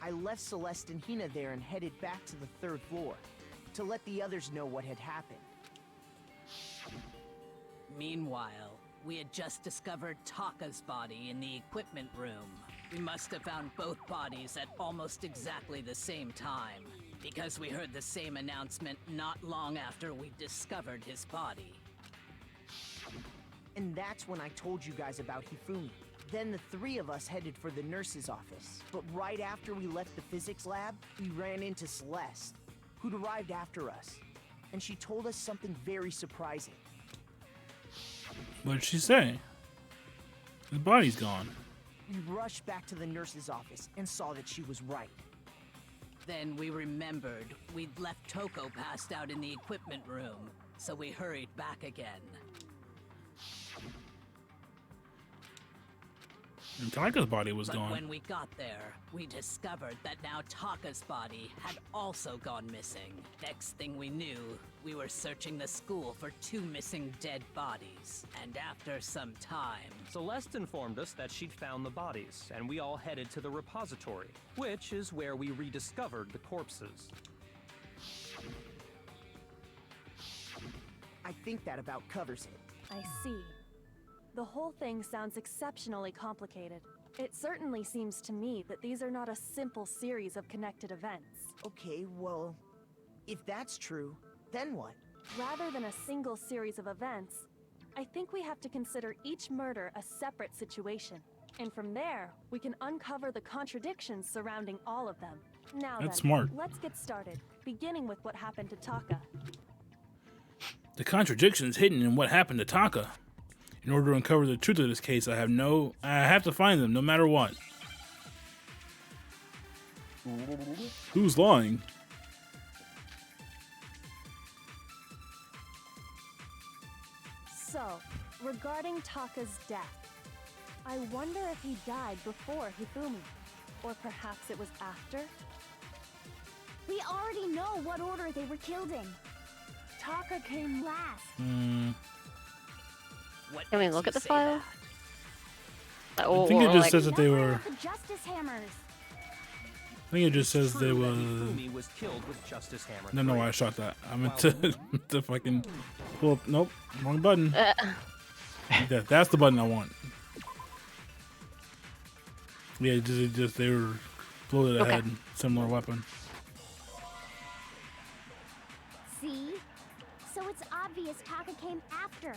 B: I left Celeste and Hina there and headed back to the 3rd floor to let the others know what had happened.
P: meanwhile, we had just discovered Taka's body in the equipment room. We must have found both bodies at almost exactly the same time, because we heard the same announcement not long after we discovered his body.
B: And that's when I told you guys about Hifumi. Then the 3 of us headed for the nurse's office. But right after we left the physics lab, we ran into Celeste, who'd arrived after us. And she told us something very surprising.
A: What did she say? His body's gone.
B: We rushed back to the nurse's office and saw that she was right.
P: Then we remembered we'd left Toko passed out in the equipment room, so we hurried back again.
A: And Taka's body was
P: But
A: gone.
P: when we got there, we discovered that now Taka's body had also gone missing. Next thing we knew, we were searching the school for 2 missing dead bodies. And after some time,
M: Celeste informed us that she'd found the bodies, and we all headed to the repository, which is where we rediscovered the corpses.
B: I think that about covers it.
O: I see. The whole thing sounds exceptionally complicated. It certainly seems to me that these are not a simple series of connected events.
B: Okay, well, if that's true, then what?
O: Rather than a single series of events, I think we have to consider each murder a separate situation. And from there, we can uncover the contradictions surrounding all of them. Now
A: That's
O: then,
A: smart.
O: let's get started, beginning with what happened to Taka.
A: The contradictions hidden in what happened to Taka. In order to uncover the truth of this case, I have to find them no matter what. Who's lying?
O: So, regarding Taka's death, I wonder if he died before Hifumi, or perhaps it was after?
Q: We already know what order they were killed in. Taka came last.
I: Can we look at the file?
A: I think it just says that they were.
Q: The Justice Hammers.
A: I think it just says they was.
M: Hifumi was killed with Justice Hammer.
A: No, no, I shot that. I meant to fucking pull up. Nope, wrong button. That's the button I want. Yeah, just they were floated ahead. Similar weapon.
Q: See? So it's obvious Taka came after.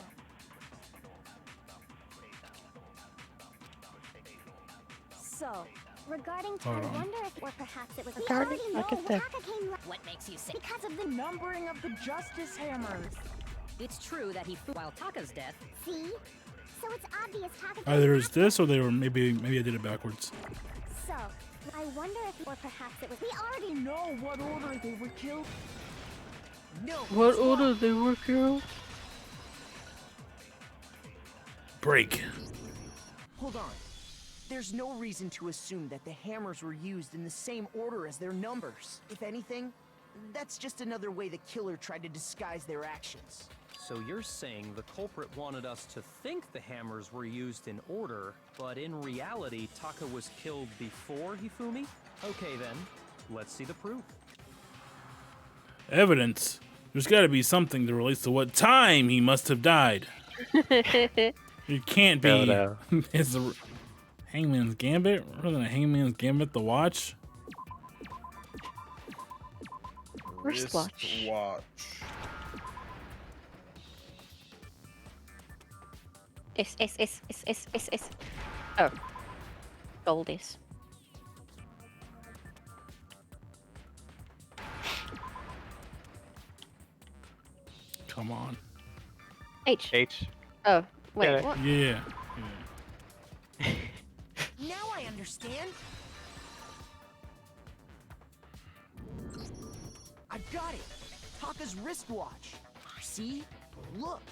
O: So,
Q: regarding
A: Hold
Q: I
A: on.
Q: wonder if, or perhaps it was. We
I: Regarding-
Q: already
I: look
Q: know
I: at the-
Q: Taka came last.
N: What makes you say?
B: Because of the numbering of the Justice Hammers.
P: It's true that he while Taka's death.
Q: See? So it's obvious Taka came
A: Either is
Q: after.
A: this or they were maybe I did it backwards.
Q: So, I wonder if, or perhaps it was.
B: We already know what order they were killed. No.
I: What
B: it's not.
I: order they were killed?
A: Break.
B: Hold on. There's no reason to assume that the hammers were used in the same order as their numbers. If anything, that's just another way the killer tried to disguise their actions.
M: So you're saying the culprit wanted us to think the hammers were used in order, but in reality, Taka was killed before Hifumi? Okay then, let's see the proof.
A: Evidence. There's got to be something that relates to what time he must have died. It can't be.
L: No.
A: It's the Hangman's Gambit. Rather than a Hangman's Gambit, the watch.
I: Wristwatch.
H: Watch.
I: S. Oh. Goldies.
A: Come on.
I: H.
L: H.
I: Oh, wait,
L: Yeah.
I: what?
A: Yeah.
B: Now I understand. I've got it. Taka's wristwatch. See? Look.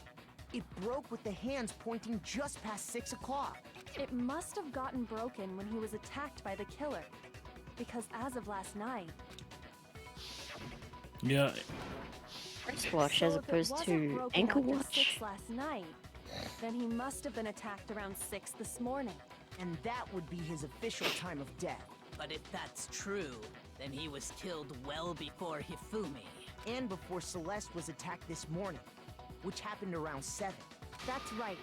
B: It broke with the hands pointing just past 6 o'clock.
O: It must have gotten broken when he was attacked by the killer. Because as of last night...
A: Yeah.
I: Wristwatch
O: So
I: as
O: if it
I: opposed
O: wasn't
I: to
O: broken
I: ankle
O: after
I: watch.
O: 6 last night, then he must have been attacked around 6 this morning.
B: And that would be his official time of death.
P: But if that's true, then he was killed well before Hifumi.
B: And before Celeste was attacked this morning, which happened around 7.
O: That's right.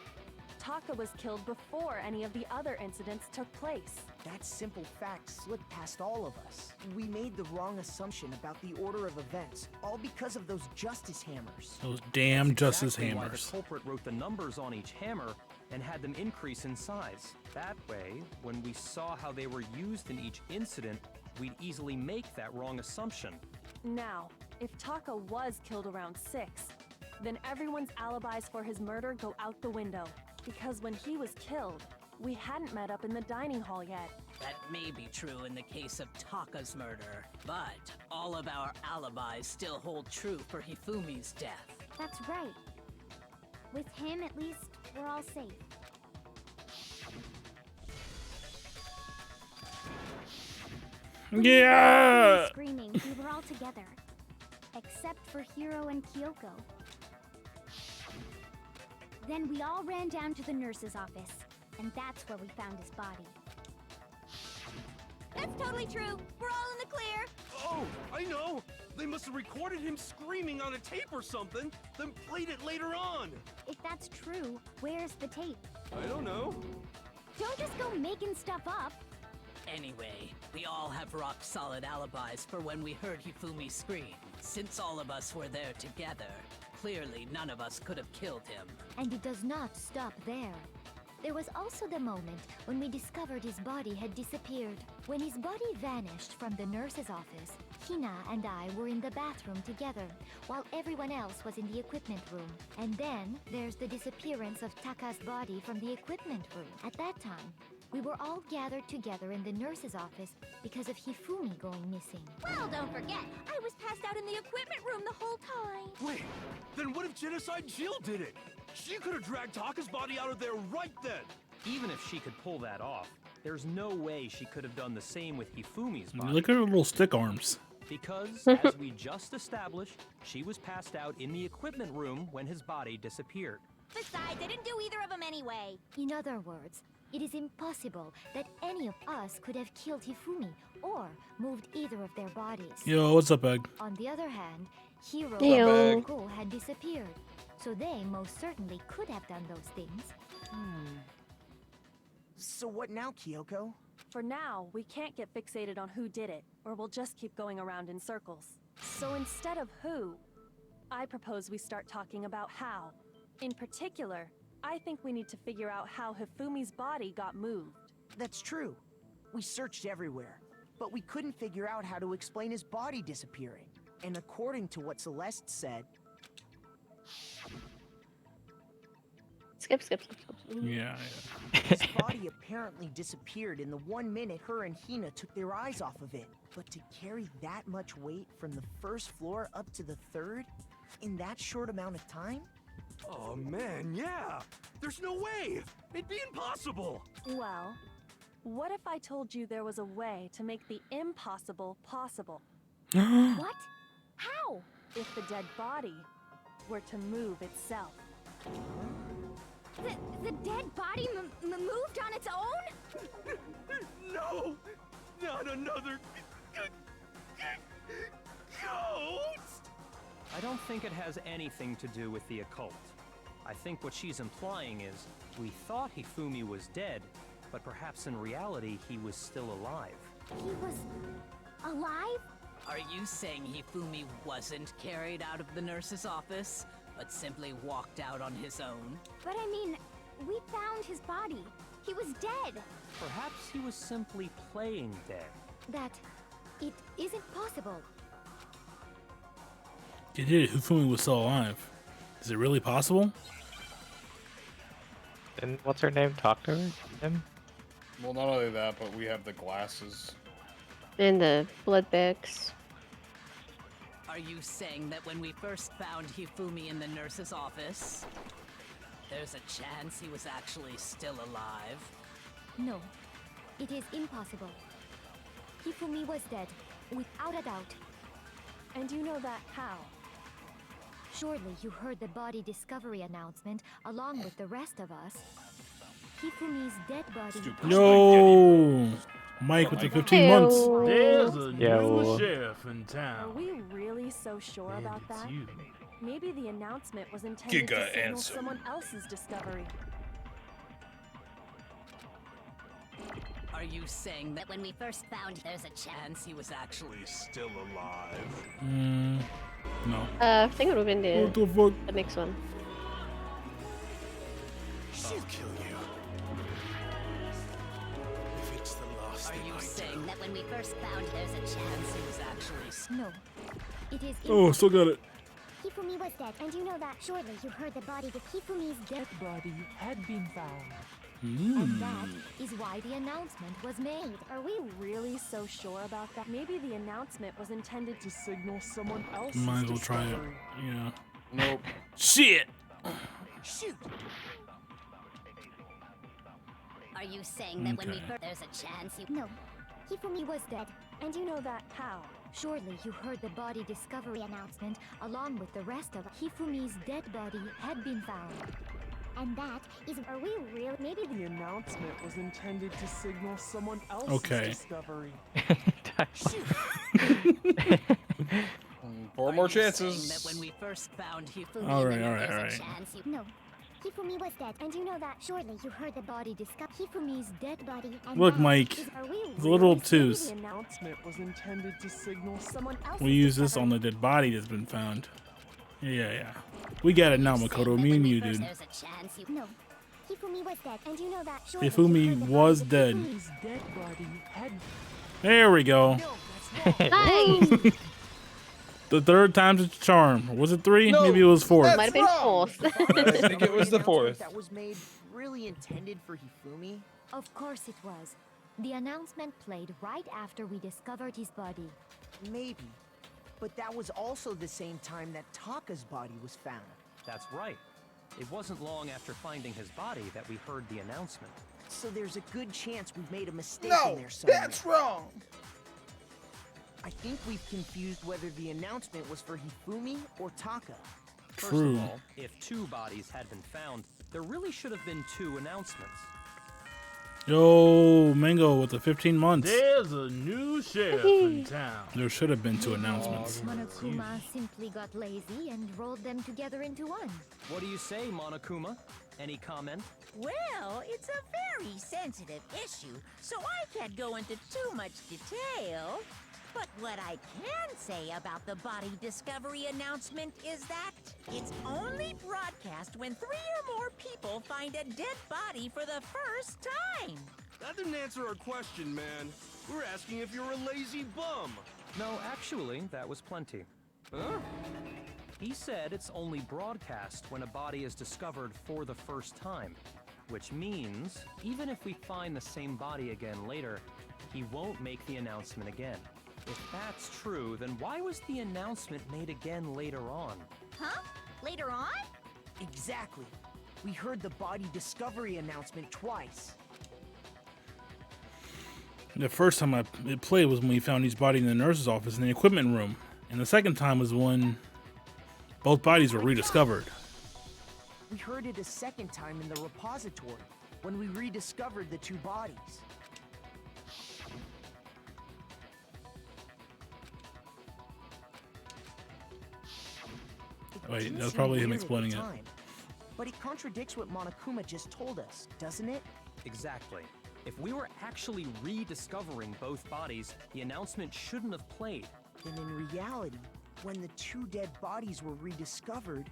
O: Taka was killed before any of the other incidents took place.
B: That simple fact slipped past all of us. We made the wrong assumption about the order of events, all because of those Justice Hammers.
A: Those damn Justice
M: Exactly why
A: Hammers.
M: the culprit wrote the numbers on each hammer and had them increase in size. That way, when we saw how they were used in each incident, we'd easily make that wrong assumption.
O: Now, if Taka was killed around 6, then everyone's alibis for his murder go out the window. Because when he was killed, we hadn't met up in the dining hall yet.
P: That may be true in the case of Taka's murder, but all of our alibis still hold true for Hifumi's death.
Q: That's right. With him, at least, we're all safe. When we
A: Yeah!
Q: were screaming, we were all together. Except for Hiro and Kyoko. Then we all ran down to the nurse's office, and that's where we found his body. That's totally true. We're all in the clear.
G: Oh, I know! They must have recorded him screaming on a tape or something, then played it later on!
Q: If that's true, where's the tape?
G: I don't know.
Q: Don't just go making stuff up.
P: Anyway, we all have rock-solid alibis for when we heard Hifumi scream. Since all of us were there together, clearly none of us could have killed him.
D: And it does not stop there. There was also the moment when we discovered his body had disappeared. When his body vanished from the nurse's office, Hina and I were in the bathroom together, while everyone else was in the equipment room. And then there's the disappearance of Taka's body from the equipment room. At that time, we were all gathered together in the nurse's office because of Hifumi going missing.
Q: Well, don't forget, I was passed out in the equipment room the whole time.
G: Wait, then what if Genocide Jill did it? She could have dragged Taka's body out of there right then!
M: Even if she could pull that off, there's no way she could have done the same with Hifumi's body.
A: Look at her little stick arms.
M: Because, as we just established, she was passed out in the equipment room when his body disappeared.
Q: Besides, I didn't do either of them anyway.
D: In other words, it is impossible that any of us could have killed Hifumi or moved either of their bodies.
A: Yo, what's up, Egg?
D: On the other hand, Hiro
I: Yo.
D: and Go had disappeared, so they most certainly could have done those things.
B: So what now, Kyoko?
O: For now, we can't get fixated on who did it, or we'll just keep going around in circles. So instead of who, I propose we start talking about how. In particular, I think we need to figure out how Hifumi's body got moved.
B: That's true. We searched everywhere, but we couldn't figure out how to explain his body disappearing. And according to what Celeste said...
I: Skip.
A: Yeah.
B: His body apparently disappeared in the 1 minute her and Hina took their eyes off of it. But to carry that much weight from the first floor up to the third in that short amount of time?
G: Oh man, yeah! There's no way! It'd be impossible!
O: Well, what if I told you there was a way to make the impossible possible?
Q: What? How?
O: If the dead body were to move itself.
Q: The dead body moved on its own?
G: No! Not another... ghost!
M: I don't think it has anything to do with the occult. I think what she's implying is, we thought Hifumi was dead, but perhaps in reality he was still alive.
Q: He was alive?
P: Are you saying Hifumi wasn't carried out of the nurse's office, but simply walked out on his own?
Q: But I mean, we found his body. He was dead.
M: Perhaps he was simply playing dead.
D: That it isn't possible.
A: It did. Hifumi was still alive. Is it really possible?
L: And what's her name? Talk to her? Him?
H: Well, not only that, but we have the glasses.
I: And the blood bags.
P: Are you saying that when we first found Hifumi in the nurse's office, there's a chance he was actually still alive?
D: No, it is impossible. Hifumi was dead, without a doubt.
O: And you know that how?
D: Surely you heard the body discovery announcement along with the rest of us. Hifumi's dead body.
A: Yo, Mike with the 15 months.
E: There's a
L: Yo.
E: new sheriff in
O: Are
E: town.
O: we really so sure about
E: It's
O: that?
E: you.
O: Maybe the announcement was intended to
H: Giga
O: signal
H: answer.
O: someone else's discovery.
P: Are you saying that when we first found there's a chance he was actually still alive?
A: No.
I: I think it would have been
A: What the fuck?
I: the next one.
G: She'll kill you. If it's the last
P: Are
G: thing
P: you
G: I
P: saying that when we first found there's a chance he was actually
D: No, it is
A: Oh, still got it.
Q: Hifumi was dead, and you know that. Surely you heard the body of Hifumi's dead
B: Body had been found.
D: And that is why the announcement was made.
O: Are we really so sure about that? Maybe the announcement was intended to signal someone else's
A: Might as well try it.
O: discovery.
A: Yeah.
H: Nope.
A: Shit!
B: Shoot!
P: Are you saying that when we first there's a chance he...
Q: No, Hifumi was dead.
O: And you know that how?
D: Surely you heard the body discovery announcement along with the rest of Hifumi's dead body had been found.
Q: And that is, are we real? Maybe
S: The announcement was intended to signal someone else's
A: Okay.
S: discovery.
H: Four more chances.
P: That when we first found Hifumi,
A: All
Q: Maybe
A: right.
Q: there's a chance you- No. Hifumi was dead, and you know that. Shortly, you heard the body discover Hifumi's dead body. And
A: Look,
Q: that
A: Mike,
Q: is, are we
A: it's a little
Q: really
A: obtuse.
S: The announcement was intended to signal someone else's
A: We use this
S: discovery.
A: on the dead body that's been found. Yeah. We got it now, Makoto. Me and you, dude.
Q: There's a chance you. No. Hifumi was dead, and you know that. Shortly, you
A: Hifumi
Q: heard the
A: was
Q: body-
A: dead.
S: Hifumi's dead body had
A: There we go.
I: Nice.
A: The third time's a charm. Or was it 3?
H: No,
A: Maybe it was 4.
I: Might have been fourth.
H: I think it was the fourth.
B: That was made really intended for Hifumi.
D: Of course it was. The announcement played right after we discovered his body.
B: Maybe. But that was also the same time that Taka's body was found.
M: That's right. It wasn't long after finding his body that we heard the announcement.
B: So there's a good chance we've made a mistake in there somewhere.
H: wrong.
B: I think we've confused whether the announcement was for Hifumi or Taka.
M: First
A: True.
M: of all, if 2 bodies had been found, there really should have been 2 announcements.
A: Yo, Mango with the 15 months. There's a new sheriff in town. There should have been 2 announcements.
D: Monokuma simply got lazy and rolled them together into one.
M: What do you say, Monokuma? Any comment?
N: Well, it's a very sensitive issue, so I can't go into too much detail. But what I can say about the body discovery announcement is that it's only broadcast when 3 or more people find a dead body for the first time.
G: That didn't answer our question, man. We're asking if you're a lazy bum.
M: No, actually, that was plenty.
G: Huh?
M: He said it's only broadcast when a body is discovered for the first time. Which means, even if we find the same body again later, he won't make the announcement again. If that's true, then why was the announcement made again later on?
N: Huh? Later on?
B: Exactly. We heard the body discovery announcement twice.
A: The first time it played was when we found his body in the nurse's office in the equipment room. And the second time was when both bodies were rediscovered.
B: We heard it a second time in the repository, when we rediscovered the 2 bodies.
A: Wait,
B: didn't
A: that's
B: seem
A: probably him
B: weird at the
A: explaining it.
B: time, but it contradicts what Monokuma just told us, doesn't it?
M: Exactly. If we were actually rediscovering both bodies, the announcement shouldn't have played.
B: And in reality, when the 2 dead bodies were rediscovered,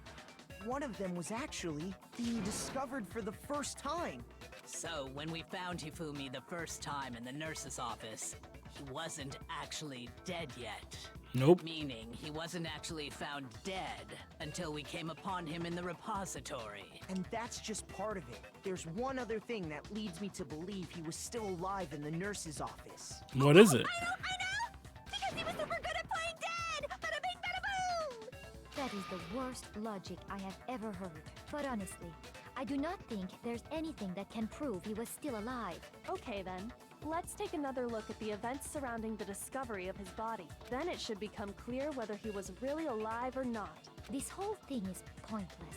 B: one of them was actually being discovered for the first time.
P: So, when we found Hifumi the first time in the nurse's office, he wasn't actually dead yet.
A: Nope.
P: Meaning, he wasn't actually found dead until we came upon him in the repository.
B: And that's just part of it. There's one other thing that leads me to believe he was still alive in the nurse's office.
A: What is it?
N: I know! Because he was super good at playing dead! Bada bing, bada boom!
D: That is the worst logic I have ever heard. But honestly, I do not think there's anything that can prove he was still alive.
O: Okay then. Let's take another look at the events surrounding the discovery of his body. Then it should become clear whether he was really alive or not.
D: This whole thing is pointless.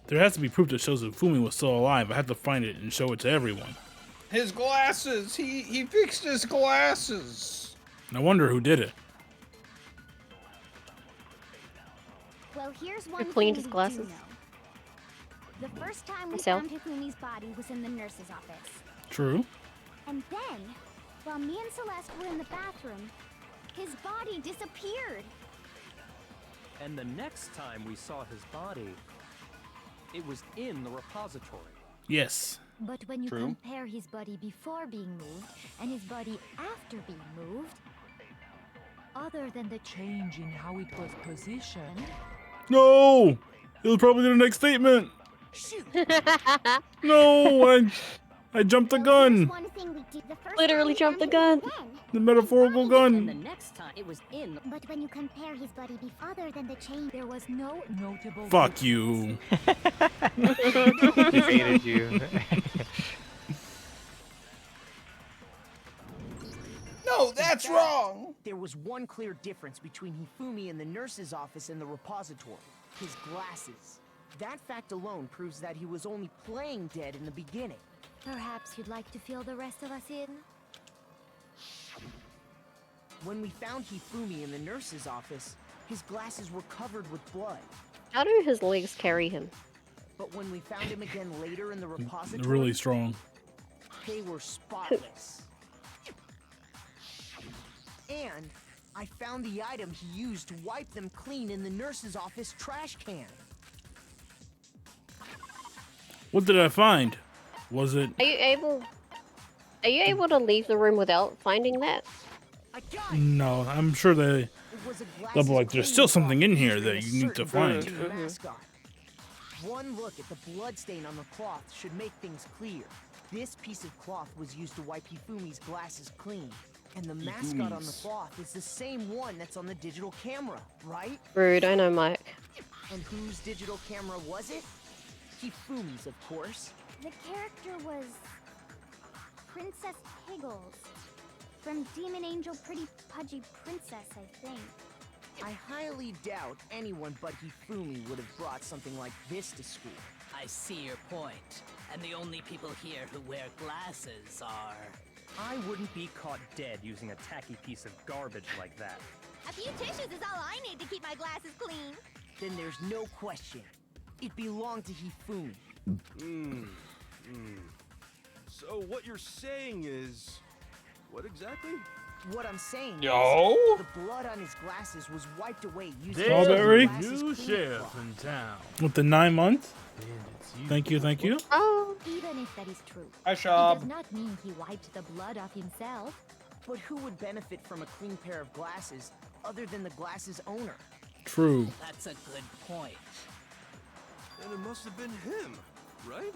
A: There has to be proof that shows that Fumi was still alive. I have to find it and show it to everyone.
H: His glasses! He fixed his glasses!
A: I wonder who did it.
Q: Well, here's one thing
I: cleaned his
Q: we
I: glasses?
Q: do know. The first time we
I: Myself?
Q: found Hifumi's body was in the nurse's office.
A: True.
Q: And then, while me and Celeste were in the bathroom, his body disappeared.
M: And the next time we saw his body, it was in the repository.
A: Yes.
D: But when you
A: True.
D: compare his body before being moved and his body after being moved, other than the
S: change in how it was positioned.
A: No! It was probably the next statement. No! I jumped the gun.
Q: One thing we did the first
I: Literally
Q: time we
I: jumped the
Q: found
I: gun.
Q: him
A: The metaphorical
Q: And the
A: gun.
Q: next time it was in. But when you compare his body other than the change,
D: there was no
Q: notable.
A: Fuck you.
L: He hated you.
B: No, that's wrong! There was one clear difference between Hifumi in the nurse's office and the repository. His glasses. That fact alone proves that he was only playing dead in the beginning.
D: Perhaps you'd like to fill the rest of us in?
B: When we found Hifumi in the nurse's office, his glasses were covered with blood.
I: How do his legs carry him?
B: But when we found him again later in the repository,
A: They're really strong.
B: they were spotless. And I found the item he used to wipe them clean in the nurse's office trash can.
A: What did I find? Was it?
I: Are you able to leave the room without finding that?
A: No, I'm sure they'll be like, there's still something in here that you need to find.
B: Mascot. One look at the bloodstain on the cloth should make things clear. This piece of cloth was used to wipe Hifumi's glasses clean. And the mascot on the cloth is the same one that's on the digital camera, right?
I: Rude, I know, Mike.
B: And whose digital camera was it? Hifumi's, of course.
Q: The character was Princess Piggles from Demon Angel Pretty Pudgy Princess, I think.
B: I highly doubt anyone but Hifumi would have brought something like this to school.
P: I see your point. And the only people here who wear glasses are...
M: I wouldn't be caught dead using a tacky piece of garbage like that.
Q: A few tissues is all I need to keep my glasses clean.
B: Then there's no question. It belonged to Hifumi.
G: So what you're saying is... What exactly?
B: What I'm saying
A: Yo.
B: is the blood on his glasses was wiped away using
A: Strawberry?
B: new chef
A: in town. With the 9 months? Thank you, thank you.
D: Oh. Even if that is true,
A: Hi,
D: it
A: Shab.
D: does not mean he wiped the blood off himself.
B: But who would benefit from a clean pair of glasses other than the glasses owner?
A: True.
P: That's a good point.
G: And it must have been him, right?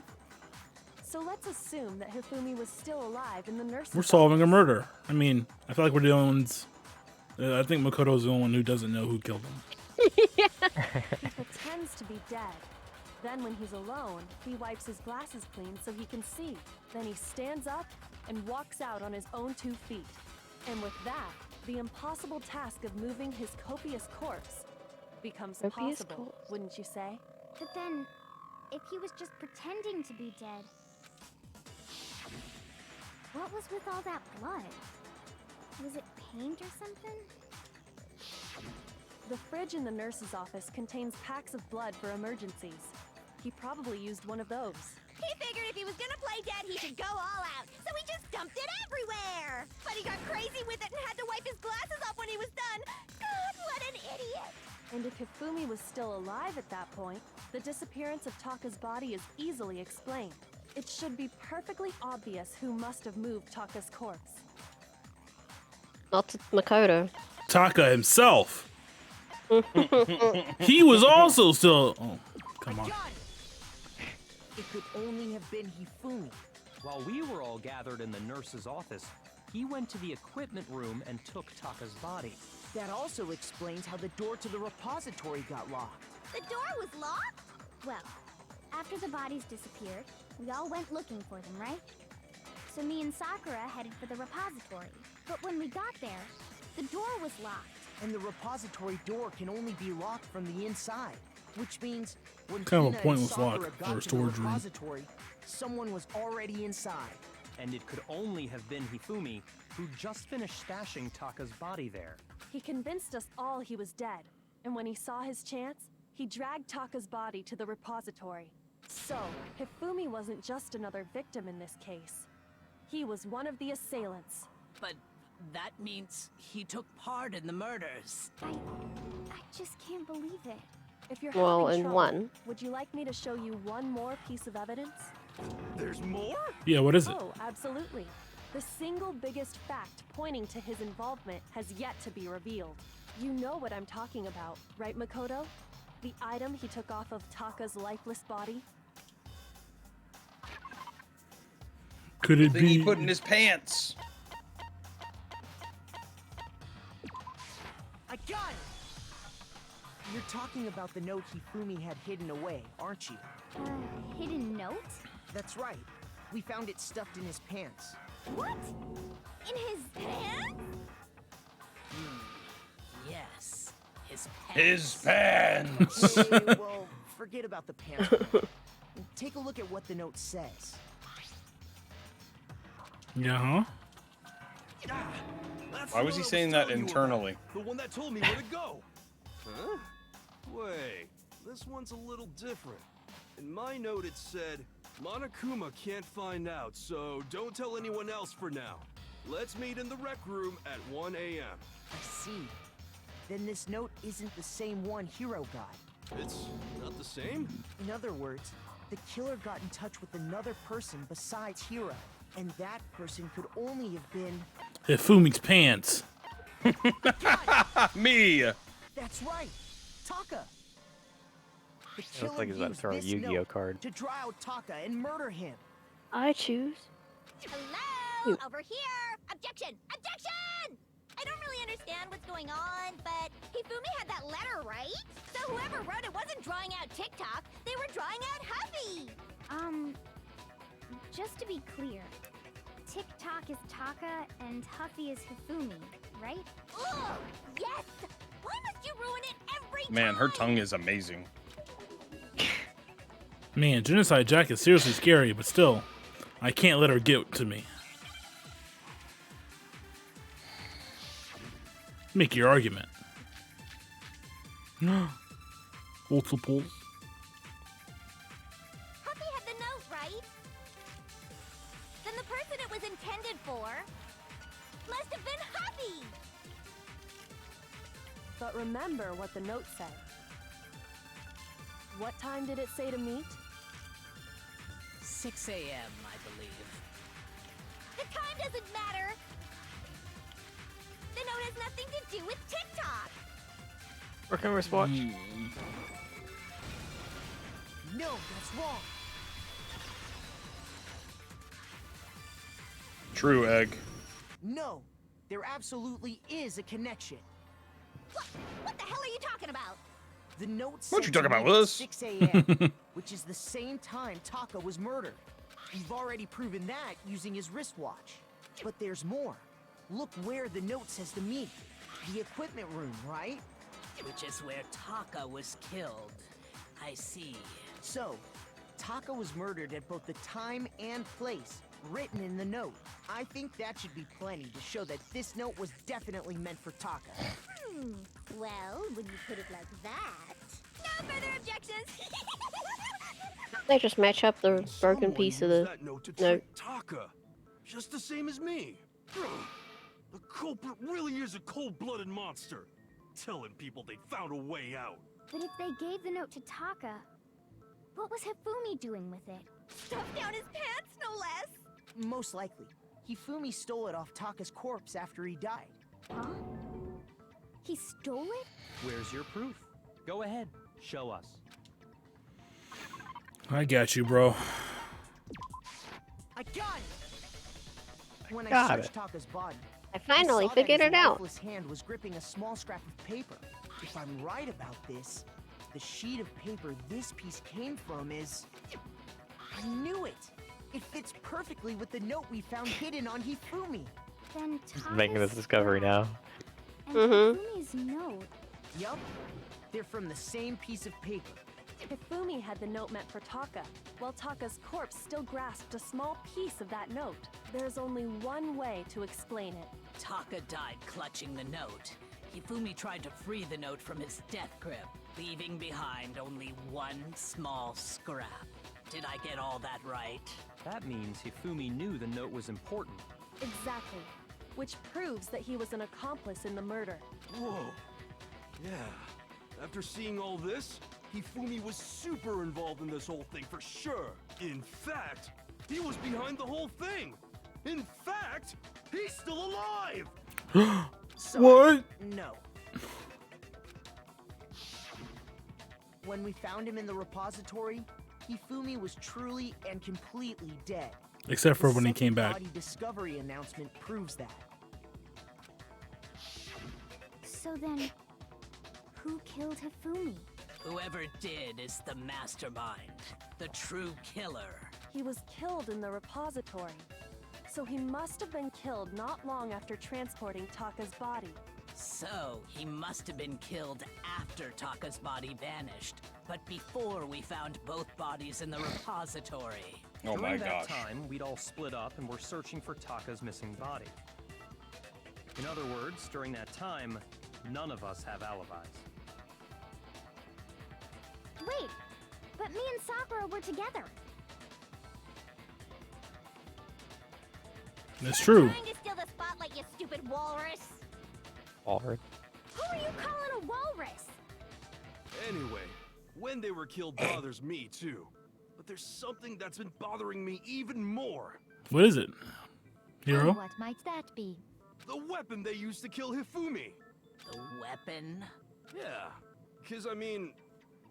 O: So let's assume that Hifumi was still alive in the nurse's
A: We're solving a murder. I mean, I feel like we're the only ones. I think Makoto's the only one who doesn't know who killed him.
O: He pretends to be dead. Then when he's alone, he wipes his glasses clean so he can see. Then he stands up and walks out on his own 2 feet. And with that, the impossible task of moving his copious corpse becomes
I: Copious
O: possible,
I: corpse.
O: wouldn't you say?
Q: But then, if he was just pretending to be dead, what was with all that blood? Was it paint or something?
O: The fridge in the nurse's office contains packs of blood for emergencies. He probably used one of those.
Q: He figured if he was gonna play dead, he should go all out, so he just dumped it everywhere! But he got crazy with it and had to wipe his glasses off when he was done! God, what an idiot!
O: And if Hifumi was still alive at that point, the disappearance of Taka's body is easily explained. It should be perfectly obvious who must have moved Taka's corpse.
I: Not Makoto.
A: Taka himself. He was also still. Oh, come on.
B: It could only have been Hifumi.
M: While we were all gathered in the nurse's office, he went to the equipment room and took Taka's body.
B: That also explains how the door to the repository got locked.
Q: The door was locked? Well, after the bodies disappeared, we all went looking for them, right? So me and Sakura headed for the repository. But when we got there, the door was locked.
B: And the repository door can only be locked from the inside. Which means when
A: Kind of a
B: Hina and
A: pointless
B: Sakura
A: lock
B: got
A: for a
B: to
A: storage
B: the
A: room.
B: repository, someone was already inside.
M: And it could only have been Hifumi, who just finished stashing Taka's body there.
O: He convinced us all he was dead, and when he saw his chance, he dragged Taka's body to the repository. So, Hifumi wasn't just another victim in this case. He was one of the assailants.
P: But that means he took part in the murders.
Q: I just can't believe it.
O: If you're
I: Well,
O: having
I: in
O: trouble,
I: one.
O: would you like me to show you one more piece of evidence?
G: There's more?
A: Yeah, what is it?
O: Oh, absolutely. The single biggest fact pointing to his involvement has yet to be revealed. You know what I'm talking about, right, Makoto? The item he took off of Taka's lifeless body?
A: Could it
H: The thing he
A: be?
H: put in his pants.
B: I got it! You're talking about the note Hifumi had hidden away, aren't you?
Q: Hidden note?
B: That's right. We found it stuffed in his pants.
Q: What? In his pants?
P: Yes, his
H: His pants.
B: Well, Forget about the pants. for now. Take a look at what the note says.
A: Yeah, huh?
G: That's
H: Why
G: the
H: was he
G: one I
H: saying that
G: telling you
H: internally?
G: about. The one that told me where to go. Huh? Wait, this one's a little different. In my note it said, Monokuma can't find out, so don't tell anyone else for now. Let's meet in the rec room at 1 a.m.
B: I see. Then this note isn't the same one Hero got.
G: It's not the same?
B: In other words, the killer got in touch with another person besides Hero. And that person could only have been...
A: Hifumi's pants.
H: Me!
B: That's right! Taka! The
L: It
B: killer
L: looks like he's about to
B: used
L: throw a
B: this
L: Yu-Gi-Oh
B: note
L: card.
B: to draw out Taka and murder him.
I: I choose.
Q: Hello, over here. Objection! Objection! I don't really understand what's going on, but Hifumi had that letter, right? So whoever wrote it wasn't drawing out TikTok, they were drawing out Huffy.
D: Just to be clear, TikTok is Taka and Huffy is Hifumi, right?
Q: Ugh, yes! Why must you ruin it every time?
H: Man, her tongue is amazing.
A: Man, Genocide Jack is seriously scary, but still, I can't let her get to me. Make your argument. Multiples.
Q: Huffy had the note, right? Then the person it was intended for must have been Huffy!
O: But remember what the note said. What time did it say to meet?
P: 6 a.m., I believe.
Q: The time doesn't matter! The note has nothing to do with TikTok!
L: Working wristwatch.
B: No, that's wrong.
H: True, Egg.
B: No, there absolutely is a connection.
Q: What the hell are you talking about?
B: The note
H: What
B: said
H: you talking
B: to
H: about,
B: meet at
H: Willis?
B: 6 a.m., which is the same time Taka was murdered. We've already proven that using his wristwatch. But there's more. Look where the note says to meet. The equipment room, right?
P: Which is where Taka was killed. I see.
B: So, Taka was murdered at both the time and place written in the note. I think that should be plenty to show that this note was definitely meant for Taka.
Q: Well, when you put it like that... No further objections!
I: They just match up the broken
G: Someone
I: piece of
G: used
I: the
G: that note to
I: note.
G: trick Taka. Just the same as me. The culprit really is a cold-blooded monster. Telling people they found a way out.
D: But if they gave the note to Taka, what was Hifumi doing with it?
Q: Stuffed down his pants, no less!
B: Most likely. Hifumi stole it off Taka's corpse after he died.
D: Huh? He stole it?
M: Where's your proof? Go ahead, show us.
A: I got you, bro.
B: I got it! When I
L: got
B: searched
L: it.
B: Taka's body,
I: I finally
B: saw that
I: figured
B: his
I: it out.
B: lifeless hand was gripping a small scrap of paper. If I'm right about this, the sheet of paper this piece came from is... I knew it! It fits perfectly with the note we found hidden on Hifumi.
D: Then
L: He's making this
D: Taka's
L: discovery now.
D: and Hifumi's note.
B: Yup. They're from the same piece of paper.
O: Hifumi had the note meant for Taka, while Taka's corpse still grasped a small piece of that note. There's only one way to explain it.
P: Taka died clutching the note. Hifumi tried to free the note from his death grip, leaving behind only one small scrap. Did I get all that right?
M: That means Hifumi knew the note was important.
O: Exactly. Which proves that he was an accomplice in the murder.
G: Whoa. Yeah. After seeing all this, Hifumi was super involved in this whole thing for sure. In fact, he was behind the whole thing. In fact, he's still alive!
B: Sorry,
A: What?
B: No. When we found him in the repository, Hifumi was truly and completely dead.
A: Except for
B: The
A: when he
B: second
A: came back.
B: body discovery announcement proves that.
D: So then, who killed Hifumi?
P: Whoever did is the mastermind, the true killer.
O: He was killed in the repository. So he must have been killed not long after transporting Taka's body.
P: So, he must have been killed after Taka's body vanished, But before we found both bodies in the repository.
T: Oh my
M: During that
T: gosh.
M: time, we'd all split up and were searching for Taka's missing body. In other words, during that time, none of us have alibis.
Q: Wait, but me and Sakura were together.
A: That's true.
Q: Trying to steal the spotlight, you stupid walrus.
L: Walrus.
Q: Who are you calling a walrus?
G: Anyway, when they were killed bothers me too. But there's something that's been bothering me even more.
A: What is it? Hero?
D: And what might that be?
G: The weapon they used to kill Hifumi.
P: The weapon?
G: Yeah, because I mean,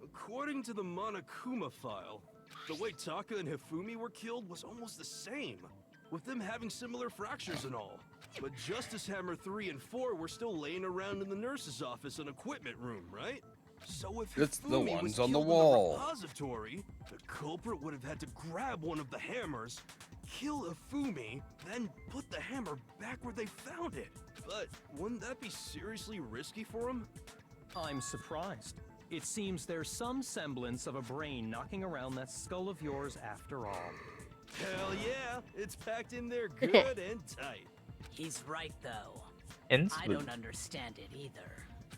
G: according to the Monokuma file, the way Taka and Hifumi were killed was almost the same, with them having similar fractures and all. But Justice Hammer 3 and 4 were still laying around in the nurse's office and equipment room, right? So if
T: It's the
G: Hifumi
T: ones
G: was
T: on the
G: killed in
T: wall.
G: repository, the culprit would have had to grab one of the hammers, kill Hifumi, then put the hammer back where they found it. But wouldn't that be seriously risky for him?
M: I'm surprised. It seems there's some semblance of a brain knocking around that skull of yours after all.
G: Hell yeah, it's packed in there good and tight.
P: He's right, though.
L: And
P: I don't understand it either.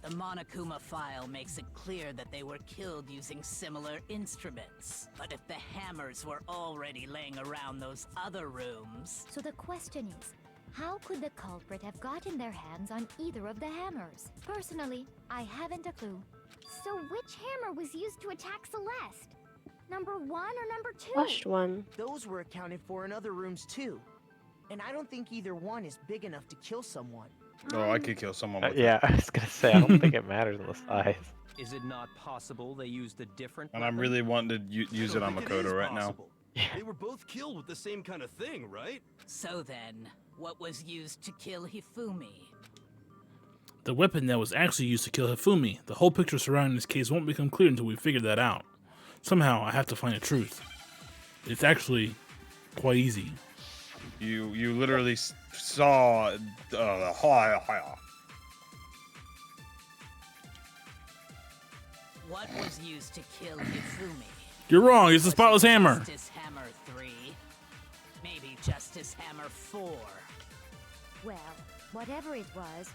P: The Monokuma file makes it clear that they were killed using similar instruments. But if the hammers were already laying around those other rooms...
D: So the question is, how could the culprit have gotten their hands on either of the hammers? Personally, I haven't a clue.
Q: So which hammer was used to attack Celeste? Number 1 or number 2?
I: Flushed one.
B: Those were accounted for in other rooms too. And I don't think either one is big enough to kill someone.
T: Oh, I could kill someone with
L: Yeah,
T: it.
L: I was gonna say, I don't think it matters on the size.
M: Is it not possible they used a different
T: And I'm
M: weapon?
T: really wanting to use it on
G: It is
T: Makoto right now.
G: possible. They were both killed with the same kind of thing, right?
P: So then, what was used to kill Hifumi?
A: The weapon that was actually used to kill Hifumi. The whole picture surrounding this case won't become clear until we figure that out. Somehow, I have to find the truth. It's actually quite easy.
T: You literally saw
P: What was used to kill Hifumi?
A: You're wrong. It's the
P: Was it
A: spotless hammer.
P: Justice Hammer 3? Maybe Justice Hammer 4?
D: Well, whatever it was,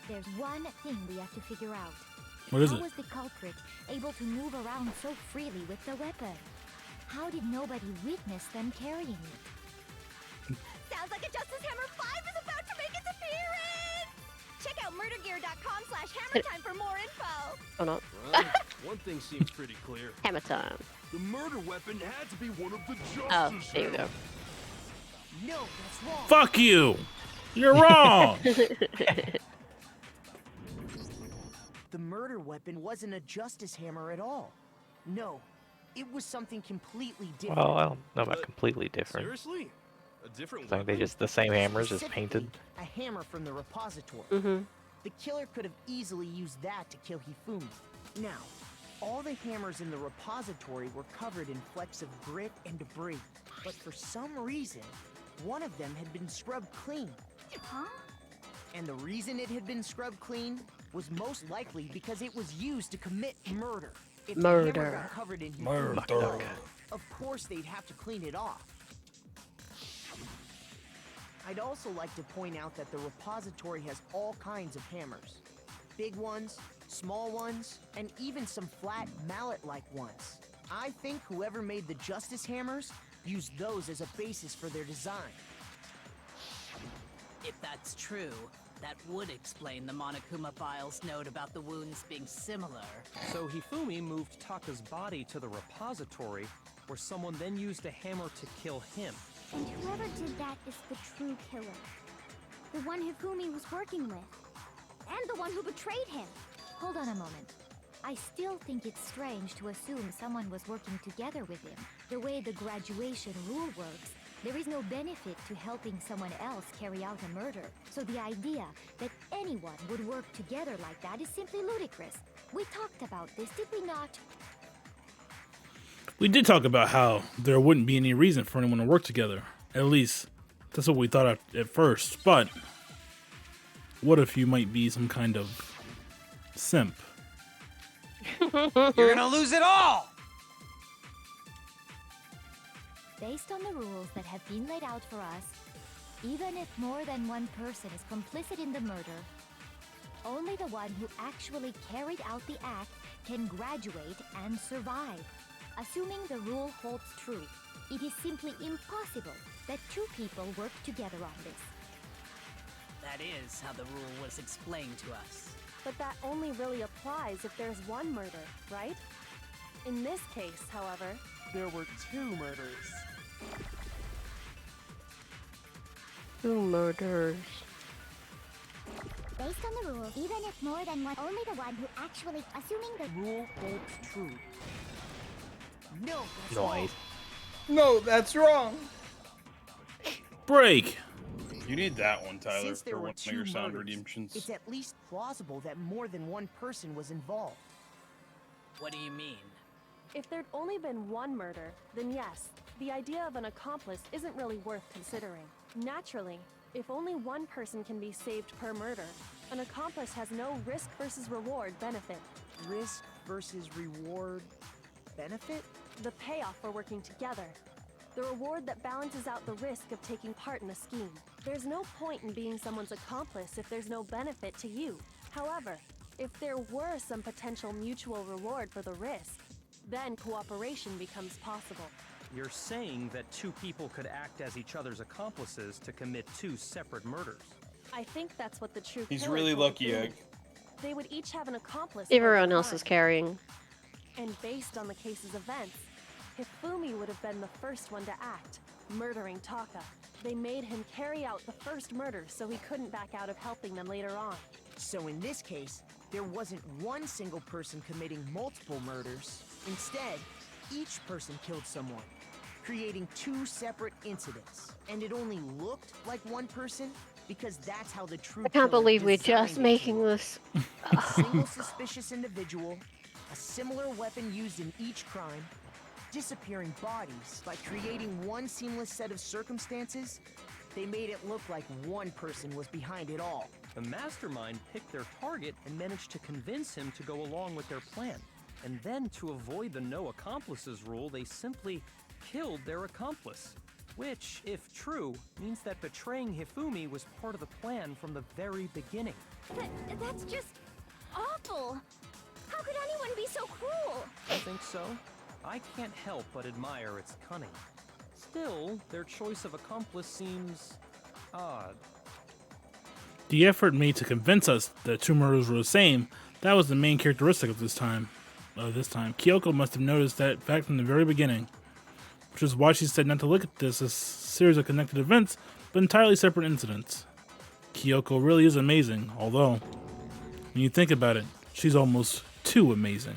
D: there's one thing we have to figure out.
A: What is
D: How
A: it?
D: was the culprit able to move around so freely with the weapon? How did nobody witness them carrying it?
Q: Sounds like a Justice Hammer 5 is about to make its appearance! Check out murdergear.com/hammertime for more info!
I: Or not.
G: Well, one thing seems pretty clear.
I: Hammer time.
G: The murder weapon had to be one of the Justice
I: Oh, there you go.
G: Hammers.
B: No, that's wrong.
A: Fuck you! You're wrong!
B: The murder weapon wasn't a justice hammer at all. No, it was something completely different.
L: Well, I don't know about completely different.
G: Seriously? A different
L: It's like
G: weapon?
L: they just the same hammers, just painted.
B: A hammer from the repository.
I: Mm-hmm.
B: The killer could have easily used that to kill Hifumi. Now, all the hammers in the repository were covered in flecks of grit and debris, but for some reason, one of them had been scrubbed clean.
Q: Huh?
B: And the reason it had been scrubbed clean was most likely because it was used to commit murder. If the hammer
I: Murder.
B: got covered in
T: Murder.
B: Hifumi's blood, of course they'd have to clean it off. I'd also like to point out that the repository has all kinds of hammers. Big ones, small ones, and even some flat mallet-like ones. I think whoever made the Justice Hammers used those as a basis for their design.
P: If that's true, that would explain the Monokuma file's note about the wounds being similar.
M: So Hifumi moved Taka's body to the repository, where someone then used a hammer to kill him.
Q: And whoever did that is the true killer. The one Hifumi was working with. And the one who betrayed him.
D: Hold on a moment. I still think it's strange to assume someone was working together with him. The way the graduation rule works, there is no benefit to helping someone else carry out a murder. So the idea that anyone would work together like that is simply ludicrous. We talked about this, did we not?
A: We did talk about how there wouldn't be any reason for anyone to work together. At least, that's what we thought at first. But what if you might be some kind of simp?
U: You're gonna lose it all!
D: Based on the rules that have been laid out for us, even if more than one person is complicit in the murder, only the one who actually carried out the act can graduate and survive. Assuming the rule holds true, it is simply impossible that two people work together on this.
P: That is how the rule was explained to us.
O: But that only really applies if there's one murder, right? In this case, however, there were 2 murders.
I: 2 murders.
Q: Based on the rules, even if more than one, only the one who actually, assuming the
B: rule holds true. No, that's
L: Noise.
T: No, that's wrong.
A: Break.
T: You need that one, Tyler,
B: Since there
T: for
B: were
T: one of
B: 2
T: your sound
B: murders,
T: redemptions.
B: it's at least plausible that more than one person was involved.
P: What do you mean?
O: If there'd only been one murder, then yes, the idea of an accomplice isn't really worth considering. Naturally, if only one person can be saved per murder, an accomplice has no risk versus reward benefit.
B: Risk versus reward benefit?
O: The payoff for working together. The reward that balances out the risk of taking part in a scheme. There's no point in being someone's accomplice if there's no benefit to you. However, if there were some potential mutual reward for the risk, then cooperation becomes possible.
M: You're saying that 2 people could act as each other's accomplices to commit 2 separate murders.
O: I think that's what the true
T: He's
O: killer
T: really
O: told
T: lucky,
O: Hifumi.
T: Egg.
O: They would each have an accomplice.
I: Everyone
O: for
I: else
O: the
I: is
O: crime.
I: carrying.
O: And based on the case's events, Hifumi would have been the first one to act, murdering Taka. They made him carry out the first murder so he couldn't back out of helping them later on.
B: So in this case, there wasn't one single person committing multiple murders. Instead, each person killed someone, creating 2 separate incidents. And it only looked like one person because that's how the true
I: I can't
B: killer
I: believe we're
B: designed
I: just
B: it.
I: making this.
B: A single suspicious individual, a similar weapon used in each crime, disappearing bodies. By creating one seamless set of circumstances, they made it look like one person was behind it all.
M: The mastermind picked their target and managed to convince him to go along with their plan. And then, to avoid the no accomplices rule, they simply killed their accomplice. Which, if true, means that betraying Hifumi was part of the plan from the very beginning.
Q: That's just awful. How could anyone be so cruel?
M: You think so? I can't help but admire its cunning. Still, their choice of accomplice seems odd.
A: The effort made to convince us that 2 murders were the same, that was the main characteristic of this time. Kyoko must have noticed that fact from the very beginning, which is why she said not to look at this as a series of connected events, but entirely separate incidents. Kyoko really is amazing, although, when you think about it, she's almost too amazing.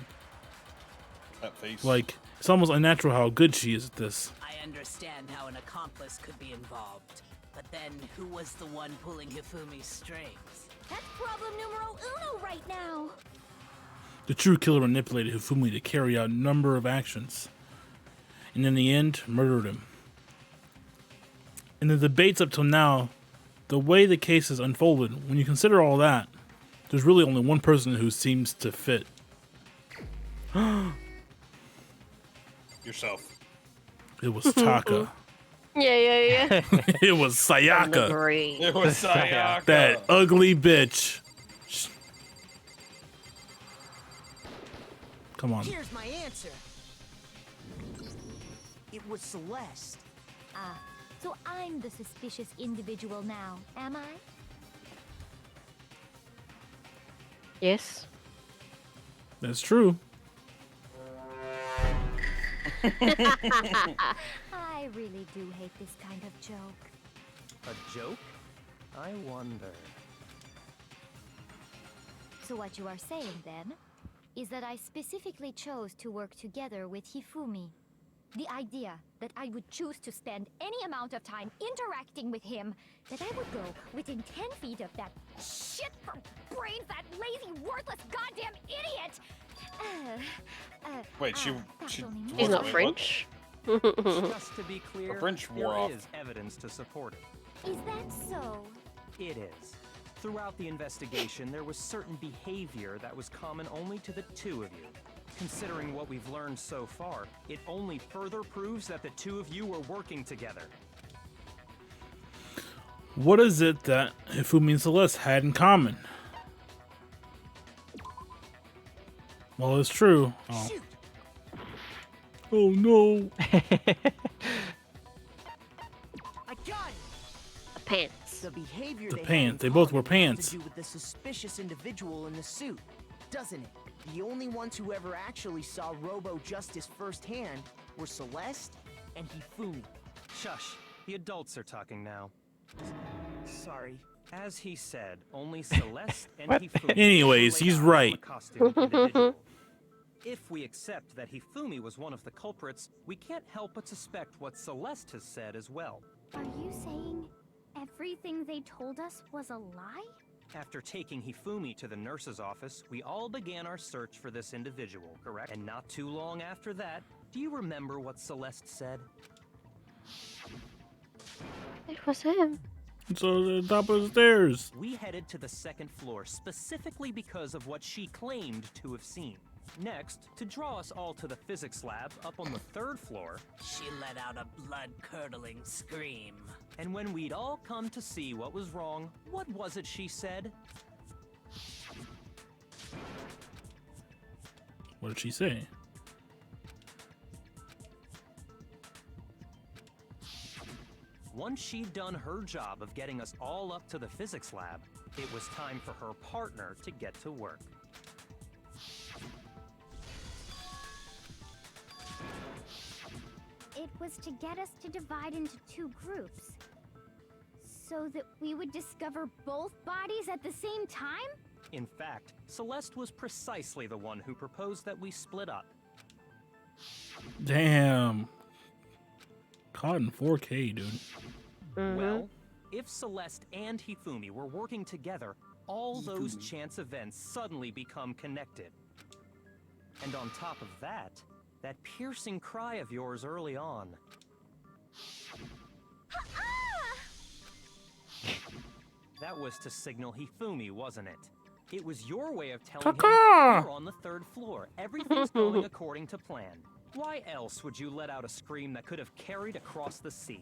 T: That face.
A: Like, it's almost unnatural how good she is at this.
P: I understand how an accomplice could be involved, but then who was the one pulling Hifumi's strings?
Q: That's problem numero uno right now.
A: The true killer manipulated Hifumi to carry out a number of actions, and in the end, murdered him. In the debates up till now, the way the case has unfolded, when you consider all that, there's really only one person who seems to fit.
T: Yourself.
A: It was Taka.
I: Yeah.
A: It was Sayaka.
T: It was Sayaka.
A: That ugly bitch. Come on.
B: Here's my answer. It was Celeste.
D: Ah, so I'm the suspicious individual now, am I?
I: Yes.
A: That's true.
D: I really do hate this kind of joke.
M: A joke? I wonder.
D: So what you are saying then is that I specifically chose to work together with Hifumi. The idea that I would choose to spend any amount of time interacting with him, that I would go within 10 feet of that shit for brains, that lazy, worthless, goddamn idiot!
T: Wait,
I: He's not French.
M: Just to be clear,
T: The French wore
M: there
T: off.
M: is evidence to support it.
D: Is that so?
M: It is. Throughout the investigation, there was certain behavior that was common only to the 2 of you. Considering what we've learned so far, it only further proves that the two of you were working together.
A: What is it that Hifumi and Celeste had in common? Well, it's true. Oh, oh no.
B: I got it.
I: The pants.
B: The behavior
A: The
B: they had
A: pants.
B: in
A: They both were
B: common has
A: pants.
B: to do with the suspicious individual in the suit, doesn't it? The only ones who ever actually saw Robo Justice firsthand were Celeste and Hifumi.
M: Shush. The adults are talking now.
B: Sorry.
M: As he said, only Celeste and
L: What?
M: Hifumi.
A: Anyways, he's
M: laid out
A: right.
M: on the costume individual. If we accept that Hifumi was one of the culprits, we can't help but suspect what Celeste has said as well.
Q: Are you saying everything they told us was a lie?
M: After taking Hifumi to the nurse's office, we all began our search for this individual, correct? And not too long after that, do you remember what Celeste said?
I: It was him.
A: So the top of the stairs.
M: We headed to the second floor specifically because of what she claimed to have seen. Next, to draw us all to the physics lab up on the third floor,
P: She let out a blood-curdling scream.
M: and when we'd all come to see what was wrong, what was it she said?
A: What did she say?
M: Once she'd done her job of getting us all up to the physics lab, it was time for her partner to get to work.
Q: It was to get us to divide into two groups. So that we would discover both bodies at the same time?
M: In fact, Celeste was precisely the one who proposed that we split up.
A: Damn. Caught in 4K, dude.
M: Well, if Celeste and Hifumi were working together, all those chance events suddenly become connected. And on top of that, that piercing cry of yours early on. That was to signal Hifumi, wasn't it? It was your way of telling him you're on the third floor. Everything's going according to plan. Why else would you let out a scream that could have carried across the sea?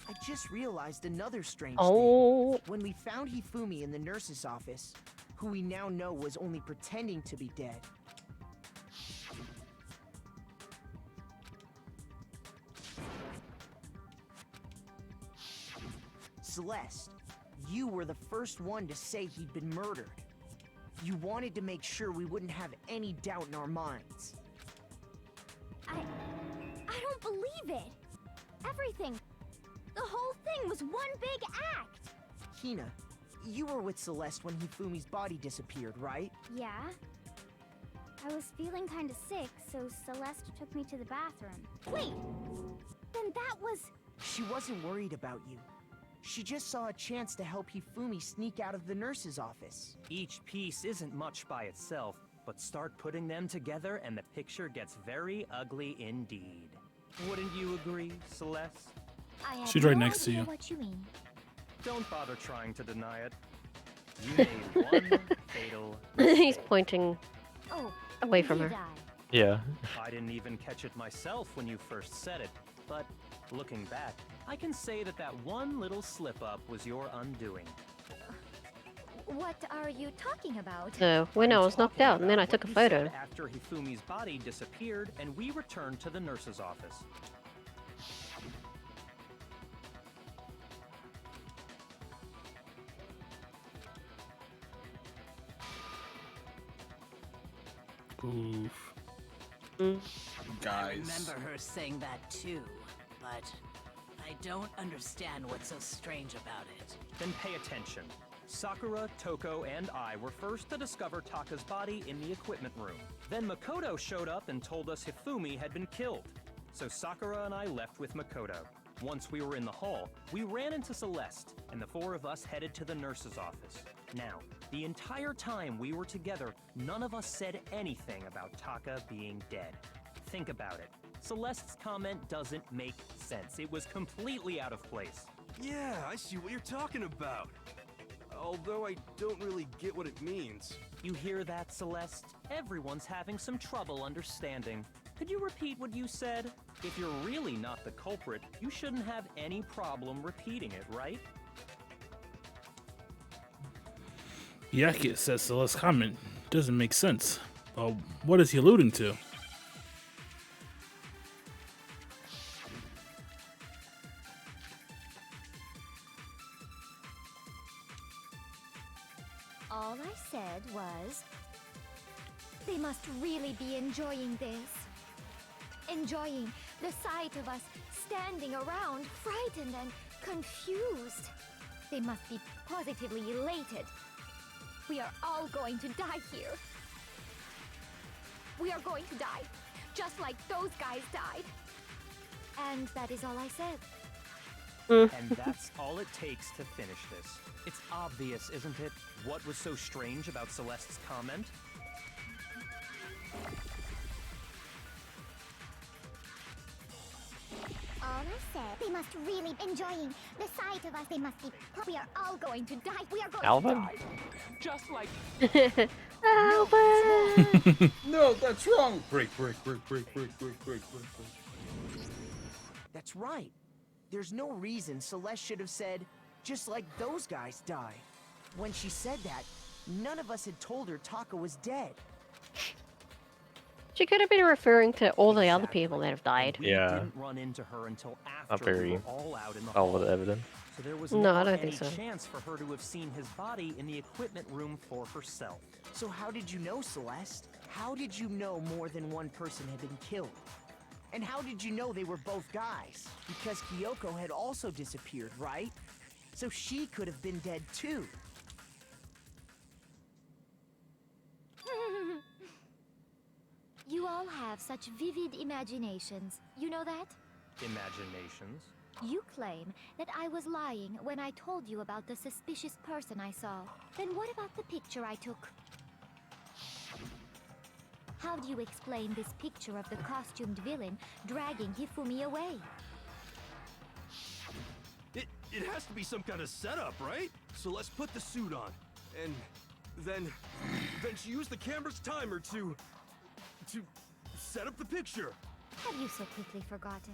B: I just realized another strange
I: Oh.
B: thing. When we found Hifumi in the nurse's office, who we now know was only pretending to be dead, Celeste, you were the first one to say he'd been murdered. You wanted to make sure we wouldn't have any doubt in our minds.
Q: I don't believe it. Everything. The whole thing was one big act.
B: Hina, you were with Celeste when Hifumi's body disappeared, right?
Q: Yeah. I was feeling kinda sick, so Celeste took me to the bathroom. Wait! Then that was...
B: She wasn't worried about you. She just saw a chance to help Hifumi sneak out of the nurse's office.
M: Each piece isn't much by itself, but start putting them together and the picture gets very ugly indeed. Wouldn't you agree, Celeste?
Q: I have
A: She's right
Q: no
A: next to
Q: idea
A: you.
Q: What you mean?
M: Don't bother trying to deny it. You made one fatal
I: He's pointing
Q: Oh,
I: away from her.
Q: did I?
L: Yeah.
M: I didn't even catch it myself when you first said it, but looking back, I can say that that one little slip-up was your undoing.
Q: What are you talking about?
I: So when I was knocked out, and then I took a
M: What you said
I: photo.
M: after Hifumi's body disappeared, and we returned to the nurse's office.
A: Oof.
P: I
H: Guys.
P: remember her saying that too, but I don't understand what's so strange about it.
M: Then pay attention. Sakura, Toko, and I were first to discover Taka's body in the equipment room. Then Makoto showed up and told us Hifumi had been killed. So Sakura and I left with Makoto. Once we were in the hall, we ran into Celeste, and the four of us headed to the nurse's office. Now, the entire time we were together, none of us said anything about Taka being dead. Think about it. Celeste's comment doesn't make sense. It was completely out of place.
G: Yeah, I see what you're talking about. although I don't really get what it means.
M: You hear that, Celeste? Everyone's having some trouble understanding. Could you repeat what you said? If you're really not the culprit, you shouldn't have any problem repeating it, right?
A: Yaki says Celeste's comment doesn't make sense. What is he alluding to?
D: All I said was, they must really be enjoying this. Enjoying the sight of us standing around, frightened and confused. They must be positively elated. We are all going to die here. We are going to die, just like those guys died. And that is all I said.
M: And that's all it takes to finish this. It's obvious, isn't it? What was so strange about Celeste's comment?
Q: All I said, they must really be enjoying the sight of us. They must be. We are all going to die. We are going
L: Alvin?
Q: to die. Just like.
I: Alvin!
T: No, that's wrong. Break.
B: That's right. There's no reason Celeste should have said, just like those guys died. When she said that, none of us had told her Taka was dead.
I: She could have been referring to all the other people that have died.
L: Yeah.
M: Didn't run into her until
L: Not
M: after we
L: very
M: were all out in the
L: all
M: hall.
L: with evidence.
M: So there was
I: No,
M: never
I: I don't
M: any
I: think so.
M: chance for her to have seen his body in the equipment room for herself.
B: So how did you know, Celeste? How did you know more than one person had been killed? And how did you know they were both guys? Because Kyoko had also disappeared, right? So she could have been dead too.
D: You all have such vivid imaginations. You know that?
M: Imaginations.
D: You claim that I was lying when I told you about the suspicious person I saw. Then what about the picture I took? How do you explain this picture of the costumed villain dragging Hifumi away?
G: It has to be some kind of setup, right? So let's put the suit on. And then she used the camera's timer to set up the picture.
D: Have you so quickly forgotten?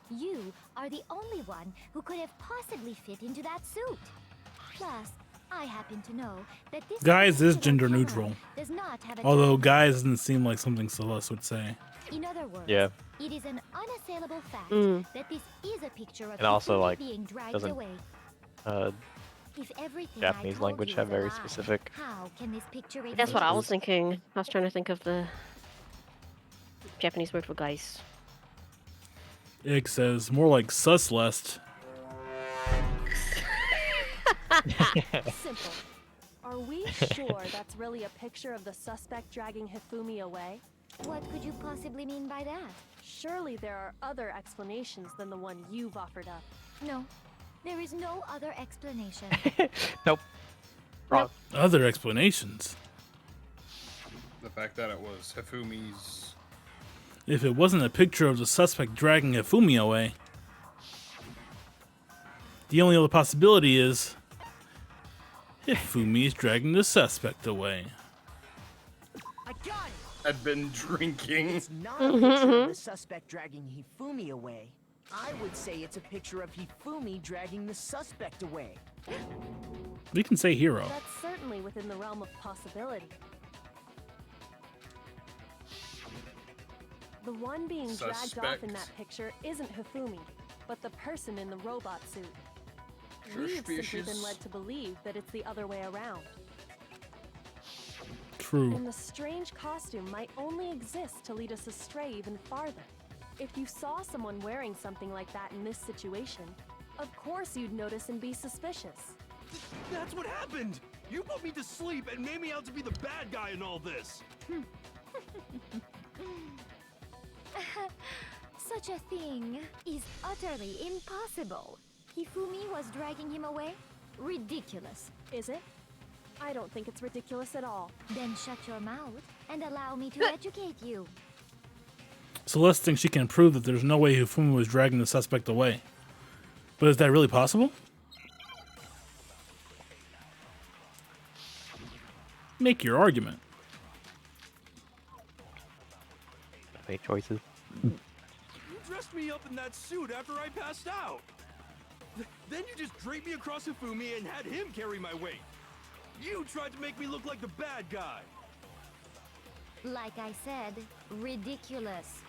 D: You are the only one who could have possibly fit into that suit. Plus, I happen to know that this
A: Guys is gender neutral.
D: does not have a
A: Although guys doesn't seem like something Celeste would say.
D: In other words,
L: Yeah.
D: it is an unassailable fact that this is a picture of
L: And also,
D: Hifumi
L: like,
D: being dragged
L: doesn't
D: away.
L: If
D: everything
L: Japanese
D: I told
L: language
D: you
L: have
D: was a
L: very
D: lie,
L: specific.
D: How can this picture
I: That's what I was
D: exist?
I: thinking. I was trying to think of the Japanese word for guys.
A: Ig says more like suslest.
O: Simple. Are we sure that's really a picture of the suspect dragging Hifumi away?
D: What could you possibly mean by that?
O: Surely there are other explanations than the one you've offered up.
D: No, there is no other explanation.
L: Nope. Wrong.
A: Other explanations.
T: The fact that it was Hifumi's.
A: If it wasn't a picture of the suspect dragging Hifumi away, the only other possibility is Hifumi is dragging the suspect away.
B: I got it!
T: Had been drinking.
B: It's not a picture of the suspect dragging Hifumi away. I would say it's a picture of Hifumi dragging the suspect away.
A: We can say hero.
O: That's certainly within the realm of possibility. The one being dragged off in that picture isn't Hifumi, but the person in the robot suit. We've simply been led to believe that it's the other way around.
A: True.
O: And the strange costume might only exist to lead us astray even farther. If you saw someone wearing something like that in this situation, of course you'd notice and be suspicious.
G: That's what happened! You put me to sleep and made me out to be the bad guy in all this!
D: Such a thing is utterly impossible. Hifumi was dragging him away? Ridiculous.
O: Is it? I don't think it's ridiculous at all.
D: Then shut your mouth and allow me to educate you.
A: Celeste thinks she can prove that there's no way Hifumi was dragging the suspect away. But is that really possible? Make your argument.
L: Make choices.
G: You dressed me up in that suit after I passed out. Then you just draped me across Hifumi and had him carry my weight. You tried to make me look like the bad guy.
D: Like I said, ridiculous.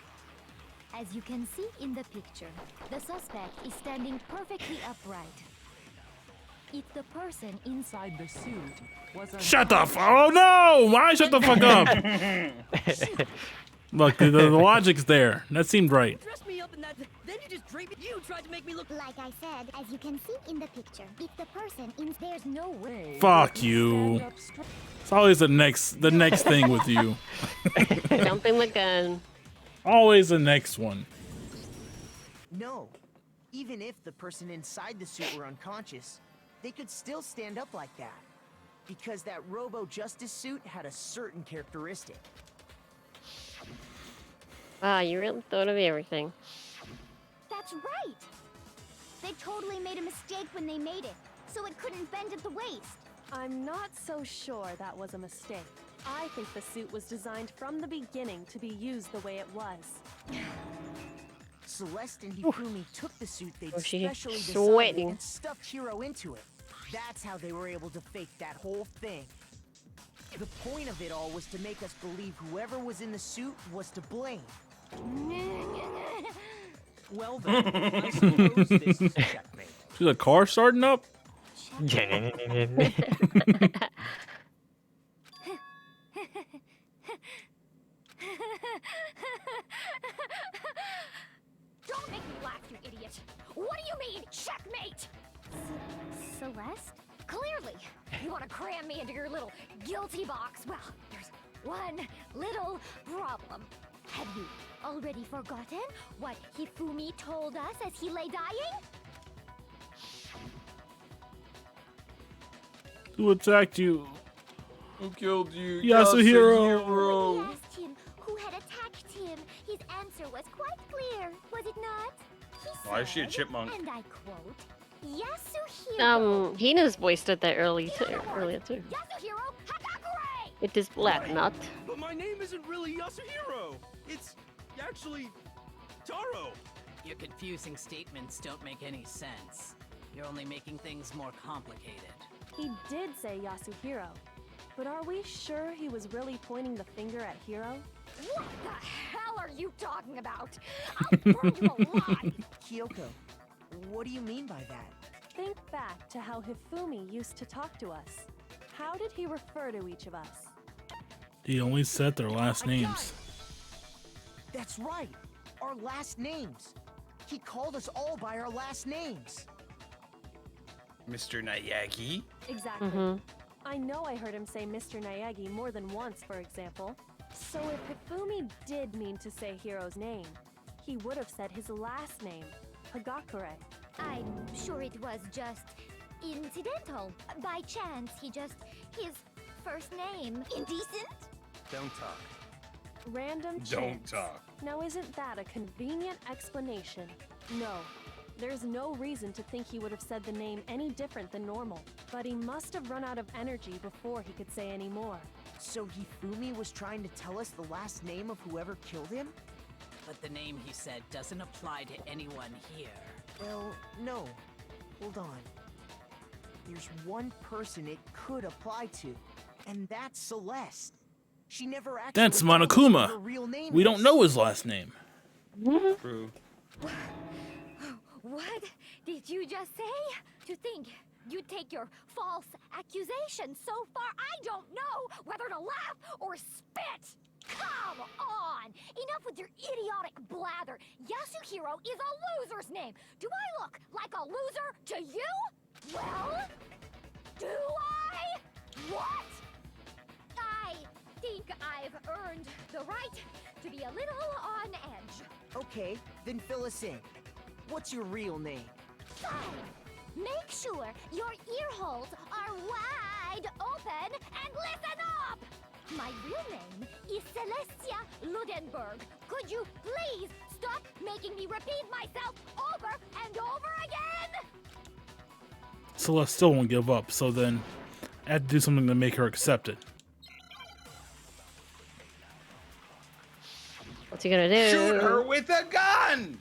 D: As you can see in the picture, the suspect is standing perfectly upright. If the person inside the suit was a...
A: Shut the oh no! Why shut the fuck up? Look, the logic's there. That seemed right.
N: Dress me up in that, then you just drape me. You tried to make me look
Q: Like I said, as you can see in the picture, if the person in there's no way.
A: Fuck you. It's always the next thing with you.
I: Jumping the gun.
A: Always the next one.
B: No. Even if the person inside the suit were unconscious, they could still stand up like that. Because that Robo-Justice suit had a certain characteristic.
I: Ah, you really thought of everything.
Q: That's right. They totally made a mistake when they made it, so it couldn't bend at the waist.
O: I'm not so sure that was a mistake. I think the suit was designed from the beginning to be used the way it was.
B: Celeste and Hifumi took the suit they'd
I: she's
B: specially designed
I: sweating.
B: and stuffed Hiro into it. That's how they were able to fake that whole thing. The point of it all was to make us believe whoever was in the suit was to blame.
M: Well then, I suppose this is checkmate.
A: See the car starting up?
Q: Don't make me laugh, you idiot! What do you mean, checkmate? Celeste? Clearly, you want to cram me into your little guilty box. Well, there's one little problem. Have you already forgotten what Hifumi told us as he lay dying?
A: Who attacked you?
H: Who killed you?
A: Yasuhiro.
Q: We asked him who had attacked him. His answer was quite clear, was it not? He
T: Why is she a
Q: said,
T: chipmunk?
Q: and I quote, Yasuhiro.
I: Hina's voiced it that earlier too.
Q: Yasuhiro Hakakure!
I: It is black, not.
G: But my name isn't really Yasuhiro. It's actually Taro.
P: Your confusing statements don't make any sense. You're only making things more complicated.
O: He did say Yasuhiro, but are we sure he was really pointing the finger at Hiro?
Q: What the hell are you talking about? I'll burn you alive!
B: Kyoko, what do you mean by that?
O: Think back to how Hifumi used to talk to us. How did he refer to each of us?
A: He only said their last names.
B: That's right, our last names. He called us all by our last names.
T: Mr. Nayagi?
O: Exactly. I know I heard him say Mr. Nayagi more than once, for example. So if Hifumi did mean to say Hiro's name, he would have said his last name, Hagakure.
Q: I'm sure it was just incidental. By chance, his first name. Indecent?
M: Don't talk.
O: Random chance.
T: Don't talk.
O: Now isn't that a convenient explanation? No. There's no reason to think he would have said the name any different than normal. But he must have run out of energy before he could say any more.
B: So Hifumi was trying to tell us the last name of whoever killed him?
P: But the name he said doesn't apply to anyone here.
B: Well, no. Hold on. There's one person it could apply to, and that's Celeste. She never actually
A: That's
B: told us what
A: Monokuma.
B: her real name
A: We
B: is.
A: don't know his last name.
T: True.
Q: What did you just say? To think you take your false accusation so far, I don't know whether to laugh or spit. Come on! Enough with your idiotic blather. Yasuhiro is a loser's name. Do I look like a loser to you? Well, do I? What? I think I've earned the right to be a little on edge.
B: Okay, then fill us in. What's your real name?
Q: Fine. Make sure your ear holes are wide open and listen up! My real name is Celestia Ludenberg. Could you please stop making me repeat myself over and over again?
A: Celeste still won't give up, so then I have to do something to make her accept it.
I: What's he gonna do?
T: Shoot her with a gun!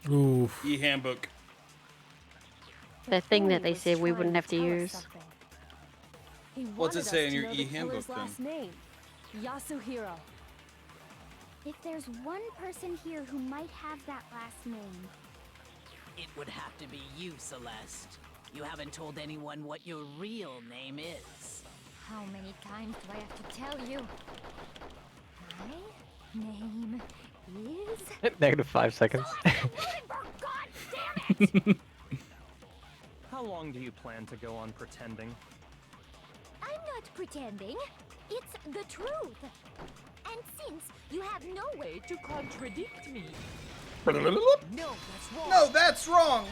A: Oof.
T: E-handbook.
I: The thing that they
O: was
I: said we
O: trying
I: wouldn't have to
O: tell us
I: use.
O: something. He
T: What's it
O: wanted
T: say
O: us
T: in
O: to
T: your
O: know the
T: e-handbook
O: killer's
T: then?
O: last name, Yasuhiro.
Q: If there's one person here who might have that last name,
P: It would have to be you, Celeste. You haven't told anyone what your real name is.
D: How many times do I have to tell you? My name is...
L: Negative 5 seconds.
M: How long do you plan to go on pretending?
Q: I'm not pretending. It's the truth. And since you have no way to contradict me,
B: No, that's wrong.
T: No, that's wrong!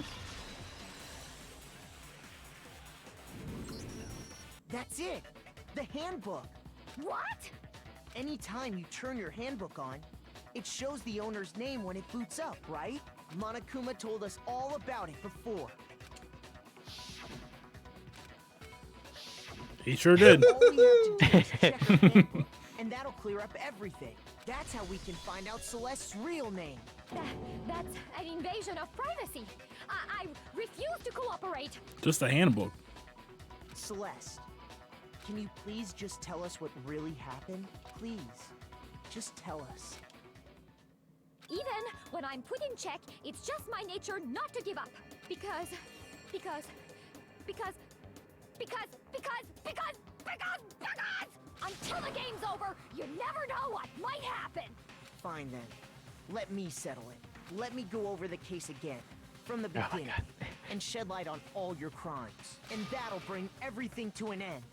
B: That's it. The handbook.
Q: What?
B: Anytime you turn your handbook on, it shows the owner's name when it boots up, right? Monokuma told us all about it before.
A: He sure did.
B: All we have to do is check our handbook, and that'll clear up everything. That's how we can find out Celeste's real name.
D: That's an invasion of privacy. I refuse to cooperate.
A: Just a handbook.
B: Celeste, can you please just tell us what really happened? Please, just tell us.
D: Even when I'm put in check, it's just my nature not to give up. Because until the game's over, you never know what might happen.
B: Fine then. Let me settle it. Let me go over the case again, from the beginning, and shed light on all your crimes. And that'll bring everything to an end.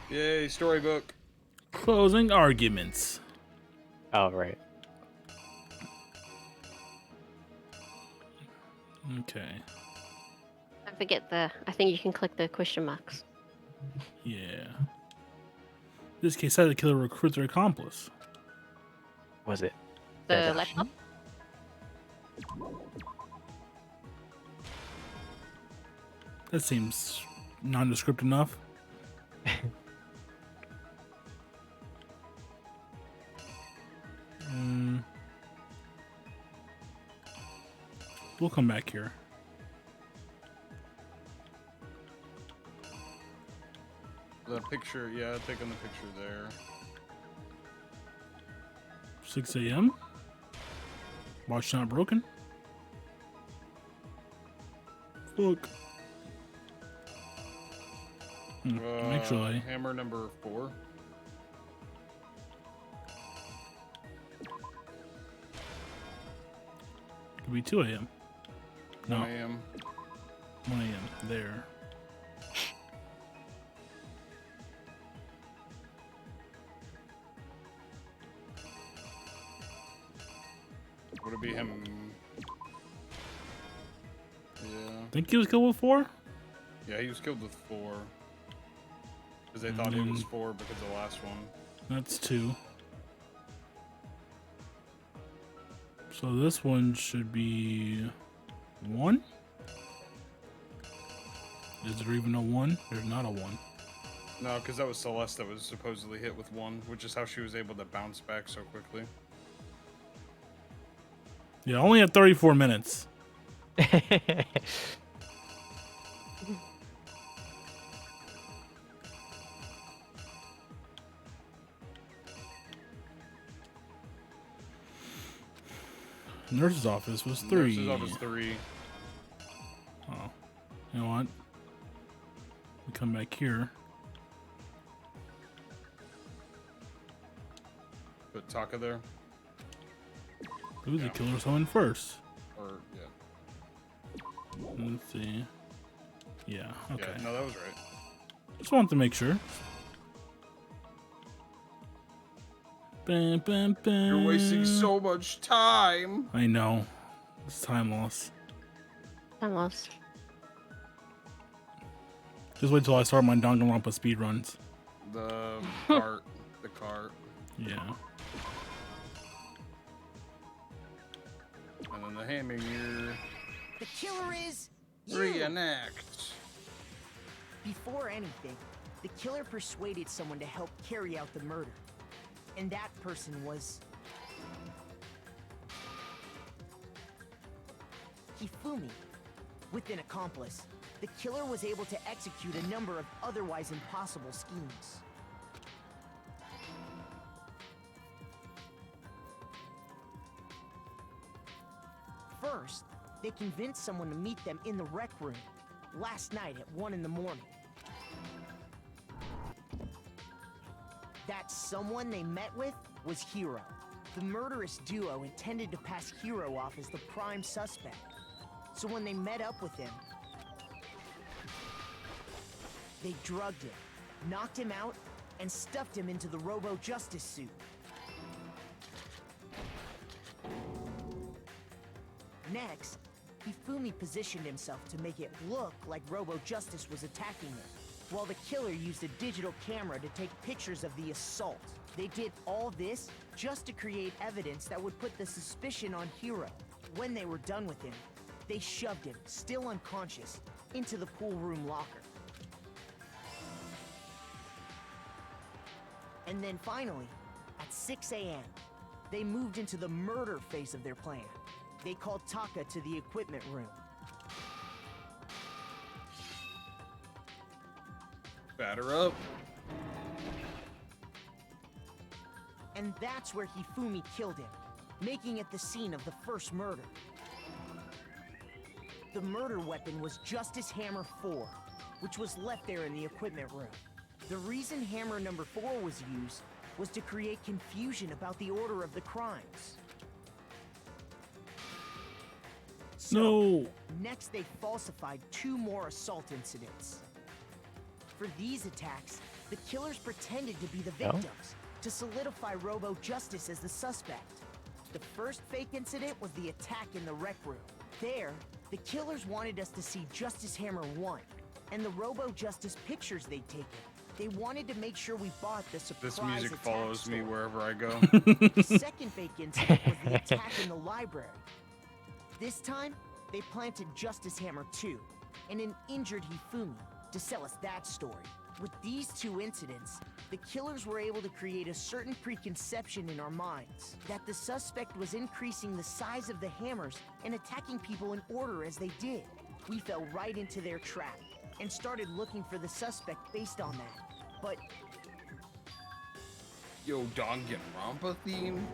T: Yay, storybook.
A: Closing arguments.
L: Oh, right.
A: Okay.
I: Don't forget I think you can click the question marks.
A: Yeah. This case, how did the killer recruit their accomplice?
L: Was it?
I: The laptop?
A: That seems nondescript enough. We'll come back here.
T: The picture, yeah, taking the picture there.
A: 6 a.m. Watch not broken. Fuck. Actually,
T: Hammer number 4.
A: could be 2 a.m. No,
T: 1 a.m.
A: 1 a.m. There.
T: Would it be him? Yeah.
A: Think he was killed with 4?
T: Yeah, he was killed with 4. Because they thought he was 4 because of the last one.
A: That's 2. So this one should be 1? Is there even a 1? There's not a 1.
T: No, because that was Celeste that was supposedly hit with 1, which is how she was able to bounce back so quickly.
A: Yeah, I only have 34 minutes. Nurse's office was 3.
T: Nurse's office 3.
A: Oh, you know what? We come back here.
T: Put Taka there.
A: Who's the killer someone first?
T: Or, yeah.
A: Let's see. Yeah, okay.
T: Yeah, no, that was right.
A: Just wanted to make sure. Bam, bam, bam.
T: You're wasting so much time.
A: I know. It's time loss.
I: Time loss.
A: Just wait till I start my Danganronpa speedruns.
T: The cart. The cart.
A: Yeah.
T: And then the hammer.
B: The killer is you.
T: Reenact.
B: Before anything, the killer persuaded someone to help carry out the murder. And that person was... Hifumi. With an accomplice, the killer was able to execute a number of otherwise impossible schemes. First, they convinced someone to meet them in the rec room last night at 1 in the morning. That someone they met with was Hiro. The murderous duo intended to pass Hiro off as the prime suspect. So when they met up with him, they drugged him, knocked him out, and stuffed him into the Robo-Justice suit. Next, Hifumi positioned himself to make it look like Robo-Justice was attacking him, while the killer used a digital camera to take pictures of the assault. They did all this just to create evidence that would put the suspicion on Hiro. When they were done with him, they shoved him, still unconscious, into the pool room locker. And then finally, at 6 a.m., they moved into the murder phase of their plan. They called Taka to the equipment room.
H: Batter up.
B: And that's where Hifumi killed him, making it the scene of the first murder. The murder weapon was Justice Hammer 4, which was left there in the equipment room. The reason Hammer number 4 was used was to create confusion about the order of the crimes. So, next they falsified 2 more assault incidents. For these attacks, the killers pretended to be the victims to solidify Robo-Justice as the suspect. The first fake incident was the attack in the rec room. There, the killers wanted us to see Justice Hammer 1 and the Robo-Justice pictures they'd taken. They wanted to make sure we bought the surprise
T: This music
B: attack
T: follows
B: story.
T: me wherever I go.
B: The second fake incident was the attack in the library. This time, they planted Justice Hammer 2 and an injured Hifumi to sell us that story. With these 2 incidents, the killers were able to create a certain preconception in our minds that the suspect was increasing the size of the hammers and attacking people in order as they did. We fell right into their trap and started looking for the suspect based on that. But...
H: Yo, Danganronpa theme?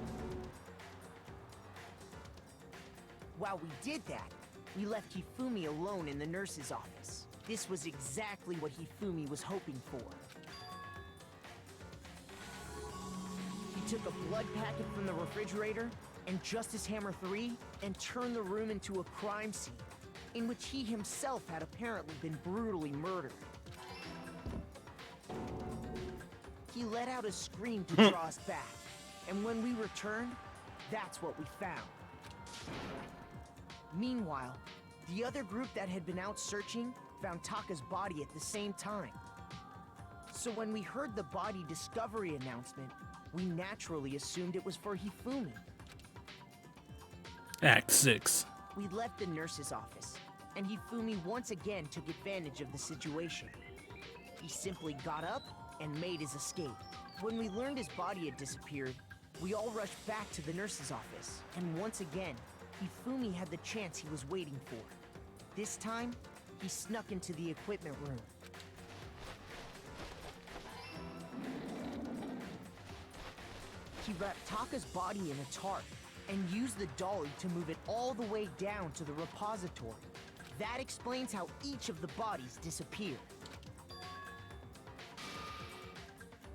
B: while we did that, we left Hifumi alone in the nurse's office. This was exactly what Hifumi was hoping for. He took a blood packet from the refrigerator and Justice Hammer 3 and turned the room into a crime scene in which he himself had apparently been brutally murdered. He let out a scream to draw us back, and when we returned, that's what we found. Meanwhile, the other group that had been out searching found Taka's body at the same time. So when we heard the body discovery announcement, we naturally assumed it was for Hifumi.
A: Act 6.
B: We left the nurse's office, and Hifumi once again took advantage of the situation. He simply got up and made his escape. When we learned his body had disappeared, we all rushed back to the nurse's office, and once again, Hifumi had the chance he was waiting for. This time, he snuck into the equipment room. He wrapped Taka's body in a tarp and used the dolly to move it all the way down to the repository. That explains how each of the bodies disappeared.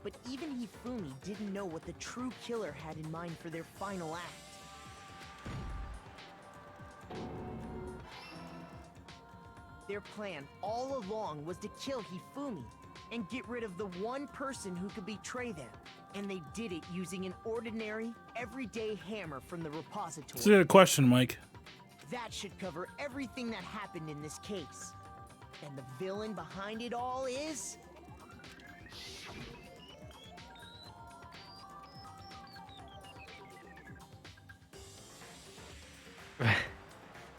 B: But even Hifumi didn't know what the true killer had in mind for their final act. Their plan all along was to kill Hifumi and get rid of the one person who could betray them. And they did it using an ordinary, everyday hammer from the repository.
A: That's a good question, Mike.
B: That should cover everything that happened in this case. And the villain behind it all is...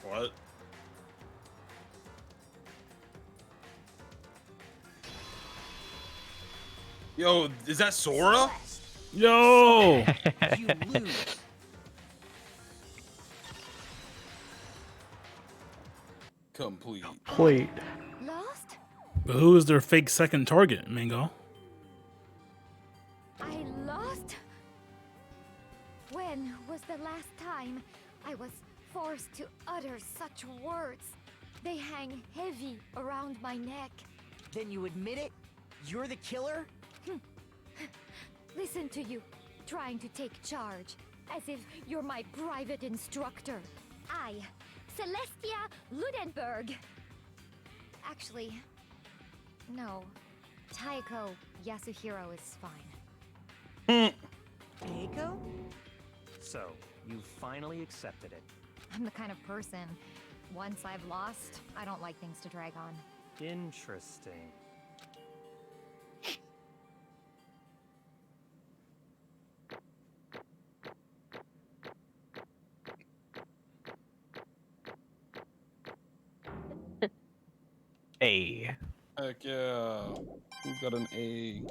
T: What?
H: Yo, is that Sora?
B: Celeste.
A: Yo!
C: You lose.
T: Complete.
A: Wait.
D: Lost?
A: But who is their fake second target, Mango?
D: I lost? When was the last time I was forced to utter such words? They hang heavy around my neck.
B: Then you admit it? You're the killer?
D: Listen to you, trying to take charge, as if you're my private instructor. I, Celestia Ludenberg. Actually, no. Taiko Yasuhiro is fine.
B: Taiko?
M: So, you finally accepted it.
D: I'm the kind of person, once I've lost, I don't like things to drag on.
M: Interesting.
L: A.
T: Heck yeah. We've got an A.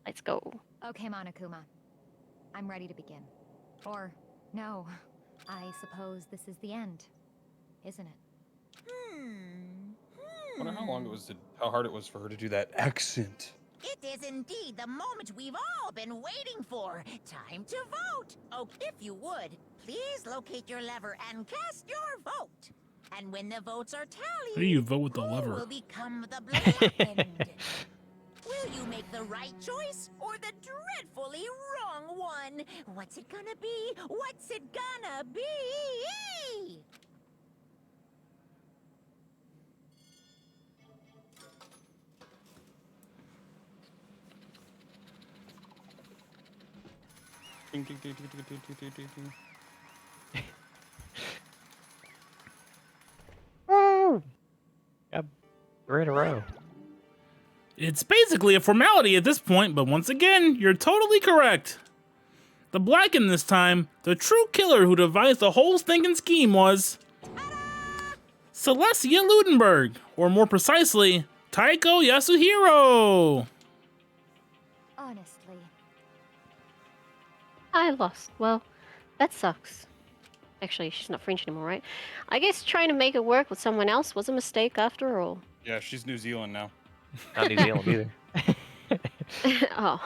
I: Let's go.
D: Okay, Monokuma. I'm ready to begin. Or, no. I suppose this is the end, isn't it?
T: I wonder how hard it was for her to do that accent.
N: It is indeed the moment we've all been waiting for. Time to vote. Oh, if you would, please locate your lever and cast your vote. And when the votes are tallied,
A: How do you vote with the
N: who
A: lever?
N: will become the blackened? Will you make the right choice or the dreadfully wrong one? What's it gonna be? What's it gonna be?
T: Ding, ding, ding, ding, ding, ding, ding, ding, ding.
L: Yep. 3 in a row.
A: It's basically a formality at this point, but once again, you're totally correct. The Blackened this time, the true killer who devised the whole stinking scheme was Celestia Ludenberg, or more precisely, Taiko Yasuhiro.
D: Honestly.
I: I lost. Well, that sucks. Actually, she's not French anymore, right? I guess trying to make it work with someone else was a mistake after all.
T: Yeah, she's New Zealand now.
L: Not New Zealand either.
I: Oh.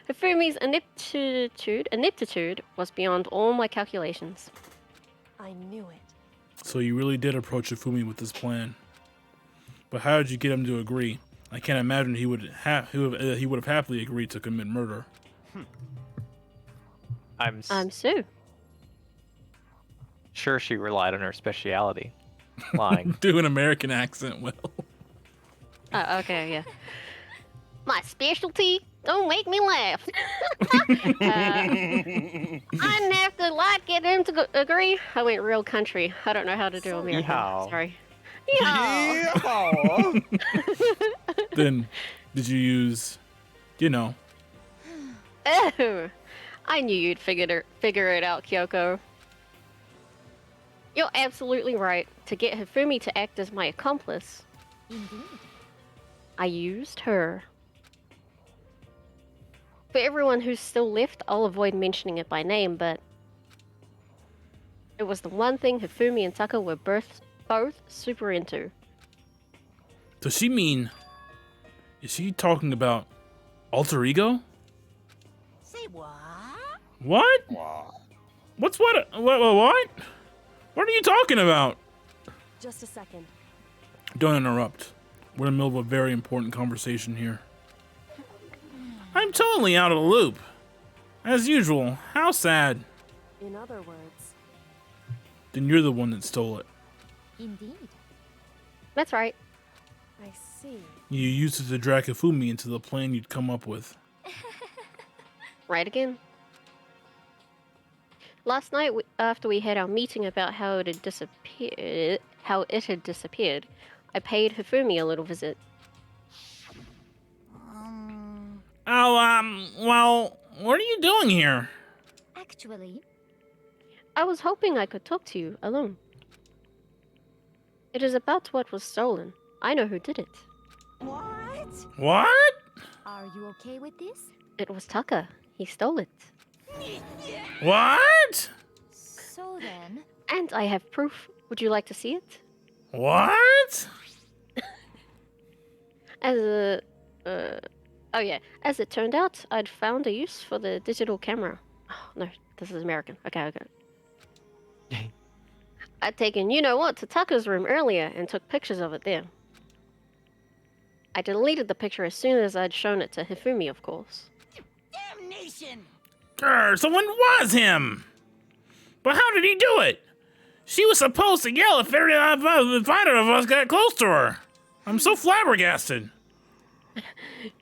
I: Hifumi's ineptitude was beyond all my calculations.
O: I knew it.
A: So you really did approach Ifumi with this plan. But how did you get him to agree? I can't imagine he would have happily agreed to commit murder.
L: I'm
I: Sue.
L: sure she relied on her speciality. Lying.
A: Do an American accent well.
I: Okay, yeah. My specialty? Don't make me laugh. I didn't have to get him to agree. I went real country. I don't know how to do American.
L: Yeehaw.
I: Sorry.
T: Yeehaw.
A: Then, did you use,
I: Oh, I knew you'd figure it out, Kyoko. You're absolutely right. To get Hifumi to act as my accomplice,
D: Indeed.
I: I used her. For everyone who's still left, I'll avoid mentioning it by name, but it was the one thing Hifumi and Taka were both super into.
A: does she mean, is she talking about alter ego?
N: Say what?
A: What?
T: Wow.
A: What? What are you talking about?
O: Just a second.
A: Don't interrupt. We're in the middle of a very important conversation here. I'm totally out of the loop. As usual, how sad.
O: In other words,
A: Then you're the one that stole it.
D: Indeed.
I: That's right.
O: I see.
A: You used it to drag Ifumi into the plan you'd come up with.
I: Right again. Last night, after we had our meeting about how it had disappeared, I paid Hifumi a little visit.
A: Well, what are you doing here?
D: Actually,
I: I was hoping I could talk to you alone. It is about what was stolen. I know who did it.
N: What?
A: What?
D: are you okay with this?
I: It was Taka. He stole it.
A: What?
D: So then,
I: And I have proof. Would you like to see it?
A: What?
I: As it turned out, I'd found a use for the digital camera. Oh, no, this is American. Okay. I'd taken you-know-what to Tucker's room earlier and took pictures of it there. I deleted the picture as soon as I'd shown it to Hifumi, of course.
N: Damnation!
A: Grr, so when was him? But how did he do it? She was supposed to yell if either of us got close to her. I'm so flabbergasted.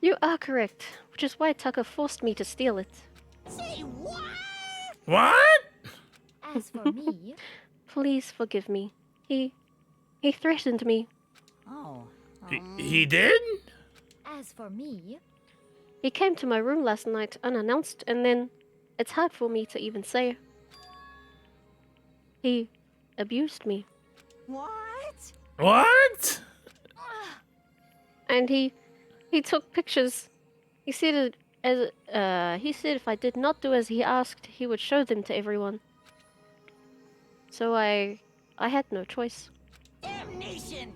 I: You are correct, which is why Tucker forced me to steal it.
N: Say what?
A: What?
D: as for me,
I: Please forgive me. He threatened me.
N: Oh.
A: He did?
D: as for me,
I: He came to my room last night unannounced, and then it's hard for me to even say. He abused me.
N: What?
A: What?
I: And he took pictures. He said he said if I did not do as he asked, he would show them to everyone. So I had no choice.
N: Damnation!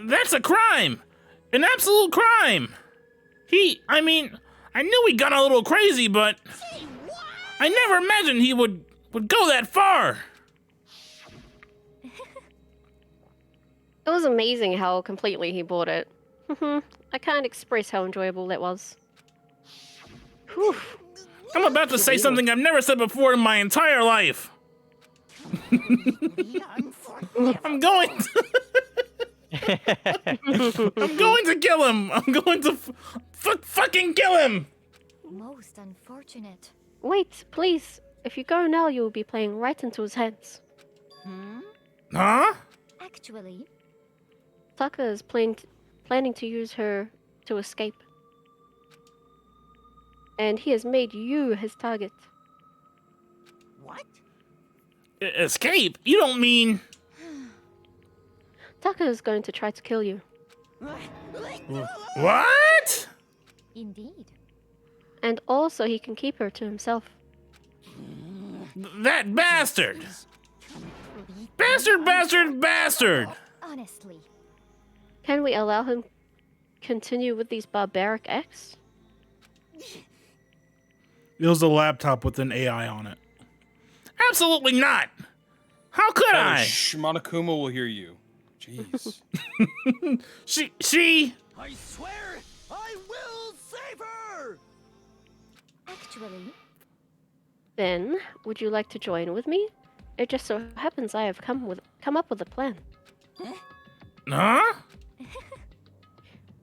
A: That's a crime! An absolute crime! I knew he got a little crazy, but I never imagined he would go that far.
I: It was amazing how completely he bought it. I can't express how enjoyable that was. Whew.
A: I'm about to say something I've never said before in my entire life. I'm going to kill him. I'm going to fucking kill him.
D: most unfortunate.
I: Wait, please. If you go now, you will be playing right into his hands.
A: Huh?
D: Actually,
I: Tucker is planning to use her to escape. And he has made you his target.
N: What?
A: Escape? You don't mean...
I: Tucker is going to try to kill you.
A: What?
D: indeed.
I: And also he can keep her to himself.
A: That bastard! Bastard!
D: Honestly,
I: Can we allow him continue with these barbaric acts?
A: It was a laptop with an AI on it. Absolutely not! How could I?
T: Shh, Monokuma will hear you. Jeez.
A: She...
G: I swear I will save her!
D: actually,
I: Then, would you like to join with me? It just so happens I have come up with a plan.
A: Huh?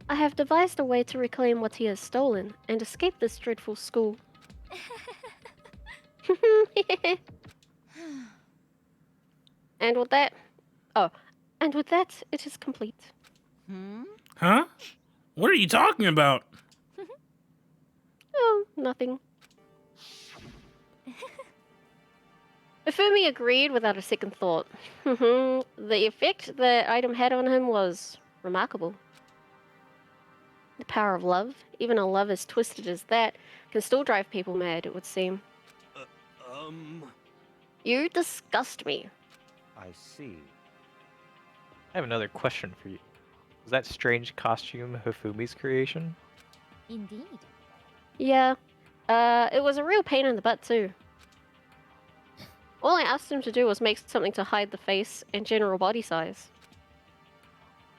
I: I have devised a way to reclaim what he has stolen and escape this dreadful school. And with that, it is complete.
A: Huh? What are you talking about?
I: Oh, nothing. Ifumi agreed without a second thought. The effect the item had on him was remarkable. The power of love, even a love as twisted as that, can still drive people mad, it would seem. You disgust me.
L: I see. I have another question for you. Was that strange costume Hifumi's creation?
D: indeed.
I: Yeah, it was a real pain in the butt too. All I asked him to do was make something to hide the face and general body size.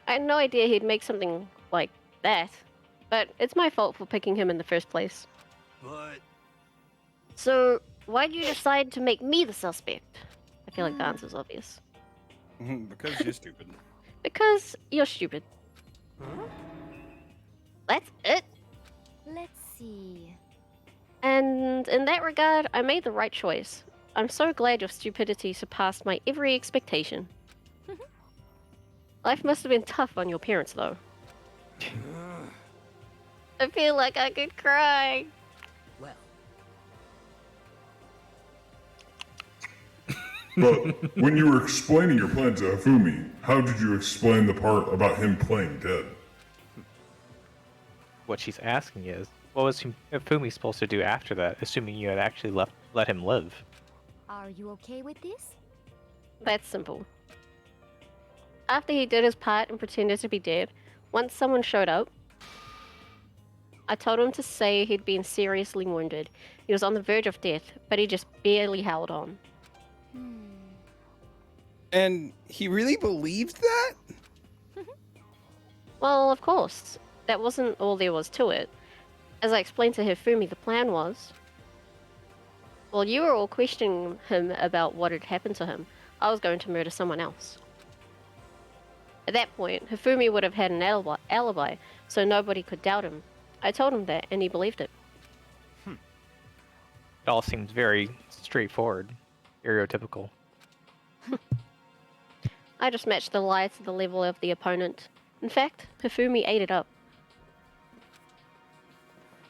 I: I had no idea he'd make something like that, but it's my fault for picking him in the first place.
G: But...
I: So, why'd you decide to make me the suspect? I feel like the answer's obvious.
T: Because you're stupid.
I: Because you're stupid. That's it.
D: Let's see.
I: And in that regard, I made the right choice. I'm so glad your stupidity surpassed my every expectation. Life must have been tough on your parents, though. I feel like I could cry.
N: Well,
K: But when you were explaining your plan to Hifumi, how did you explain the part about him playing dead?
L: What she's asking is, What was Fumi supposed to do after that, assuming you had actually let him live?
D: Are you okay with this?
I: That's simple. After he did his part and pretended to be dead, once someone showed up, I told him to say he'd been seriously wounded. He was on the verge of death, but he just barely held on.
T: And he really believed that?
I: Well, of course. That wasn't all there was to it. As I explained to Hifumi, the plan was... While you were all questioning him about what had happened to him, I was going to murder someone else. At that point, Hifumi would have had an alibi, so nobody could doubt him. I told him that, and he believed it.
L: It all seems very straightforward, stereotypical.
I: I just matched the lie to the level of the opponent. In fact, Hifumi ate it up.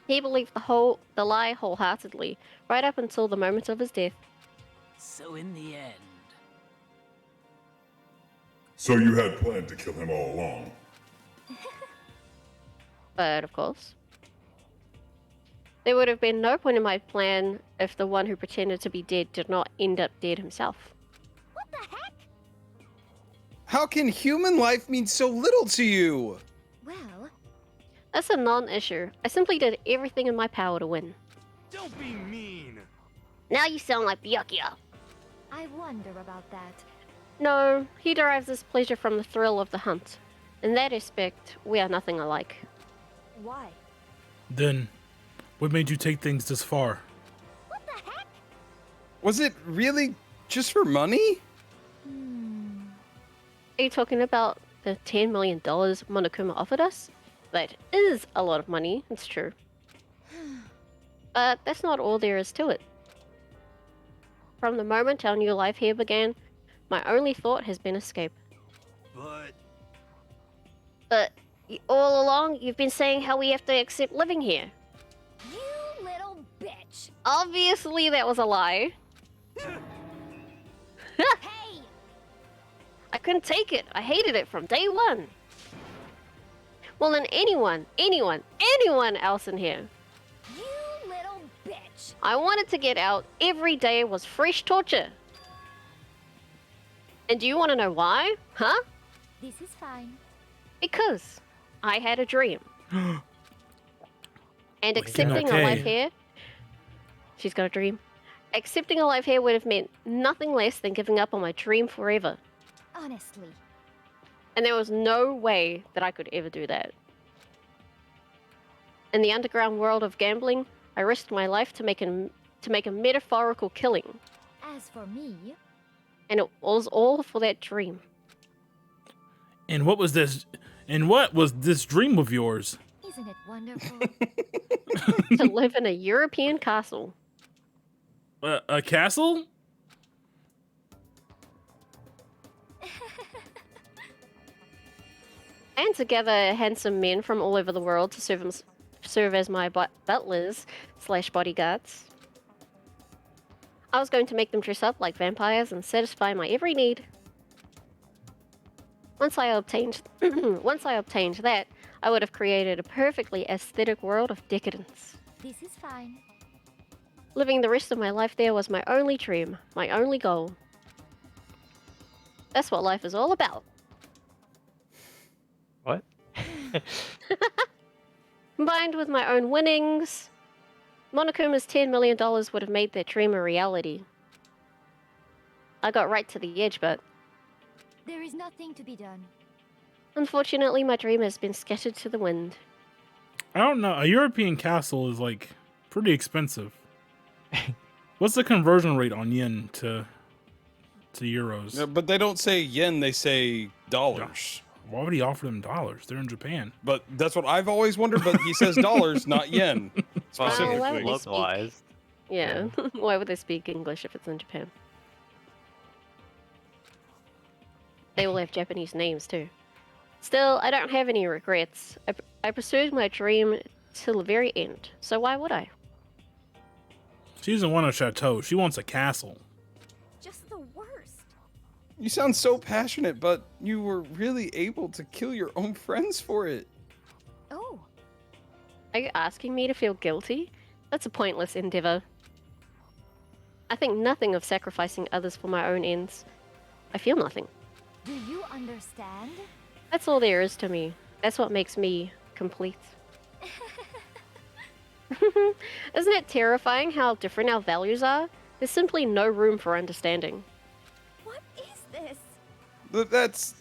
I: He believed the lie wholeheartedly, right up until the moment of his death.
P: So in the end...
K: So you had planned to kill him all along?
I: But, of course. There would have been no point in my plan if the one who pretended to be dead did not end up dead himself.
T: How can human life mean so little to you?
D: Well...
I: That's a non-issue. I simply did everything in my power to win.
G: Don't be mean.
I: Now you sound like Byakuya.
D: I wonder about that.
I: No, he derives his pleasure from the thrill of the hunt. In that aspect, we are nothing alike.
O: Why?
A: Then, what made you take things this far?
T: Was it really just for money?
I: Are you talking about the $10 million Monokuma offered us? That is a lot of money, it's true. But that's not all there is to it. From the moment our new life here began, my only thought has been escape. But all along, you've been saying how we have to accept living here.
D: You little bitch!
I: Obviously that was a lie.
D: Hey!
I: I couldn't take it. I hated it from day one. Well, then anyone else in here.
D: You little bitch!
I: I wanted to get out. Every day was fresh torture. And do you want to know why? Huh?
D: This is fine.
I: Because I had a dream. And accepting a life here... She's got a dream. Accepting a life here would have meant nothing less than giving up on my dream forever.
D: Honestly.
I: And there was no way that I could ever do that. In the underground world of gambling, I risked my life to make a metaphorical killing.
D: As for me...
I: And it was all for that dream.
A: And what was this? And what was this dream of yours?
D: Isn't it wonderful?
I: To live in a European castle.
A: A castle?
I: And to gather handsome men from all over the world to serve as my butlers / bodyguards. I was going to make them dress up like vampires and satisfy my every need. Once I obtained that, I would have created a perfectly aesthetic world of decadence.
D: This is fine.
I: Living the rest of my life there was my only dream, my only goal. That's what life is all about.
L: What?
I: Combined with my own winnings, Monokuma's $10 million would have made that dream a reality. I got right to the edge, but...
D: There is nothing to be done.
I: Unfortunately, my dream has been scattered to the wind.
A: I don't know. A European castle is, like, pretty expensive. What's the conversion rate on yen to euros?
T: Yeah, but they don't say yen, they say dollars.
A: Why would he offer them dollars? They're in Japan.
T: But that's what I've always wondered, but he says dollars, not yen.
I: Specifically. Why would they
L: localized.
I: Yeah. Why would they speak English if it's in Japan? They all have Japanese names too. Still, I don't have any regrets. I pursued my dream till the very end, so why would I?
A: She doesn't want a chateau. She wants a castle.
O: Just the worst.
T: You sound so passionate, but you were really able to kill your own friends for it.
D: Oh.
I: Are you asking me to feel guilty? That's a pointless endeavor. I think nothing of sacrificing others for my own ends. I feel nothing.
D: Do you understand?
I: That's all there is to me. That's what makes me complete. Isn't it terrifying how different our values are? There's simply no room for understanding.
D: What is this?
T: That's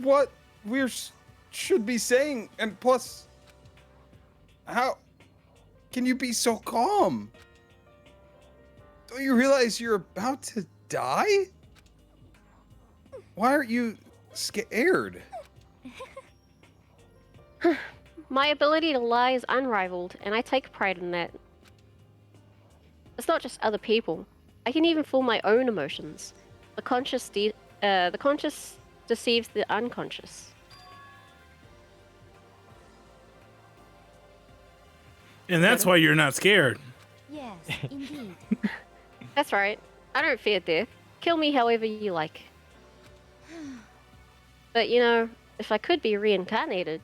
T: what we should be saying. And plus, how can you be so calm? Don't you realize you're about to die? Why aren't you scared?
I: My ability to lie is unrivaled, and I take pride in that. It's not just other people. I can even fool my own emotions. The conscious deceives the unconscious.
A: And that's why you're not scared.
D: Yes, indeed.
I: That's right. I don't fear death. Kill me however you like. But you know, if I could be reincarnated,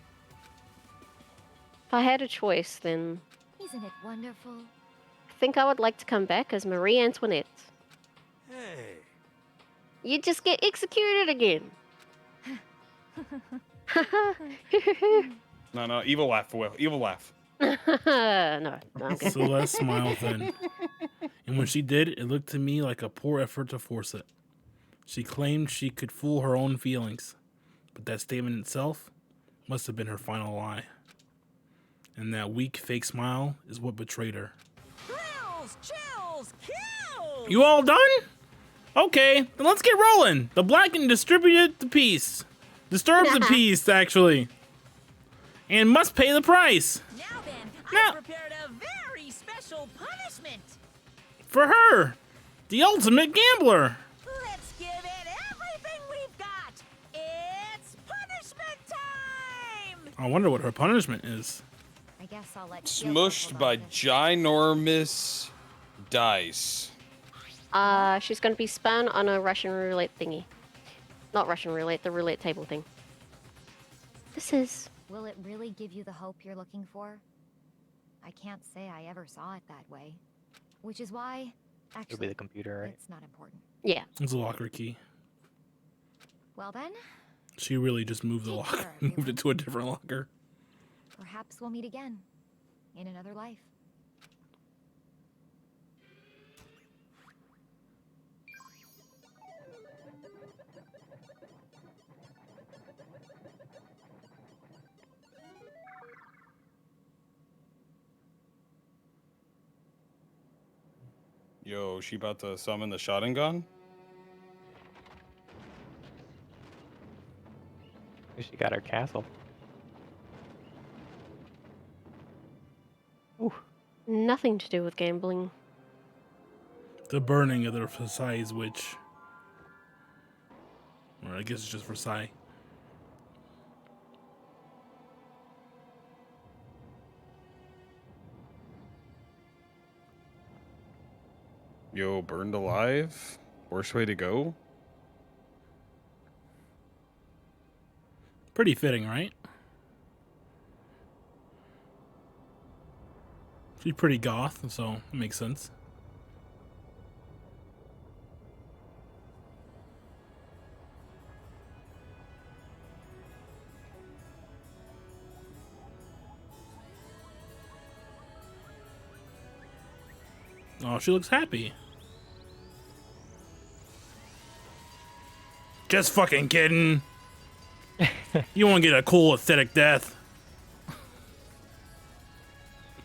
I: if I had a choice, then
D: Isn't it wonderful?
I: I think I would like to come back as Marie Antoinette.
G: Hey.
I: You just get executed again.
T: No, evil laugh, Will. Evil laugh.
I: No, I'm good.
A: Celeste smiled then. And when she did, it looked to me like a poor effort to force it. She claimed she could fool her own feelings, but that statement itself must have been her final lie. And that weak, fake smile is what betrayed her.
N: Thrills, chills, kills!
A: You all done? Okay, then let's get rolling. The black and distributed the peace. Disturbs the peace, actually. And must pay the price.
N: Now then,
A: Now-
N: I prepared a very special punishment.
A: For her, the ultimate gambler.
N: Let's give it everything we've got. It's punishment time!
A: I wonder what her punishment is.
D: I guess I'll let
T: Smushed by ginormous dice.
I: She's gonna be spun on a Russian roulette thingy. Not Russian roulette, the roulette table thing. This is...
D: Will it really give you the hope you're looking for? I can't say I ever saw it that way. Which is why, actually,
L: It'll be the computer, right?
D: it's not important.
I: Yeah.
A: It's a locker key.
D: Well then,
A: She really just moved the locker, moved it to a different locker.
D: perhaps we'll meet again. In another life.
T: Yo, she about to summon the Sharingan?
L: She got her castle.
I: Nothing to do with gambling.
A: The burning of the Versailles witch. Or I guess it's just Versailles.
T: Yo, burned alive? Worst way to go?
A: Pretty fitting, right? She's pretty goth, so it makes sense. Oh, she looks happy. Just fucking kidding. You want to get a cool aesthetic death.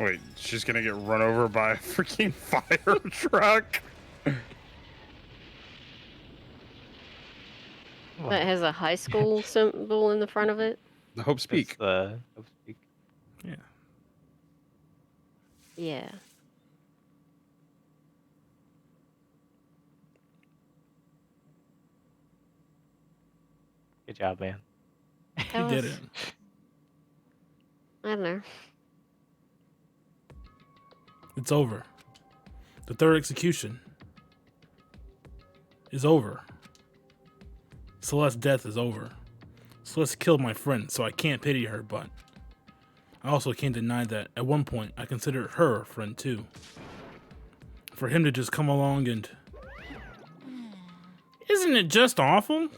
T: Wait, she's gonna get run over by a freaking fire truck?
I: That has a high school symbol in the front of it.
T: The Hope Speak.
L: The Hope Speak.
A: Yeah.
I: Yeah.
L: Good job, man.
A: He did it.
I: I don't know.
A: It's over. The third execution is over. Celeste's death is over. Celeste killed my friend, so I can't pity her, but I also can't deny that at one point I considered her a friend too. For him to just come along and... Isn't it just awful?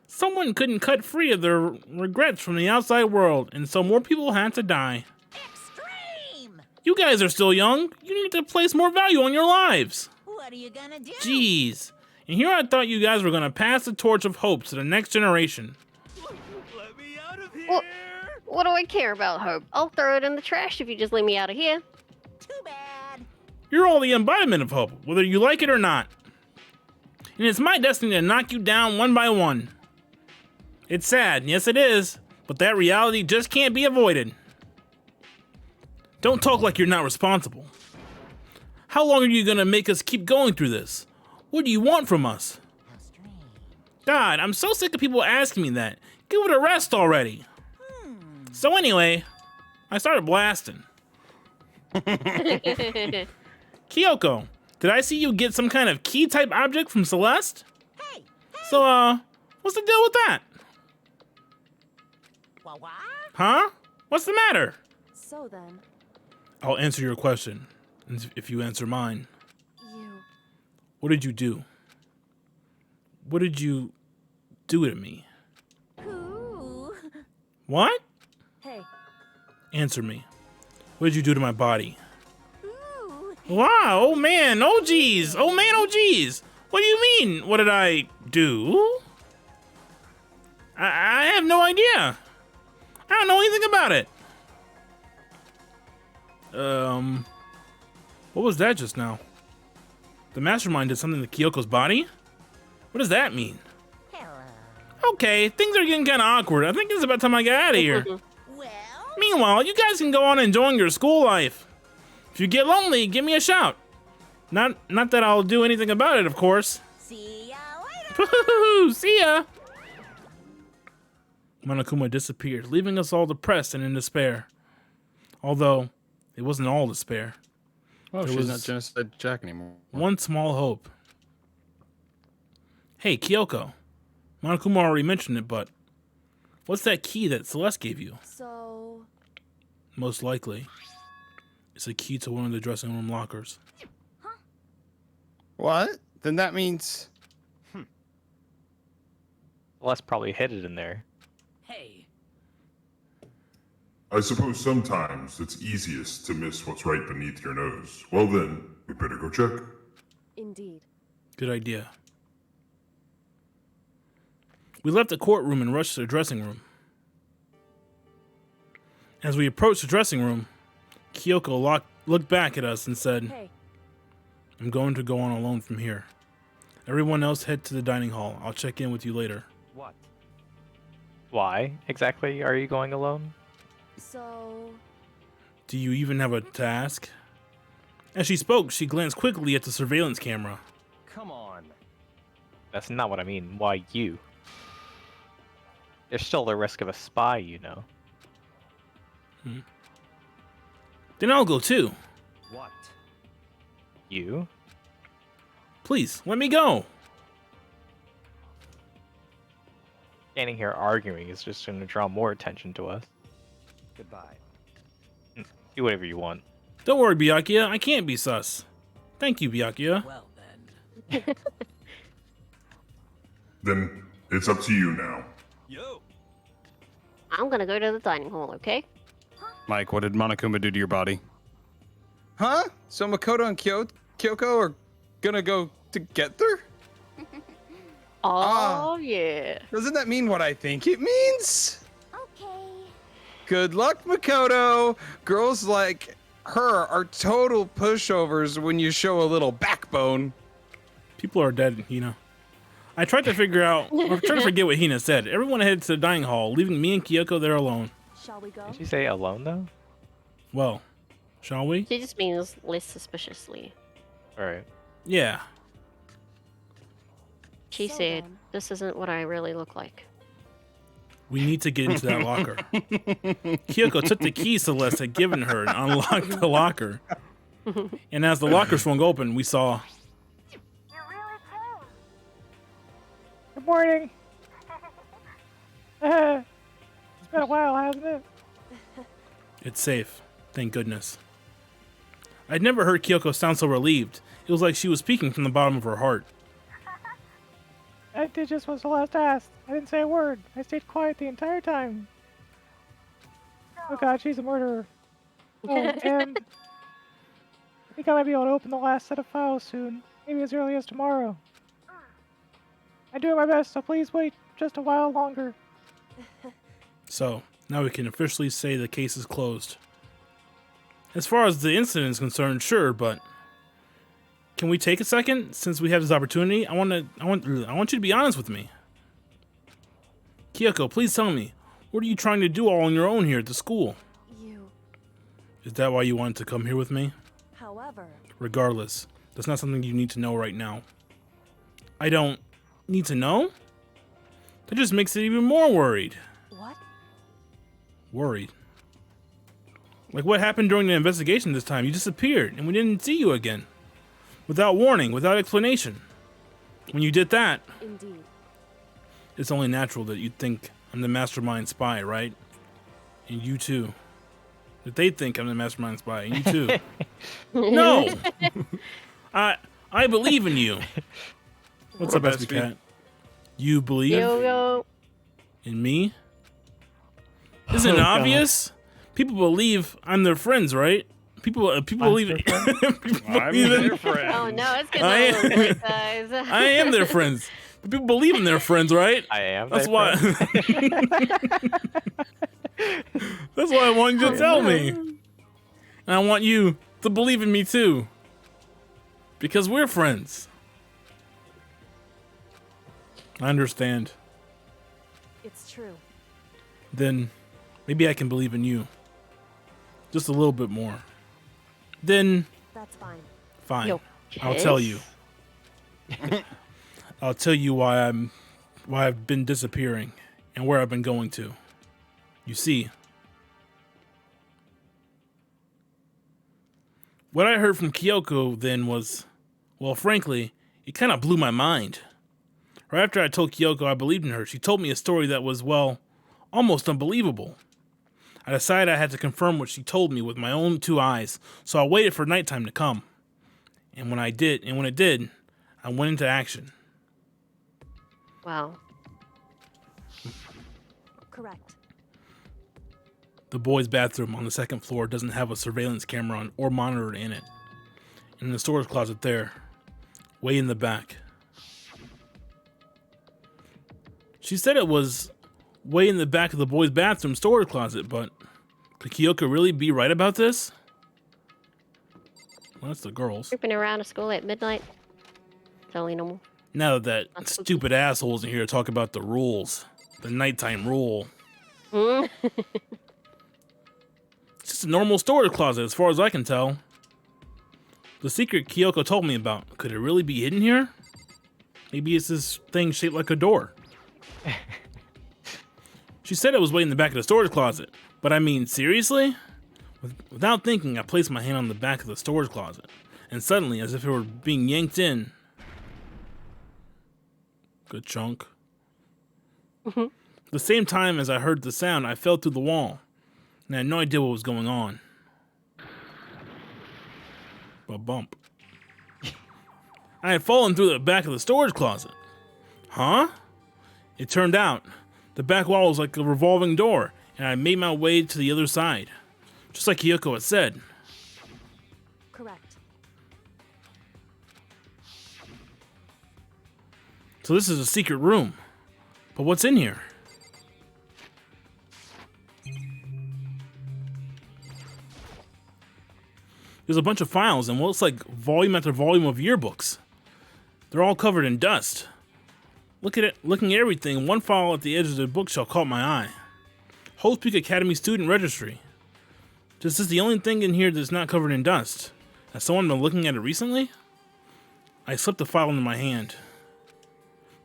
A: Someone couldn't cut free of their regrets from the outside world, and so more people had to die.
N: Extreme!
A: You guys are still young. You need to place more value on your lives.
N: What are you gonna do?
A: Jeez. And here I thought you guys were gonna pass the torch of hope to the next generation.
I: What do I care about hope? I'll throw it in the trash if you just leave me out of here.
N: Too bad.
A: You're all the embodiment of hope, whether you like it or not. And it's my destiny to knock you down one by one. It's sad, yes it is, but that reality just can't be avoided. Don't talk like you're not responsible. How long are you gonna make us keep going through this? What do you want from us? God, I'm so sick of people asking me that. Give it a rest already. So anyway, I started blasting. Kyoko, did I see you get some kind of key type object from Celeste?
N: Hey!
A: So, what's the deal with that?
N: What?
A: Huh? What's the matter?
O: So then,
A: I'll answer your question, if you answer mine.
O: you...
A: What did you do? What did you do to me?
N: Ooh.
A: What?
O: Hey,
A: Answer me. What did you do to my body?
N: Ooh.
A: Wow, oh man, oh geez. Oh man, oh geez. What do you mean? What did I do? I have no idea. I don't know anything about it. What was that just now? The mastermind did something to Kyoko's body? What does that mean? Okay, things are getting kind of awkward. I think it's about time I get out of here. Meanwhile, you guys can go on enjoying your school life. If you get lonely, give me a shout. Not that I'll do anything about it, of course.
N: See ya later.
A: See ya. Monokuma disappeared, leaving us all depressed and in despair. Although, it wasn't all despair.
T: Oh,
A: There
T: she's
A: was
T: not Genocide Jack anymore.
A: one small hope. Hey, Kyoko. Monokuma already mentioned it, but what's that key that Celeste gave you?
O: so...
A: Most likely, it's a key to one of the dressing room lockers.
T: What? Then that means...
L: Les probably hid it in there.
P: Hey,
K: I suppose sometimes it's easiest to miss what's right beneath your nose. Well then, we better go check.
O: Indeed.
A: Good idea. We left the courtroom and rushed to the dressing room. As we approached the dressing room, Kyoko looked back at us and said,
O: Hey,
A: I'm going to go on alone from here. Everyone else head to the dining hall. I'll check in with you later.
M: What?
L: Why exactly are you going alone?
O: so...
A: Do you even have a task? As she spoke, she glanced quickly at the surveillance camera.
M: Come on.
L: That's not what I mean. Why you? There's still the risk of a spy, you know.
A: Then I'll go too.
M: What?
L: You?
A: Please, let me go.
L: Standing here arguing is just going to draw more attention to us.
M: Goodbye.
L: Do whatever you want.
A: Don't worry, Byakuya. I can't be sus. Thank you, Byakuya.
P: well then.
K: Then it's up to you now.
G: Yo.
I: I'm gonna go to the dining hall, okay?
T: Mike, what did Monokuma do to your body? Huh? So Makoto and Kyoko are gonna go together?
I: Oh, yeah.
T: Doesn't that mean what I think it means?
Q: Okay.
T: Good luck, Makoto. Girls like her are total pushovers when you show a little backbone.
A: People are dead, Hina. I tried to figure out, or tried to forget what Hina said. Everyone headed to the dining hall, leaving me and Kyoko there alone.
O: Shall we go?
L: Did she say alone, though?
A: Well, shall we?
I: She just means less suspiciously.
L: Alright.
A: Yeah.
I: She
O: So
I: said,
O: then.
I: this isn't what I really look like.
A: We need to get into that locker. Kyoko took the key Celeste had given her and unlocked the locker. And as the locker swung open, we saw...
F: Good morning. It's been a while, hasn't it?
A: It's safe. Thank goodness. I'd never heard Kyoko sound so relieved. It was like she was speaking from the bottom of her heart.
F: I did just what Celeste asked. I didn't say a word. I stayed quiet the entire time. Oh god, she's a murderer. Oh, and I think I might be able to open the last set of files soon. Maybe as early as tomorrow. I'm doing my best, so please wait just a while longer.
A: So, now we can officially say the case is closed. As far as the incident is concerned, sure, but can we take a second since we have this opportunity? I want you to be honest with me. Kyoko, please tell me, what are you trying to do all on your own here at the school? Is that why you wanted to come here with me?
O: However,
A: Regardless, that's not something you need to know right now. I don't need to know? That just makes it even more worried.
O: What?
A: Worried? Like what happened during the investigation this time? You disappeared and we didn't see you again. Without warning, without explanation. When you did that,
O: Indeed.
A: it's only natural that you'd think I'm the mastermind spy, right? And you too. That they think I'm the mastermind spy, and you too. No! I believe in you. What's up, SB Cat? You believe
I: Yo.
A: in me? Isn't it obvious? People believe I'm their friends, right? People believe it.
H: I'm their friend.
I: Oh no, it's getting a little late, guys.
A: I am their friends. People believe in their friends, right?
L: I am.
A: That's why. That's why I want you to tell me. And I want you to believe in me too. Because we're friends. I understand.
O: It's true.
A: Then maybe I can believe in you. Just a little bit more. Then
O: That's fine.
A: fine.
I: Yo,
A: I'll tell you. I'll tell you why I've been disappearing and where I've been going to. You see, what I heard from Kyoko then was, well, frankly, it kind of blew my mind. Right after I told Kyoko I believed in her, she told me a story that was, well, almost unbelievable. I decided I had to confirm what she told me with my own two eyes, so I waited for nighttime to come. And when it did, I went into action.
I: Wow.
O: Correct.
A: The boys' bathroom on the second floor doesn't have a surveillance camera on or monitor in it. And in the storage closet there, way in the back. She said it was way in the back of the boys' bathroom storage closet, but could Kyoko really be right about this? Well, that's the girls.
I: Creeping around a school at midnight. Totally normal.
A: Now that stupid asshole's in here to talk about the rules. The nighttime rule. It's just a normal storage closet as far as I can tell. The secret Kyoko told me about, could it really be hidden here? Maybe it's this thing shaped like a door. She said it was way in the back of the storage closet, but I mean, seriously? Without thinking, I placed my hand on the back of the storage closet, and suddenly, as if it were being yanked in, good chunk. The same time as I heard the sound, I fell through the wall, and I had no idea what was going on. A bump. I had fallen through the back of the storage closet. Huh? It turned out the back wall was like a revolving door, and I made my way to the other side, just like Kyoko had said.
O: Correct.
A: So this is a secret room. But what's in here? There's a bunch of files and what looks like volume after volume of yearbooks. They're all covered in dust. Looking at everything, one file at the edge of the bookshelf caught my eye. Whole Peak Academy Student Registry. This is the only thing in here that's not covered in dust. Has someone been looking at it recently? I slipped the file into my hand.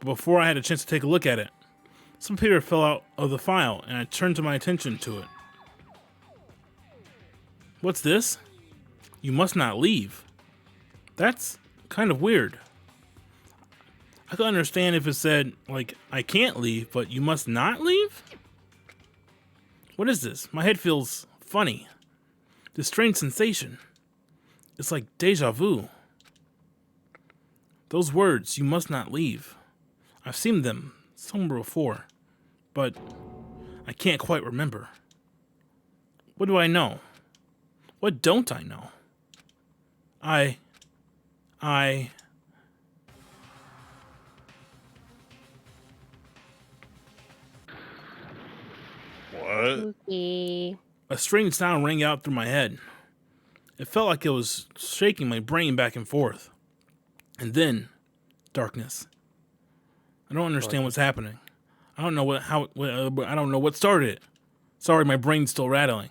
A: But before I had a chance to take a look at it, some paper fell out of the file and I turned my attention to it. What's this? You must not leave. That's kind of weird. I could understand if it said, like, I can't leave, but you must not leave? What is this? My head feels funny. This strange sensation. It's like deja vu. Those words, you must not leave. I've seen them somewhere before, but I can't quite remember. What do I know? What don't I know?
H: What?
I: Okay.
A: A strange sound rang out through my head. It felt like it was shaking my brain back and forth. And then, darkness. I don't understand what's happening. I don't know I don't know what started it. Sorry, my brain's still rattling.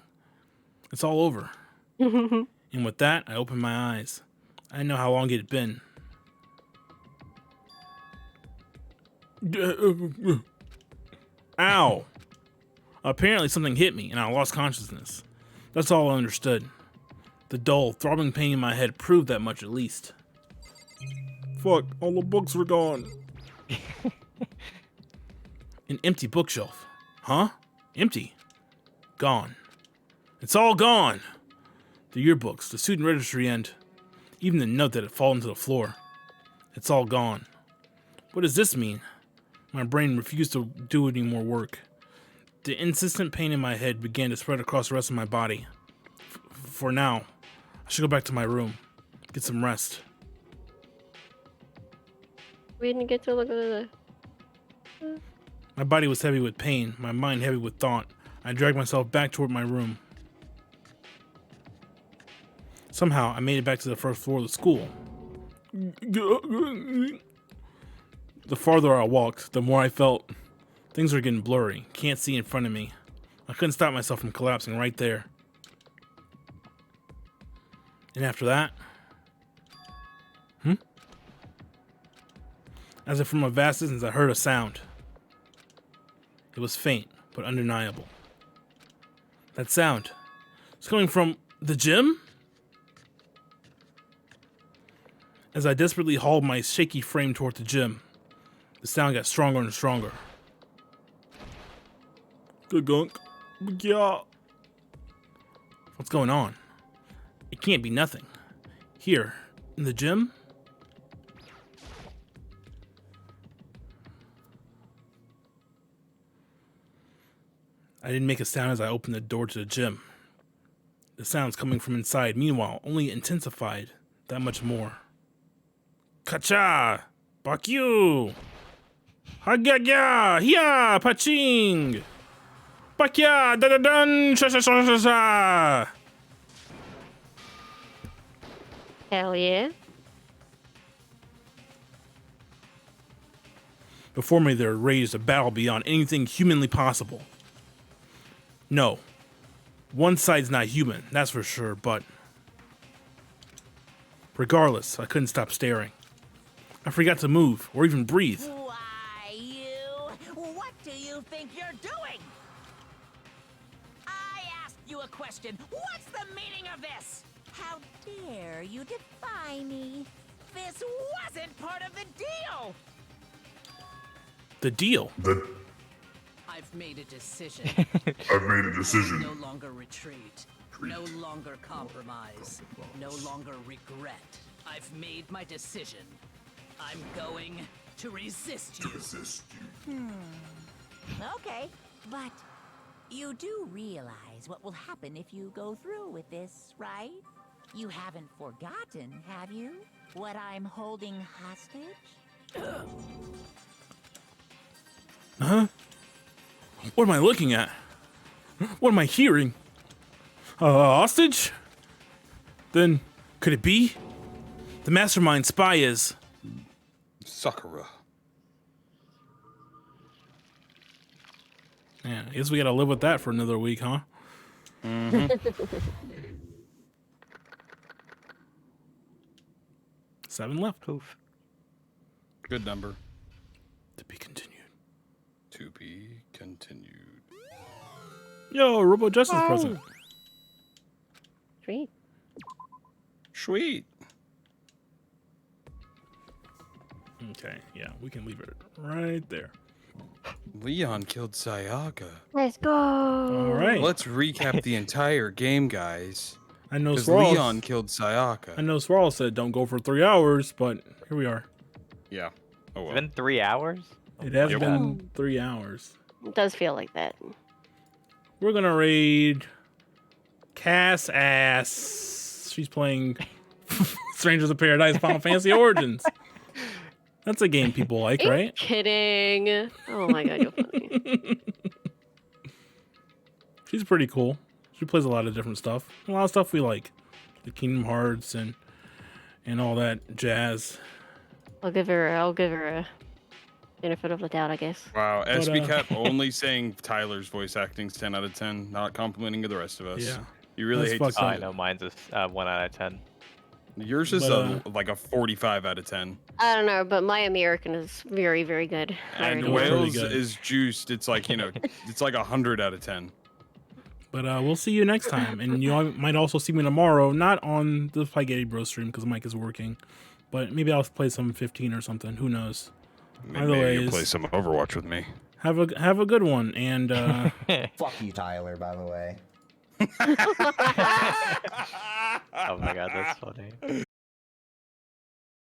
A: It's all over. And with that, I opened my eyes. I didn't know how long it had been. Ow! Apparently something hit me and I lost consciousness. That's all I understood. The dull, throbbing pain in my head proved that much at least. Fuck, all the books were gone. An empty bookshelf. Huh? Empty. Gone. It's all gone. The yearbooks, the student registry, and even the note that had fallen to the floor. It's all gone. What does this mean? My brain refused to do any more work. The insistent pain in my head began to spread across the rest of my body. For now, I should go back to my room, get some rest.
I: We didn't get to look at the...
A: My body was heavy with pain, my mind heavy with thought. I dragged myself back toward my room. Somehow, I made it back to the first floor of the school. The farther I walked, the more I felt things were getting blurry. Can't see in front of me. I couldn't stop myself from collapsing right there. And after that... As if from a vast distance, I heard a sound. It was faint, but undeniable. That sound was coming from the gym? As I desperately hauled my shaky frame toward the gym, the sound got stronger and stronger. Good gunk. Yeah. What's going on? It can't be nothing. Here, in the gym? I didn't make a sound as I opened the door to the gym. The sounds coming from inside, meanwhile, only intensified that much more. Kacha! Bakyu! Hagagya! Hia! Paching! Bakya! Da-da-dun! Sha-sha-sha-sha-sha!
I: Hell yeah.
A: Before me there raged a battle beyond anything humanly possible. No. One side's not human, that's for sure, but... Regardless, I couldn't stop staring. I forgot to move, or even breathe.
N: Why, what do you think you're doing? I asked you a question. What's the meaning of this? How dare you defy me? This wasn't part of the deal.
A: The deal?
P: I've made a decision.
K: I've made a decision.
P: No longer retreat. No longer compromise. No longer regret. I've made my decision. I'm going to resist you.
N: Okay, but you do realize what will happen if you go through with this, right? You haven't forgotten, have you? What I'm holding hostage?
A: Huh? What am I looking at? What am I hearing? Hostage? Then, could it be? The mastermind spy is...
T: Sakura.
A: Yeah, I guess we gotta live with that for another week, huh?
T: Mm-hmm.
A: 7 left.
L: Poof.
T: Good number.
A: To be continued.
T: To be continued.
A: Yo, Robo Justice present.
I: Sweet.
T: Sweet.
A: Okay, yeah, we can leave it right there.
T: Leon killed Sayaka.
I: Let's go.
A: All right.
T: Let's recap the entire game, guys.
A: I know
T: 'Cause
A: Swarlz.
T: Leon killed Sayaka.
A: I know Swarlz said don't go for 3 hours, but here we are.
T: Yeah. Oh well.
L: It's been 3 hours?
A: It has
T: Yep.
A: been 3 hours.
I: It does feel like that.
A: We're gonna raid Cass Ass. She's playing Strangers of Paradise Final Fantasy Origins. That's a game people like,
I: Are you
A: right?
I: kidding? Oh my god, you're funny.
A: She's pretty cool. She plays a lot of different stuff. A lot of stuff we like. The Kingdom Hearts and all that jazz.
I: I'll give her a benefit of the doubt, I guess.
T: Wow,
A: But,
T: SB Cat only saying Tyler's voice acting's 10 out of 10, not complimenting the rest of us.
A: Yeah.
T: You really hate to see
L: I
T: it.
L: know mine's a 1 out of 10.
T: Yours is
A: But,
T: like a 45 out of 10.
I: I don't know, but my American is very, very good. I
T: And
I: really
A: Wales-
T: Wales
A: Really good.
T: is juiced. It's like, it's like 100 out of 10.
A: But we'll see you next time. And you might also see me tomorrow, not on the Spaghetti Bros stream because Mike is working. But maybe I'll play some 15 or something. Who knows? Either
T: Maybe
A: ways,
T: you'll play some Overwatch with me.
A: have a good one. And
J: Fuck you, Tyler, by the way.
L: Oh my god, that's funny.